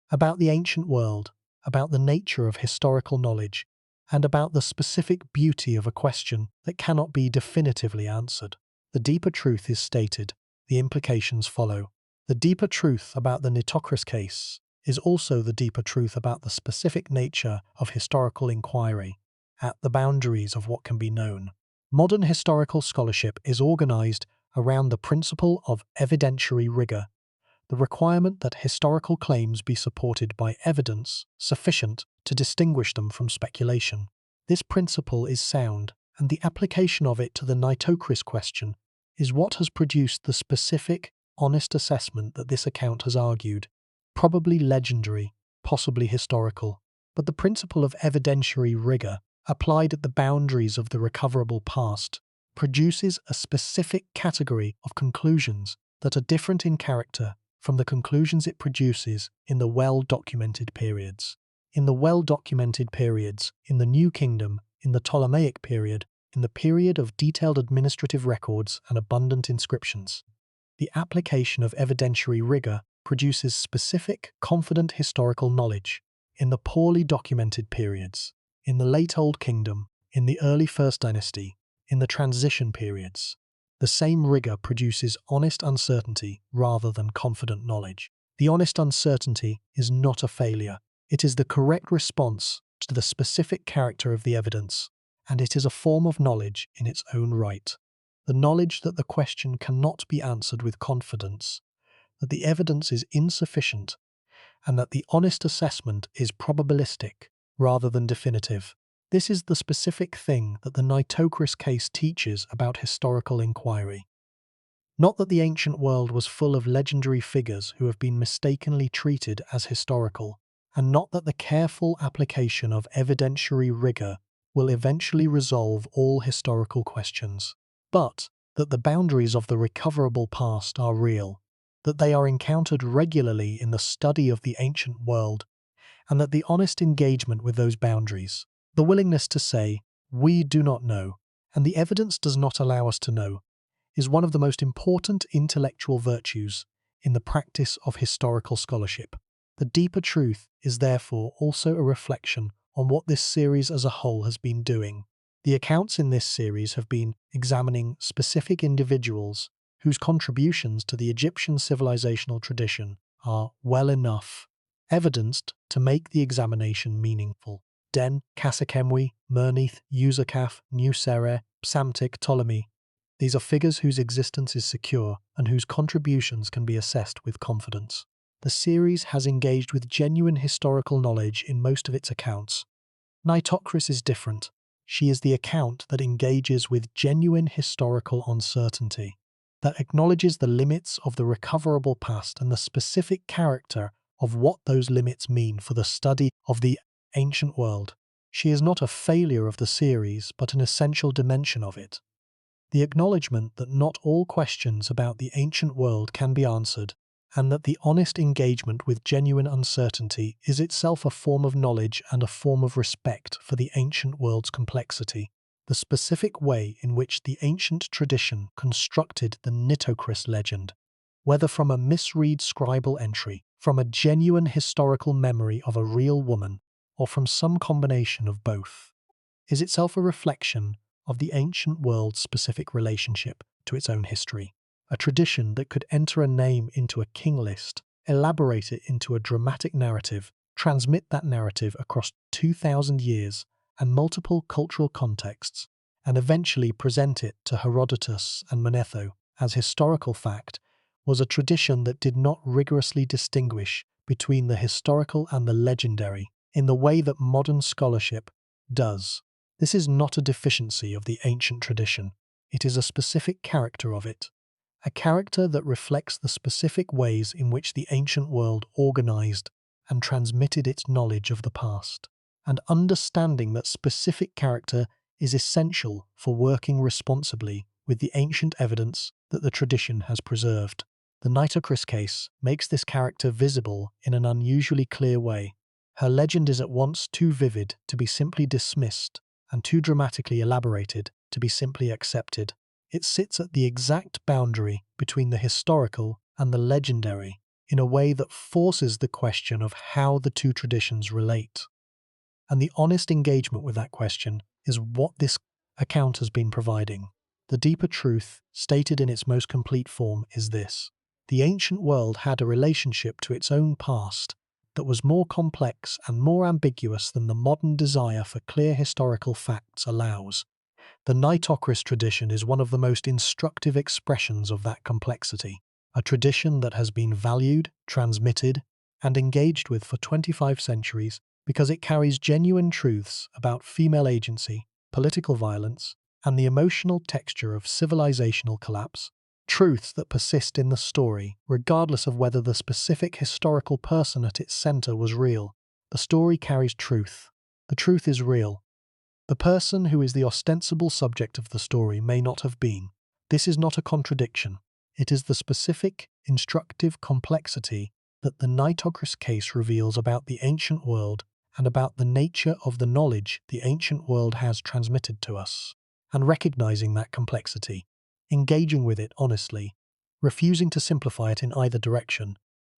About the ancient world, about the nature of historical knowledge, and about the specific beauty of a question that cannot be definitively answered. The deeper truth is stated, the implications follow. The deeper truth about the Nitocris case is also the deeper truth about the specific nature of historical inquiry, at the boundaries of what can be known. Modern historical scholarship is organized around the principle of evidentiary rigor, the requirement that historical claims be supported by evidence sufficient to distinguish them from speculation. This principle is sound, and the application of it to the Nitocris question is what has produced the specific, honest assessment that this account has argued, probably legendary, possibly historical. But the principle of evidentiary rigor, applied at the boundaries of the recoverable past, produces a specific category of conclusions that are different in character from the conclusions it produces in the well-documented periods. In the well-documented periods, in the New Kingdom, in the Ptolemaic period, in the period of detailed administrative records and abundant inscriptions, the application of evidentiary rigor produces specific, confident historical knowledge. In the poorly documented periods, in the late Old Kingdom, in the early First Dynasty, in the transition periods, the same rigor produces honest uncertainty rather than confident knowledge. The honest uncertainty is not a failure. It is the correct response to the specific character of the evidence, and it is a form of knowledge in its own right. The knowledge that the question cannot be answered with confidence, that the evidence is insufficient, and that the honest assessment is probabilistic rather than definitive. This is the specific thing that the Nitocris case teaches about historical inquiry. Not that the ancient world was full of legendary figures who have been mistakenly treated as historical, and not that the careful application of evidentiary rigor will eventually resolve all historical questions, but that the boundaries of the recoverable past are real, that they are encountered regularly in the study of the ancient world, and that the honest engagement with those boundaries, the willingness to say, "We do not know, and the evidence does not allow us to know," is one of the most important intellectual virtues in the practice of historical scholarship. The deeper truth is therefore also a reflection on what this series as a whole has been doing. The accounts in this series have been examining specific individuals whose contributions to the Egyptian civilizational tradition are well enough evidenced to make the examination meaningful. Den, Kasekemwi, Mernith, Usakaf, Nusere, Psamtik, Ptolemy. These are figures whose existence is secure and whose contributions can be assessed with confidence. The series has engaged with genuine historical knowledge in most of its accounts. Nitocris is different. She is the account that engages with genuine historical uncertainty, that acknowledges the limits of the recoverable past and the specific character of what those limits mean for the study of the ancient world. She is not a failure of the series, but an essential dimension of it. The acknowledgement that not all questions about the ancient world can be answered, and that the honest engagement with genuine uncertainty is itself a form of knowledge and a form of respect for the ancient world's complexity. The specific way in which the ancient tradition constructed the Nitocris legend, whether from a misread scribal entry, from a genuine historical memory of a real woman, or from some combination of both, is itself a reflection of the ancient world's specific relationship to its own history. A tradition that could enter a name into a king list, elaborate it into a dramatic narrative, transmit that narrative across 2,000 years and multiple cultural contexts, and eventually present it to Herodotus and Manetho as historical fact, was a tradition that did not rigorously distinguish between the historical and the legendary in the way that modern scholarship does. This is not a deficiency of the ancient tradition, it is a specific character of it. A character that reflects the specific ways in which the ancient world organized and transmitted its knowledge of the past. And understanding that specific character is essential for working responsibly with the ancient evidence that the tradition has preserved. The Nitocris case makes this character visible in an unusually clear way. Her legend is at once too vivid to be simply dismissed and too dramatically elaborated to be simply accepted. It sits at the exact boundary between the historical and the legendary in a way that forces the question of how the two traditions relate. And the honest engagement with that question is what this account has been providing. The deeper truth, stated in its most complete form, is this. The ancient world had a relationship to its own past that was more complex and more ambiguous than the modern desire for clear historical facts allows. The Nitocris tradition is one of the most instructive expressions of that complexity, a tradition that has been valued, transmitted, and engaged with for 25 centuries because it carries genuine truths about female agency, political violence, and the emotional texture of civilizational collapse, truths that persist in the story, regardless of whether the specific historical person at its center was real. The story carries truth. The truth is real. The person who is the ostensible subject of the story may not have been. This is not a contradiction. It is the specific, instructive complexity that the Nitocris case reveals about the ancient world and about the nature of the knowledge the ancient world has transmitted to us. And recognizing that complexity, engaging with it honestly, refusing to simplify it in either direction,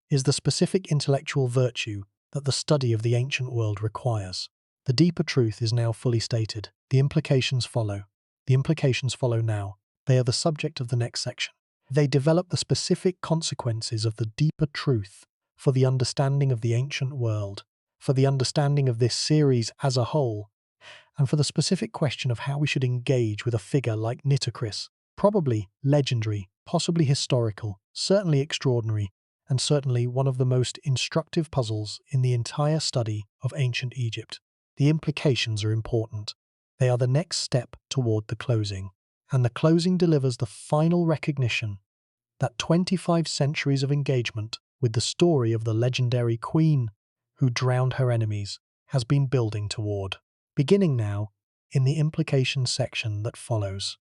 is the specific intellectual virtue that the study of the ancient world requires. The deeper truth is now fully stated. The implications follow. The implications follow now. They are the subject of the next section. They develop the specific consequences of the deeper truth for the understanding of the ancient world, for the understanding of this series as a whole, and for the specific question of how we should engage with a figure like Nitocris, probably legendary, possibly historical, certainly extraordinary, and certainly one of the most instructive puzzles in the entire study of ancient Egypt. The implications are important. They are the next step toward the closing, and the closing delivers the final recognition that 25 centuries of engagement with the story of the legendary queen who drowned her enemies has been building toward. Beginning now, in the implications section that follows.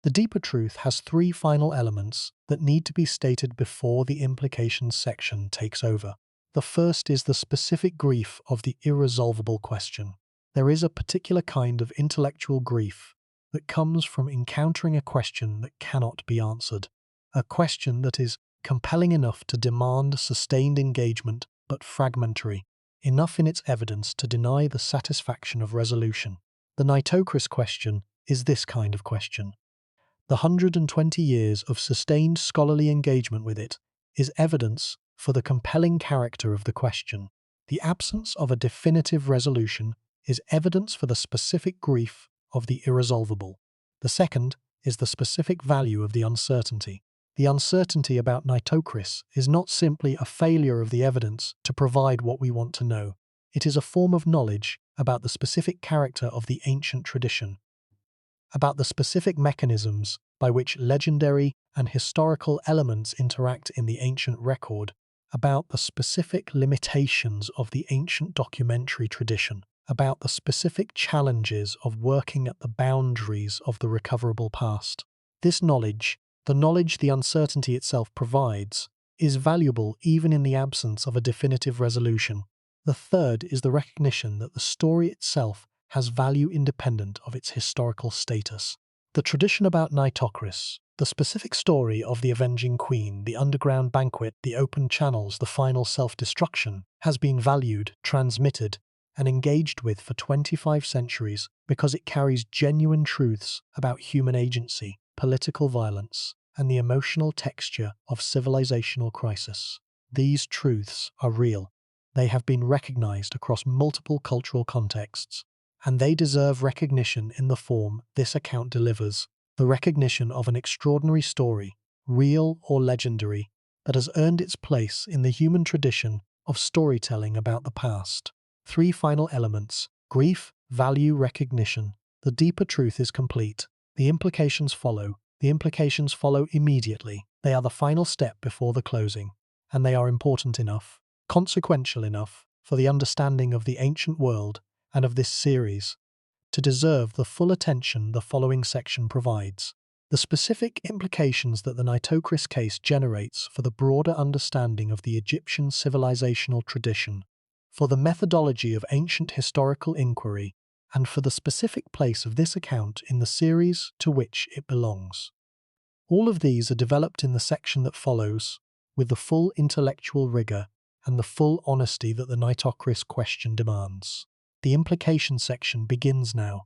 The deeper truth has three final elements that need to be stated before the implications section takes over. The first is the specific grief of the irresolvable question. There is a particular kind of intellectual grief that comes from encountering a question that cannot be answered, a question that is compelling enough to demand sustained engagement but fragmentary, enough in its evidence to deny the satisfaction of resolution. The Nitocris question is this kind of question. The 120 years of sustained scholarly engagement with it is evidence for the compelling character of the question. The absence of a definitive resolution is evidence for the specific grief of the irresolvable. The second is the specific value of the uncertainty. The uncertainty about Nitocris is not simply a failure of the evidence to provide what we want to know. It is a form of knowledge about the specific character of the ancient tradition, about the specific mechanisms by which legendary and historical elements interact in the ancient record, about the specific limitations of the ancient documentary tradition, about the specific challenges of working at the boundaries of the recoverable past. This knowledge, the uncertainty itself provides, is valuable even in the absence of a definitive resolution. The third is the recognition that the story itself has value independent of its historical status. The tradition about Nitocris, the specific story of the avenging queen, the underground banquet, the open channels, the final self-destruction, has been valued, transmitted, and engaged with for 25 centuries because it carries genuine truths about human agency, political violence, and the emotional texture of civilizational crisis. These truths are real. They have been recognized across multiple cultural contexts, and they deserve recognition in the form this account delivers, the recognition of an extraordinary story, real or legendary, that has earned its place in the human tradition of storytelling about the past. Three final elements: grief, value, recognition. The deeper truth is complete. The implications follow. The implications follow immediately. They are the final step before the closing, and they are important enough, consequential enough, for the understanding of the ancient world and of this series to deserve the full attention the following section provides. The specific implications that the Nitocris case generates for the broader understanding of the Egyptian civilizational tradition, for the methodology of ancient historical inquiry, and for the specific place of this account in the series to which it belongs. All of these are developed in the section that follows, with the full intellectual rigor and the full honesty that the Nitocris question demands. The implication section begins now.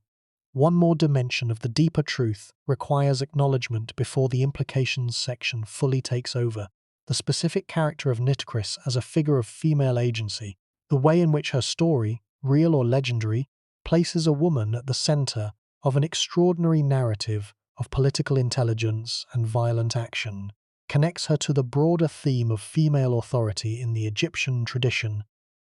One more dimension of the deeper truth requires acknowledgement before the implications section fully takes over. The specific character of Nitocris as a figure of female agency, the way in which her story, real or legendary, places a woman at the center of an extraordinary narrative of political intelligence and violent action, connects her to the broader theme of female authority in the Egyptian tradition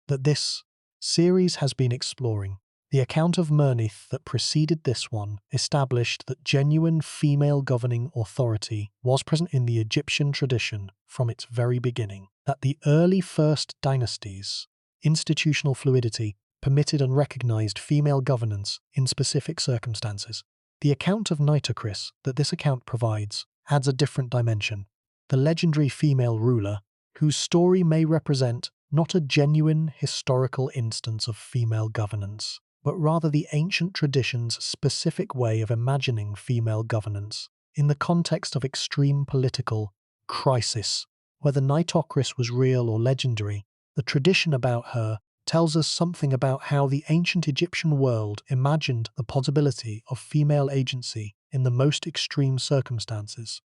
that this series has been exploring. The account of Mernith that preceded this one established that genuine female governing authority was present in the Egyptian tradition from its very beginning, that the early First Dynasties, institutional fluidity, permitted and recognized female governance in specific circumstances. The account of Nitocris that this account provides adds a different dimension. The legendary female ruler, whose story may represent not a genuine historical instance of female governance, but rather the ancient tradition's specific way of imagining female governance in the context of extreme political crisis. Whether Nitocris was real or legendary, the tradition about her tells us something about how the ancient Egyptian world imagined the possibility of female agency in the most extreme circumstances.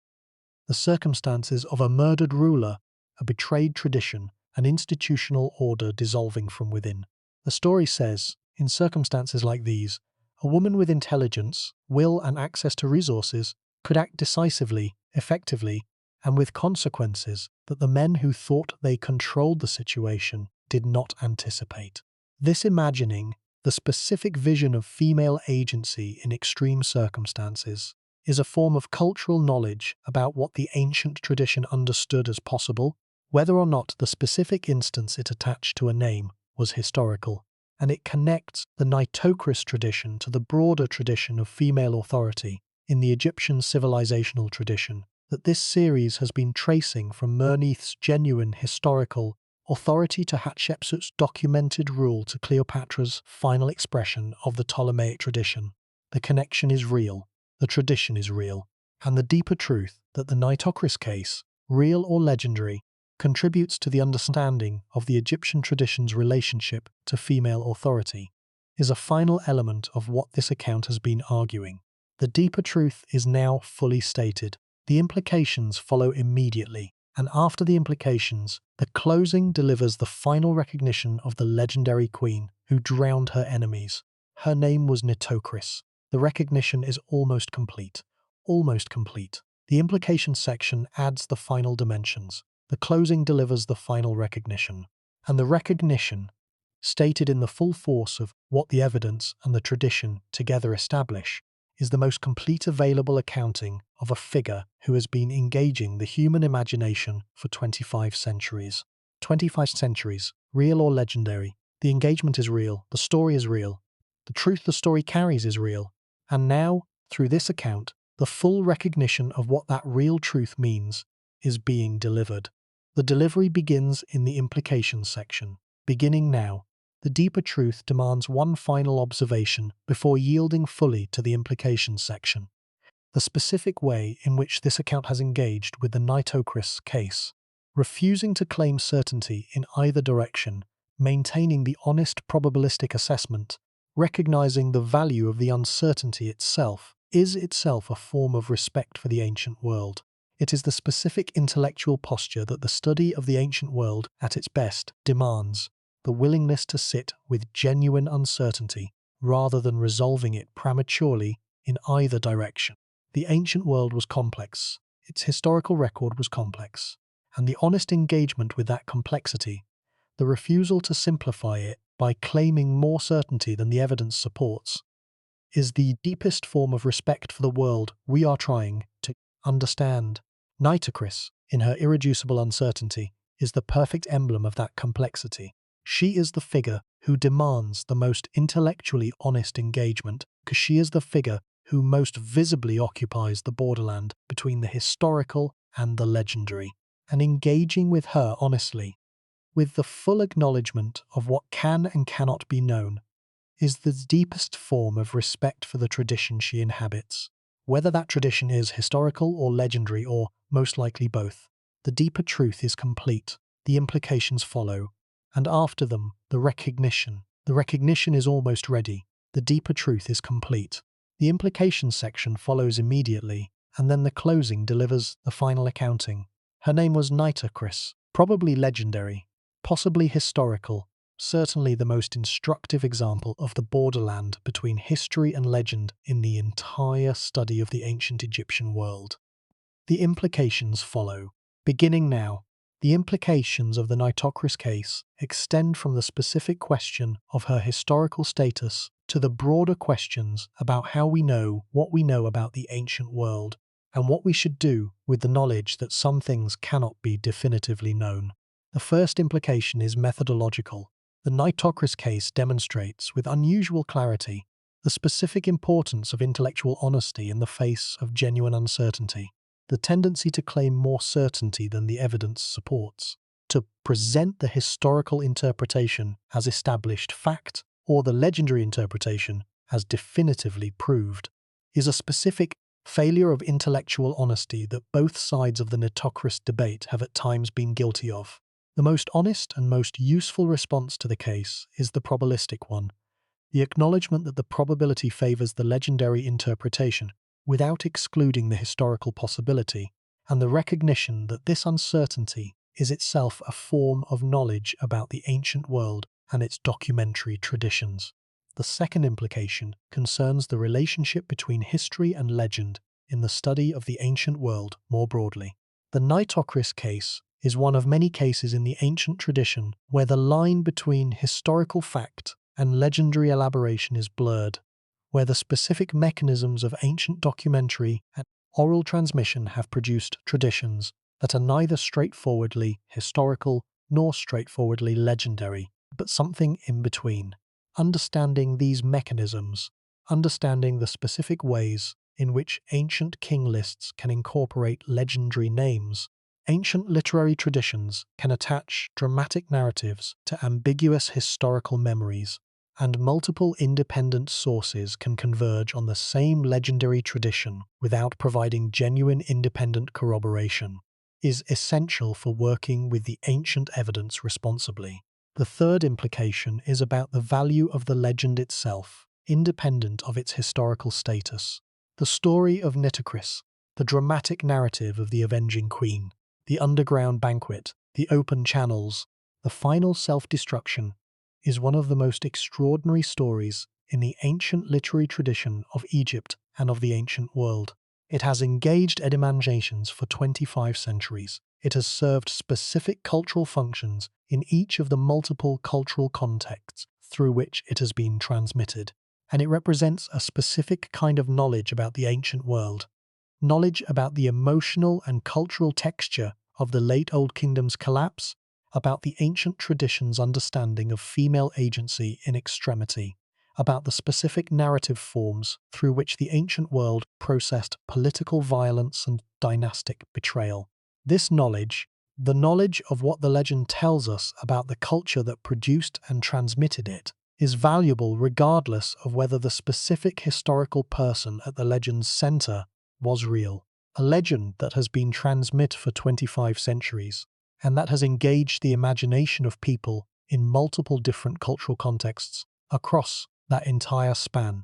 The circumstances of a murdered ruler, a betrayed tradition, an institutional order dissolving from within. The story says, in circumstances like these, a woman with intelligence, will, and access to resources could act decisively, effectively, and with consequences that the men who thought they controlled the situation did not anticipate. This imagining, the specific vision of female agency in extreme circumstances, is a form of cultural knowledge about what the ancient tradition understood as possible, whether or not the specific instance it attached to a name was historical, and it connects the Nitocris tradition to the broader tradition of female authority in the Egyptian civilizational tradition that this series has been tracing from Mernith's genuine historical authority to Hatshepsut's documented rule to Cleopatra's final expression of the Ptolemaic tradition. The connection is real, the tradition is real, and the deeper truth that the Nitocris case, real or legendary, contributes to the understanding of the Egyptian tradition's relationship to female authority, is a final element of what this account has been arguing. The deeper truth is now fully stated. The implications follow immediately, and after the implications, the closing delivers the final recognition of the legendary queen who drowned her enemies. Her name was Nitocris. The recognition is almost complete. Almost complete. The implication section adds the final dimensions. The closing delivers the final recognition. And the recognition stated in the full force of what the evidence and the tradition together establish, is the most complete available accounting of a figure who has been engaging the human imagination for 25 centuries. 25 centuries, real or legendary. The engagement is real, the story is real, the truth the story carries is real, and now, through this account, the full recognition of what that real truth means is being delivered. The delivery begins in the implications section. Beginning now, the deeper truth demands one final observation before yielding fully to the implications section. The specific way in which this account has engaged with the Nitocris case, refusing to claim certainty in either direction, maintaining the honest probabilistic assessment, recognizing the value of the uncertainty itself, is itself a form of respect for the ancient world. It is the specific intellectual posture that the study of the ancient world, at its best, demands, the willingness to sit with genuine uncertainty rather than resolving it prematurely in either direction. The ancient world was complex, its historical record was complex, and the honest engagement with that complexity, the refusal to simplify it by claiming more certainty than the evidence supports, is the deepest form of respect for the world we are trying to understand. Nitocris, in her irreducible uncertainty, is the perfect emblem of that complexity. She is the figure who demands the most intellectually honest engagement, because she is the figure who most visibly occupies the borderland between the historical and the legendary. And engaging with her honestly, with the full acknowledgement of what can and cannot be known, is the deepest form of respect for the tradition she inhabits. Whether that tradition is historical or legendary or, most likely, both, the deeper truth is complete, the implications follow, and after them, the recognition. The recognition is almost ready, the deeper truth is complete. The implications section follows immediately, and then the closing delivers the final accounting. Her name was Nitocris, probably legendary, possibly historical, certainly the most instructive example of the borderland between history and legend in the entire study of the ancient Egyptian world. The implications follow. Beginning now, the implications of the Nitocris case extend from the specific question of her historical status to the broader questions about how we know what we know about the ancient world, and what we should do with the knowledge that some things cannot be definitively known. The first implication is methodological. The Nitocris case demonstrates with unusual clarity the specific importance of intellectual honesty in the face of genuine uncertainty, the tendency to claim more certainty than the evidence supports, to present the historical interpretation as established fact or the legendary interpretation as definitively proved, is a specific failure of intellectual honesty that both sides of the Nitocris debate have at times been guilty of. The most honest and most useful response to the case is the probabilistic one, the acknowledgement that the probability favors the legendary interpretation without excluding the historical possibility, and the recognition that this uncertainty is itself a form of knowledge about the ancient world and its documentary traditions. The second implication concerns the relationship between history and legend in the study of the ancient world more broadly. The Nitocris case is one of many cases in the ancient tradition where the line between historical fact and legendary elaboration is blurred, where the specific mechanisms of ancient documentary and oral transmission have produced traditions that are neither straightforwardly historical nor straightforwardly legendary, but something in between. Understanding these mechanisms, understanding the specific ways in which ancient king lists can incorporate legendary names, ancient literary traditions can attach dramatic narratives to ambiguous historical memories, and multiple independent sources can converge on the same legendary tradition without providing genuine independent corroboration, is essential for working with the ancient evidence responsibly. The third implication is about the value of the legend itself, independent of its historical status. The story of Nitocris, the dramatic narrative of the avenging queen, the underground banquet, the open channels, the final self-destruction, is one of the most extraordinary stories in the ancient literary tradition of Egypt and of the ancient world. It has engaged imaginations for 25 centuries. It has served specific cultural functions in each of the multiple cultural contexts through which it has been transmitted, and it represents a specific kind of knowledge about the ancient world, knowledge about the emotional and cultural texture of the late Old Kingdom's collapse, about the ancient tradition's understanding of female agency in extremity, about the specific narrative forms through which the ancient world processed political violence and dynastic betrayal. This knowledge, the knowledge of what the legend tells us about the culture that produced and transmitted it, is valuable regardless of whether the specific historical person at the legend's center was real. A legend that has been transmitted for 25 centuries, and that has engaged the imagination of people in multiple different cultural contexts across that entire span,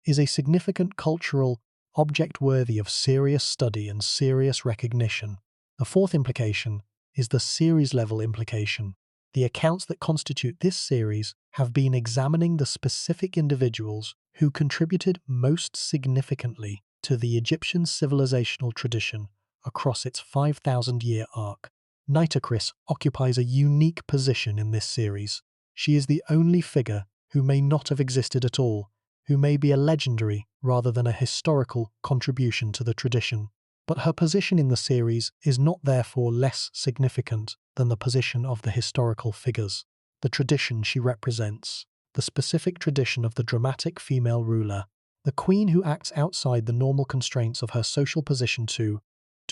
is a significant cultural object worthy of serious study and serious recognition. The fourth implication is the series-level implication. The accounts that constitute this series have been examining the specific individuals who contributed most significantly to the Egyptian civilizational tradition across its 5,000-year arc. Nitocris occupies a unique position in this series. She is the only figure who may not have existed at all, who may be a legendary rather than a historical contribution to the tradition. But her position in the series is not therefore less significant than the position of the historical figures. The tradition she represents, the specific tradition of the dramatic female ruler, the queen who acts outside the normal constraints of her social position to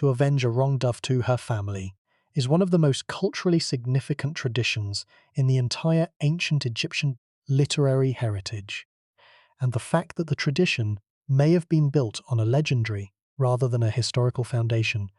avenge a wrong done to her family, is one of the most culturally significant traditions in the entire ancient Egyptian literary heritage. And the fact that the tradition may have been built on a legendary rather than a historical foundation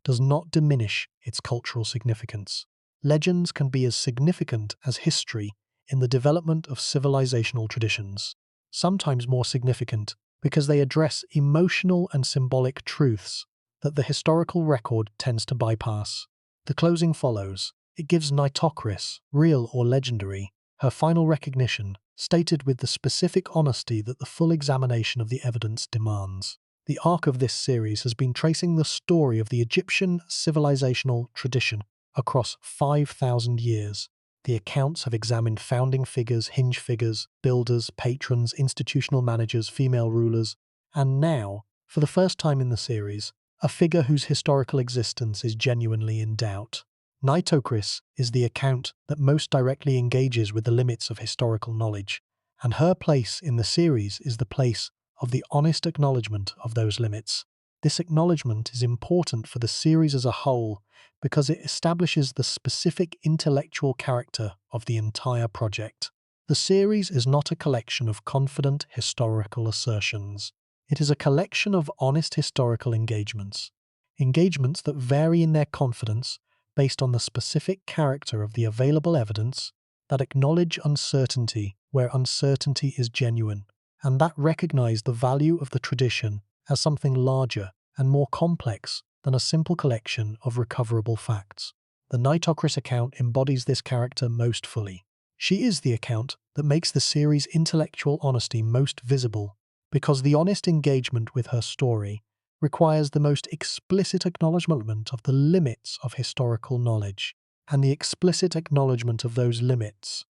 does not diminish its cultural significance. Legends can be as significant as history in the development of civilizational traditions, sometimes more significant because they address emotional and symbolic truths that the historical record tends to bypass. The closing follows. It gives Nitocris, real or legendary, her final recognition, stated with the specific honesty that the full examination of the evidence demands. The arc of this series has been tracing the story of the Egyptian civilizational tradition across 5,000 years. The accounts have examined founding figures, hinge figures, builders, patrons, institutional managers, female rulers, and now, for the first time in the series, a figure whose historical existence is genuinely in doubt. Nitocris is the account that most directly engages with the limits of historical knowledge, and her place in the series is the place of the honest acknowledgement of those limits. This acknowledgement is important for the series as a whole because it establishes the specific intellectual character of the entire project. The series is not a collection of confident historical assertions. It is a collection of honest historical engagements that vary in their confidence based on the specific character of the available evidence, that acknowledge uncertainty where uncertainty is genuine, and that recognize the value of the tradition as something larger and more complex than a simple collection of recoverable facts. The Nitocris account embodies this character most fully. She is the account that makes the series' intellectual honesty most visible, because the honest engagement with her story requires the most explicit acknowledgement of the limits of historical knowledge, and the explicit acknowledgement of those limits,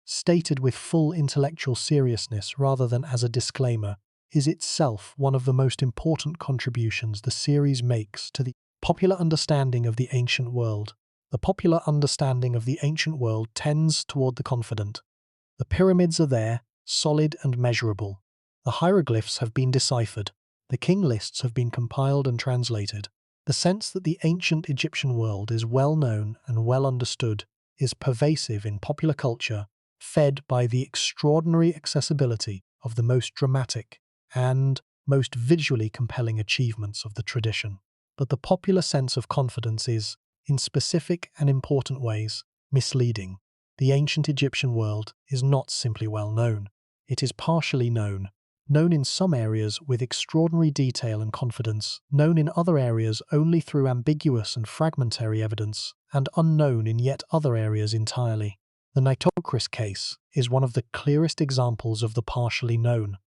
stated with full intellectual seriousness rather than as a disclaimer, is itself one of the most important contributions the series makes to the popular understanding of the ancient world. The popular understanding of the ancient world tends toward the confident. The pyramids are there, solid and measurable. The hieroglyphs have been deciphered. The king lists have been compiled and translated. The sense that the ancient Egyptian world is well known and well understood is pervasive in popular culture, fed by the extraordinary accessibility of the most dramatic and most visually compelling achievements of the tradition. But the popular sense of confidence is, in specific and important ways, misleading. The ancient Egyptian world is not simply well known. It is partially known in some areas with extraordinary detail and confidence, known in other areas only through ambiguous and fragmentary evidence, and unknown in yet other areas entirely. The Nitocris case is one of the clearest examples of the partially known,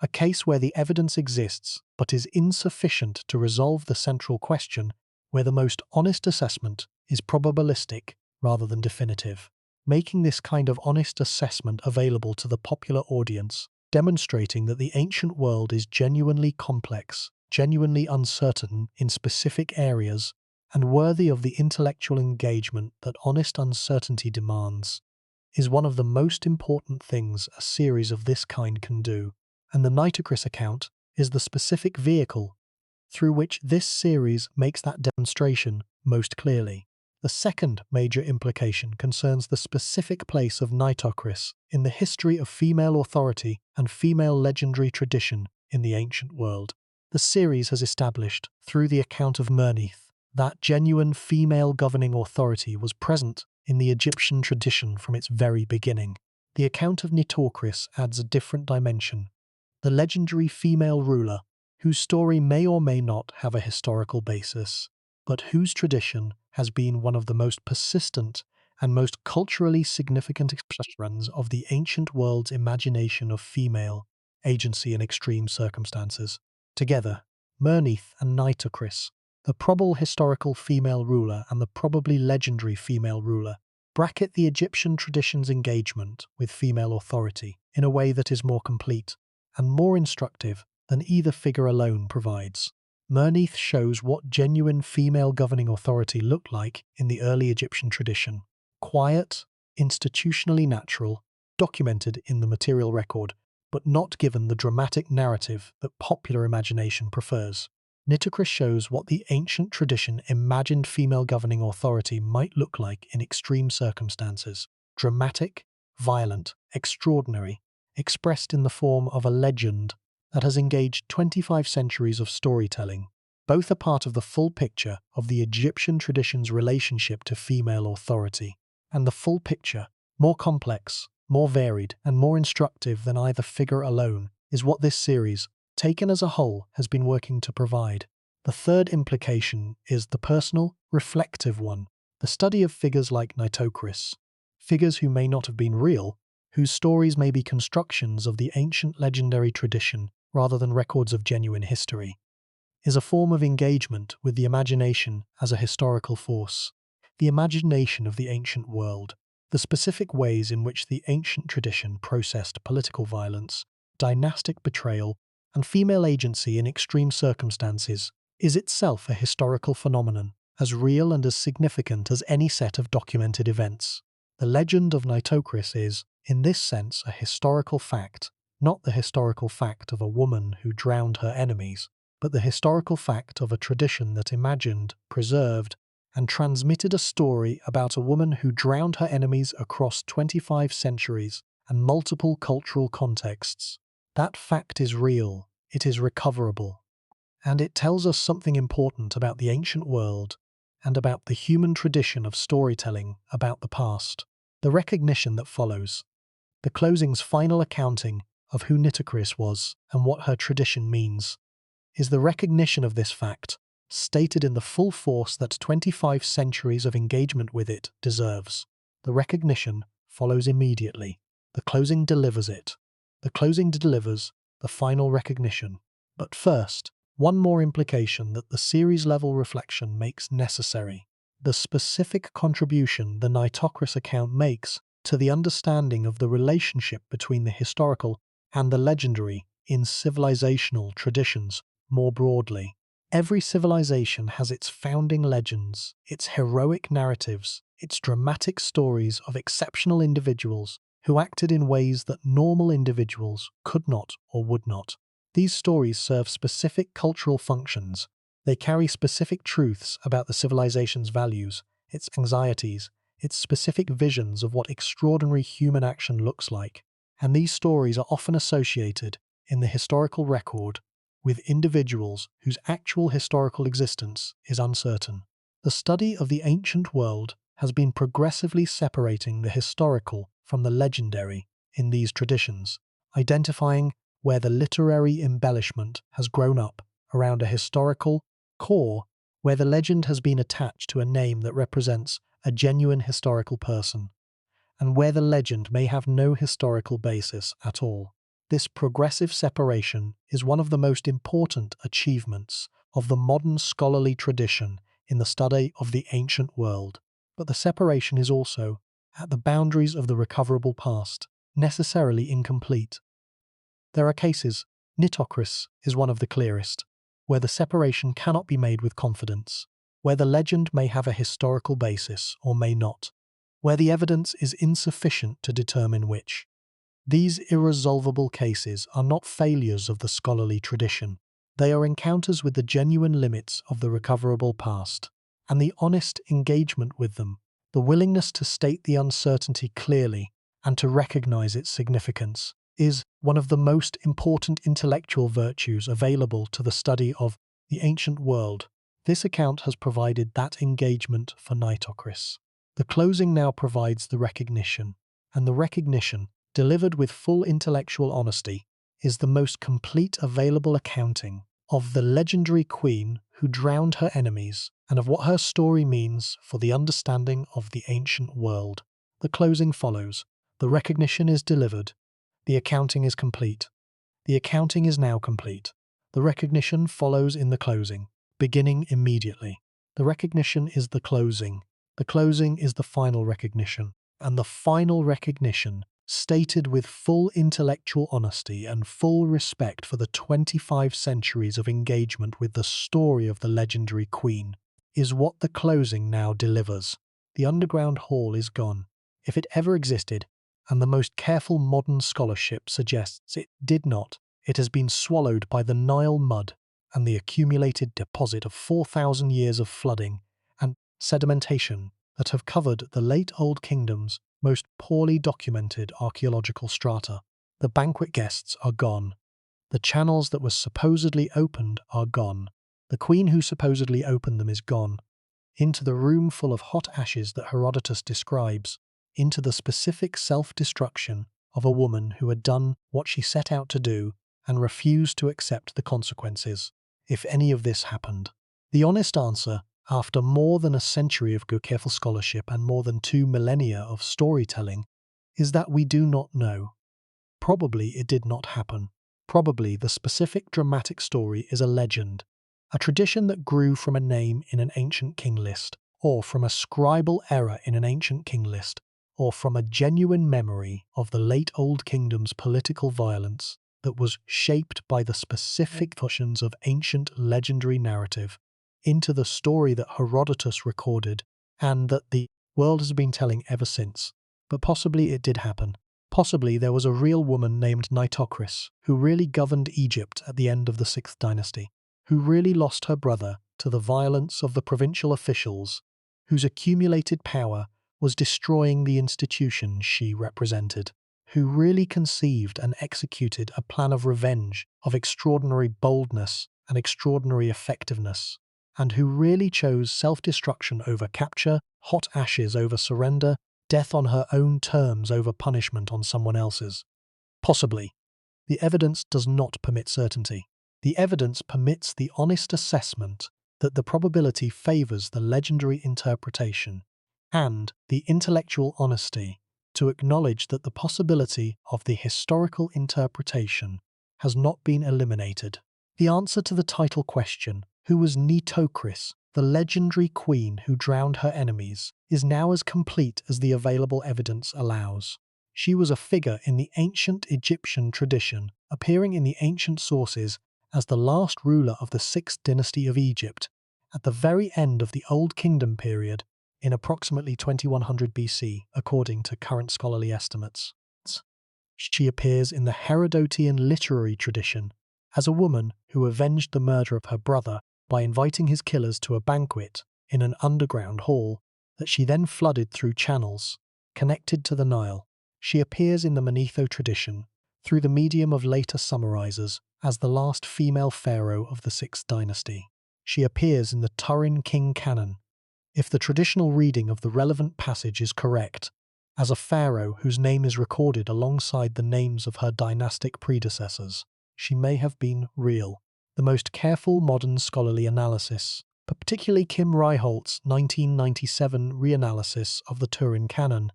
a case where the evidence exists but is insufficient to resolve the central question, where the most honest assessment is probabilistic rather than definitive, making this kind of honest assessment available to the popular audience, demonstrating that the ancient world is genuinely complex, genuinely uncertain in specific areas, and worthy of the intellectual engagement that honest uncertainty demands, is one of the most important things a series of this kind can do, and the Nitocris account is the specific vehicle through which this series makes that demonstration most clearly. The second major implication concerns the specific place of Nitocris in the history of female authority and female legendary tradition in the ancient world. The series has established, through the account of Merneith, that genuine female governing authority was present in the Egyptian tradition from its very beginning. The account of Nitocris adds a different dimension. The legendary female ruler, whose story may or may not have a historical basis, but whose tradition has been one of the most persistent and most culturally significant expressions of the ancient world's imagination of female agency in extreme circumstances. Together, Merneith and Nitocris, the probable historical female ruler and the probably legendary female ruler, bracket the Egyptian tradition's engagement with female authority in a way that is more complete and more instructive than either figure alone provides. Merneith shows what genuine female governing authority looked like in the early Egyptian tradition. Quiet, institutionally natural, documented in the material record, but not given the dramatic narrative that popular imagination prefers. Nitocris shows what the ancient tradition imagined female governing authority might look like in extreme circumstances. Dramatic, violent, extraordinary, expressed in the form of a legend that has engaged 25 centuries of storytelling. Both are part of the full picture of the Egyptian tradition's relationship to female authority. And the full picture, more complex, more varied, and more instructive than either figure alone, is what this series, taken as a whole, has been working to provide. The third implication is the personal, reflective one. The study of figures like Nitocris, figures who may not have been real, whose stories may be constructions of the ancient legendary tradition rather than records of genuine history, is a form of engagement with the imagination as a historical force. The imagination of the ancient world, the specific ways in which the ancient tradition processed political violence, dynastic betrayal, and female agency in extreme circumstances, is itself a historical phenomenon, as real and as significant as any set of documented events. The legend of Nitocris is, in this sense, a historical fact, not the historical fact of a woman who drowned her enemies, but the historical fact of a tradition that imagined, preserved, and transmitted a story about a woman who drowned her enemies across 25 centuries and multiple cultural contexts. That fact is real, it is recoverable, and it tells us something important about the ancient world and about the human tradition of storytelling about the past. The recognition that follows, the closing's final accounting of who Nitocris was and what her tradition means, is the recognition of this fact, stated in the full force that 25 centuries of engagement with it deserves. The recognition follows immediately. The closing delivers it. The closing delivers the final recognition. But first, one more implication that the series-level reflection makes necessary. The specific contribution the Nitocris account makes to the understanding of the relationship between the historical and the legendary in civilizational traditions more broadly. Every civilization has its founding legends, its heroic narratives, its dramatic stories of exceptional individuals who acted in ways that normal individuals could not or would not. These stories serve specific cultural functions. They carry specific truths about the civilization's values, its anxieties, its specific visions of what extraordinary human action looks like. And these stories are often associated, in the historical record, with individuals whose actual historical existence is uncertain. The study of the ancient world has been progressively separating the historical from the legendary in these traditions, identifying where the literary embellishment has grown up around a historical core, where the legend has been attached to a name that represents a genuine historical person, and where the legend may have no historical basis at all. This progressive separation is one of the most important achievements of the modern scholarly tradition in the study of the ancient world. but the separation is also, at the boundaries of the recoverable past, necessarily incomplete. There are cases, Nitocris is one of the clearest, where the separation cannot be made with confidence, where the legend may have a historical basis or may not, where the evidence is insufficient to determine which. These irresolvable cases are not failures of the scholarly tradition. They are encounters with the genuine limits of the recoverable past, and the honest engagement with them, the willingness to state the uncertainty clearly and to recognize its significance, is one of the most important intellectual virtues available to the study of the ancient world. This account has provided that engagement for Nitocris. The closing now provides the recognition, and the recognition, delivered with full intellectual honesty, is the most complete available accounting of the legendary queen who drowned her enemies and of what her story means for the understanding of the ancient world. The closing follows. The recognition is delivered. The accounting is complete. The accounting is now complete. The recognition follows in the closing, beginning immediately. The recognition is the closing. The closing is the final recognition. And the final recognition, stated with full intellectual honesty and full respect for the 25 centuries of engagement with the story of the legendary queen, is what the closing now delivers. The underground hall is gone, if it ever existed, and the most careful modern scholarship suggests it did not. It has been swallowed by the Nile mud and the accumulated deposit of 4,000 years of flooding and sedimentation that have covered the late Old Kingdom's most poorly documented archaeological strata. The banquet guests are gone. The channels that were supposedly opened are gone. The queen who supposedly opened them is gone. Into the room full of hot ashes that Herodotus describes, into the specific self-destruction of a woman who had done what she set out to do and refused to accept the consequences, if any of this happened. The honest answer, after more than a century of good careful scholarship and more than 2 millennia of storytelling, is that we do not know. Probably it did not happen. Probably the specific dramatic story is a legend, a tradition that grew from a name in an ancient king list, or from a scribal error in an ancient king list, or from a genuine memory of the late Old Kingdom's political violence that was shaped by the specific portions of ancient legendary narrative into the story that Herodotus recorded and that the world has been telling ever since. But possibly it did happen. Possibly there was a real woman named Nitocris who really governed Egypt at the end of the Sixth Dynasty, who really lost her brother to the violence of the provincial officials, whose accumulated power was destroying the institution she represented, who really conceived and executed a plan of revenge of extraordinary boldness and extraordinary effectiveness, and who really chose self-destruction over capture, hot ashes over surrender, death on her own terms over punishment on someone else's. Possibly. The evidence does not permit certainty. The evidence permits the honest assessment that the probability favors the legendary interpretation, and the intellectual honesty to acknowledge that the possibility of the historical interpretation has not been eliminated. The answer to the title question, who was Nitocris, the legendary queen who drowned her enemies, is now as complete as the available evidence allows. She was a figure in the ancient Egyptian tradition, appearing in the ancient sources as the last ruler of the Sixth Dynasty of Egypt, at the very end of the Old Kingdom period, in approximately 2100 BC, according to current scholarly estimates. She appears in the Herodotian literary tradition as a woman who avenged the murder of her brother by inviting his killers to a banquet in an underground hall that she then flooded through channels connected to the Nile. She appears in the Manetho tradition through the medium of later summarizers as the last female pharaoh of the Sixth Dynasty. She appears in the Turin King canon, if the traditional reading of the relevant passage is correct, as a pharaoh whose name is recorded alongside the names of her dynastic predecessors. She may have been real. The most careful modern scholarly analysis, particularly Kim Reiholt's 1997 reanalysis of the Turin canon,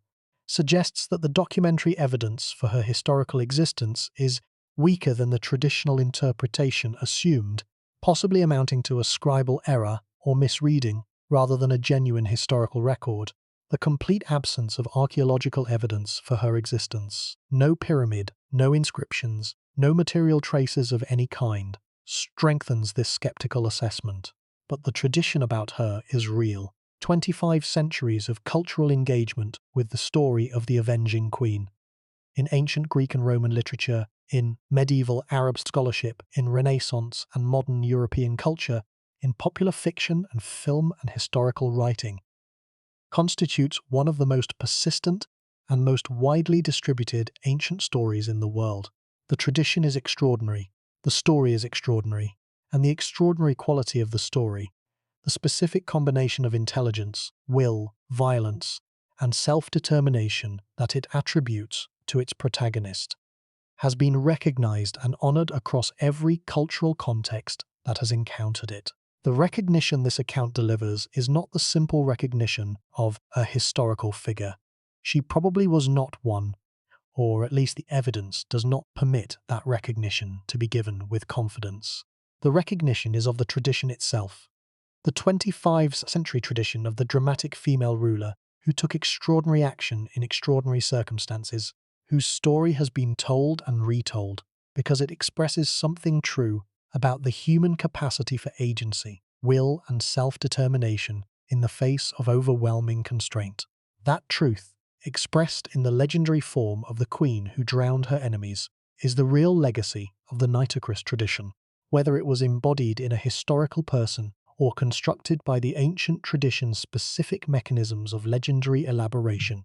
suggests that the documentary evidence for her historical existence is weaker than the traditional interpretation assumed, possibly amounting to a scribal error or misreading rather than a genuine historical record. the complete absence of archaeological evidence for her existence. No pyramid, no inscriptions, no material traces of any kind strengthens this skeptical assessment. But the tradition about her is real. 25 centuries of cultural engagement with the story of the avenging queen. In ancient Greek and Roman literature, in medieval Arab scholarship, in Renaissance and modern European culture, in popular fiction and film and historical writing, constitutes one of the most persistent and most widely distributed ancient stories in the world. The tradition is extraordinary, the story is extraordinary, and the extraordinary quality of the story, the specific combination of intelligence, will, violence, and self-determination that it attributes to its protagonist, has been recognized and honored across every cultural context that has encountered it. The recognition this account delivers is not the simple recognition of a historical figure. She probably was not one, or at least the evidence does not permit that recognition to be given with confidence. The recognition is of the tradition itself, the 25th century tradition of the dramatic female ruler who took extraordinary action in extraordinary circumstances, whose story has been told and retold because it expresses something true about the human capacity for agency, will, and self-determination in the face of overwhelming constraint. That truth, expressed in the legendary form of the queen who drowned her enemies, is the real legacy of the Nitocris tradition, whether it was embodied in a historical person or constructed by the ancient tradition's specific mechanisms of legendary elaboration.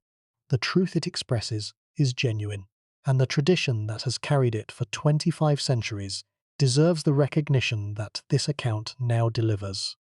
The truth it expresses is genuine, and the tradition that has carried it for 25 centuries deserves the recognition that this account now delivers.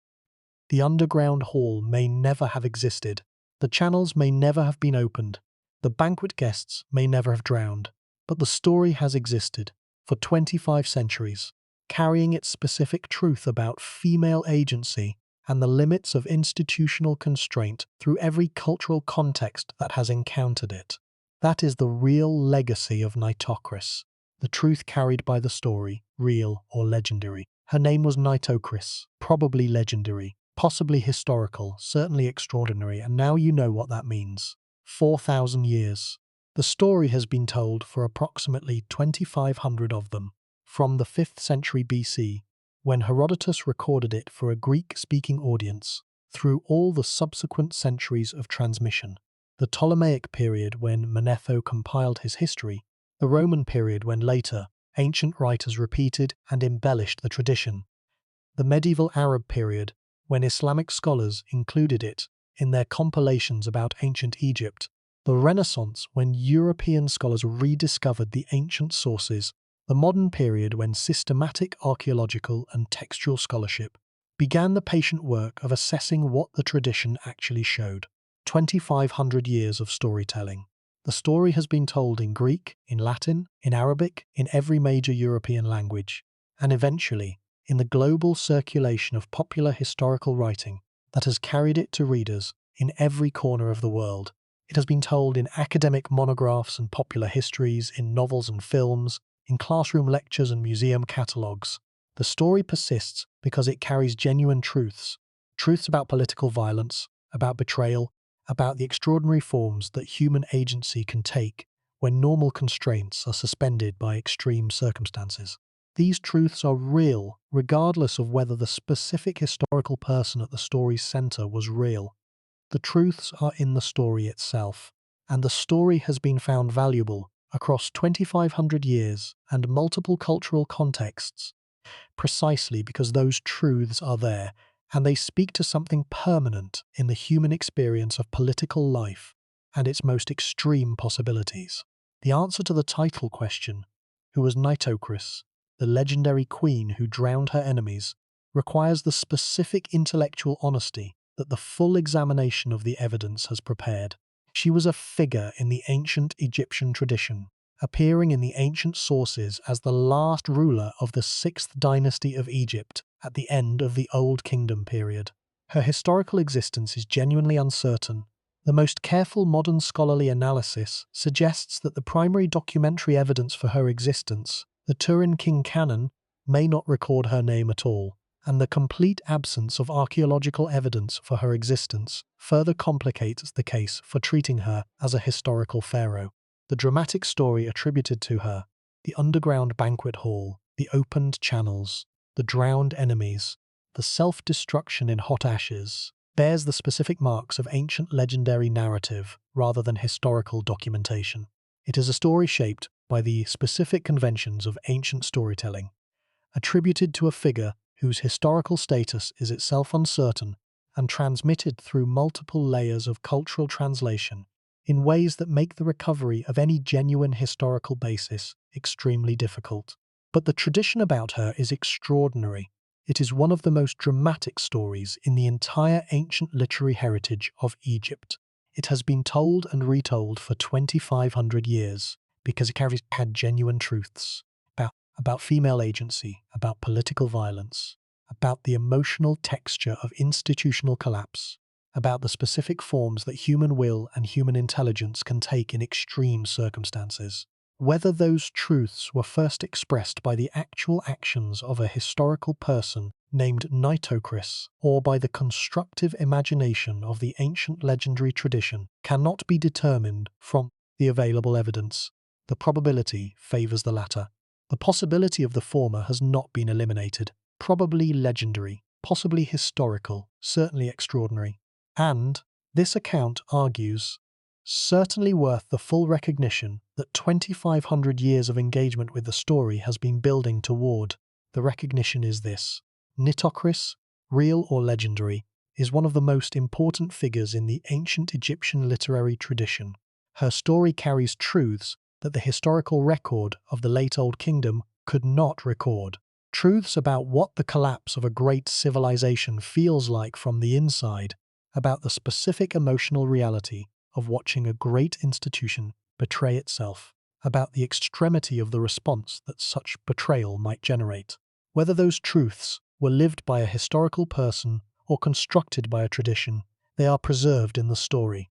The underground hall may never have existed, the channels may never have been opened, the banquet guests may never have drowned, but the story has existed for 25 centuries, carrying its specific truth about female agency and the limits of institutional constraint through every cultural context that has encountered it. That is the real legacy of Nitocris, the truth carried by the story, real or legendary. Her name was Nitocris, probably legendary, possibly historical, certainly extraordinary, and now you know what that means. 4,000 years. The story has been told for approximately 2,500 of them, from the 5th century BC, when Herodotus recorded it for a Greek-speaking audience, through all the subsequent centuries of transmission. The Ptolemaic period when Manetho compiled his history, the Roman period when later ancient writers repeated and embellished the tradition, the medieval Arab period when Islamic scholars included it in their compilations about ancient Egypt, the Renaissance when European scholars rediscovered the ancient sources, the modern period when systematic archaeological and textual scholarship began the patient work of assessing what the tradition actually showed. 2,500 years of storytelling. The story has been told in Greek, in Latin, in Arabic, in every major European language, and eventually in the global circulation of popular historical writing that has carried it to readers in every corner of the world. It has been told in academic monographs and popular histories, in novels and films, in classroom lectures and museum catalogues. The story persists because it carries genuine truths about political violence, about betrayal, about the extraordinary forms that human agency can take when normal constraints are suspended by extreme circumstances. These truths are real, regardless of whether the specific historical person at the story's center was real. The truths are in the story itself, and the story has been found valuable across 2,500 years and multiple cultural contexts, precisely because those truths are there, and they speak to something permanent in the human experience of political life and its most extreme possibilities. The answer to the title question, who was Nitocris, the legendary queen who drowned her enemies, requires the specific intellectual honesty that the full examination of the evidence has prepared. She was a figure in the ancient Egyptian tradition, appearing in the ancient sources as the last ruler of the Sixth Dynasty of Egypt at the end of the Old Kingdom period. Her historical existence is genuinely uncertain. The most careful modern scholarly analysis suggests that the primary documentary evidence for her existence, the Turin King Canon, may not record her name at all. and the complete absence of archaeological evidence for her existence further complicates the case for treating her as a historical pharaoh. The dramatic story attributed to her, the underground banquet hall, the opened channels, the drowned enemies, the self-destruction in hot ashes, bears the specific marks of ancient legendary narrative rather than historical documentation. It is a story shaped by the specific conventions of ancient storytelling, attributed to a figure whose historical status is itself uncertain and transmitted through multiple layers of cultural translation in ways that make the recovery of any genuine historical basis extremely difficult. But the tradition about her is extraordinary. It is one of the most dramatic stories in the entire ancient literary heritage of Egypt. It has been told and retold for 2,500 years because it had genuine truths about female agency, about political violence, about the emotional texture of institutional collapse, about the specific forms that human will and human intelligence can take in extreme circumstances. Whether those truths were first expressed by the actual actions of a historical person named Nitocris or by the constructive imagination of the ancient legendary tradition cannot be determined from the available evidence. The probability favors the latter. The possibility of the former has not been eliminated. Probably legendary, possibly historical, certainly extraordinary. And, this account argues, certainly worth the full recognition that 2,500 years of engagement with the story has been building toward. The recognition is this: Nitocris, real or legendary, is one of the most important figures in the ancient Egyptian literary tradition. Her story carries truths that the historical record of the late Old Kingdom could not record. Truths about what the collapse of a great civilization feels like from the inside, about the specific emotional reality of watching a great institution betray itself, about the extremity of the response that such betrayal might generate. Whether those truths were lived by a historical person or constructed by a tradition, they are preserved in the story.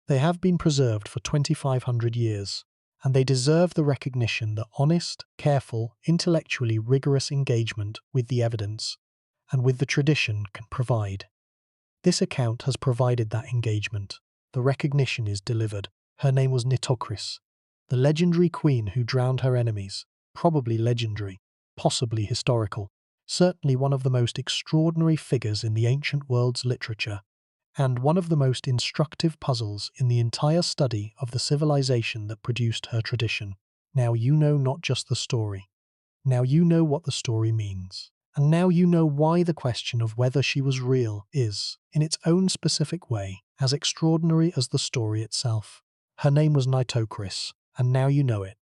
They have been preserved for 2,500 years, and they deserve the recognition that honest, careful, intellectually rigorous engagement with the evidence and with the tradition can provide. This account has provided that engagement. The recognition is delivered. Her name was Nitocris, the legendary queen who drowned her enemies, probably legendary, possibly historical, certainly one of the most extraordinary figures in the ancient world's literature, and one of the most instructive puzzles in the entire study of the civilization that produced her tradition. Now you know not just the story. Now you know what the story means. And now you know why the question of whether she was real is, in its own specific way, as extraordinary as the story itself. Her name was Nitocris, and now you know it.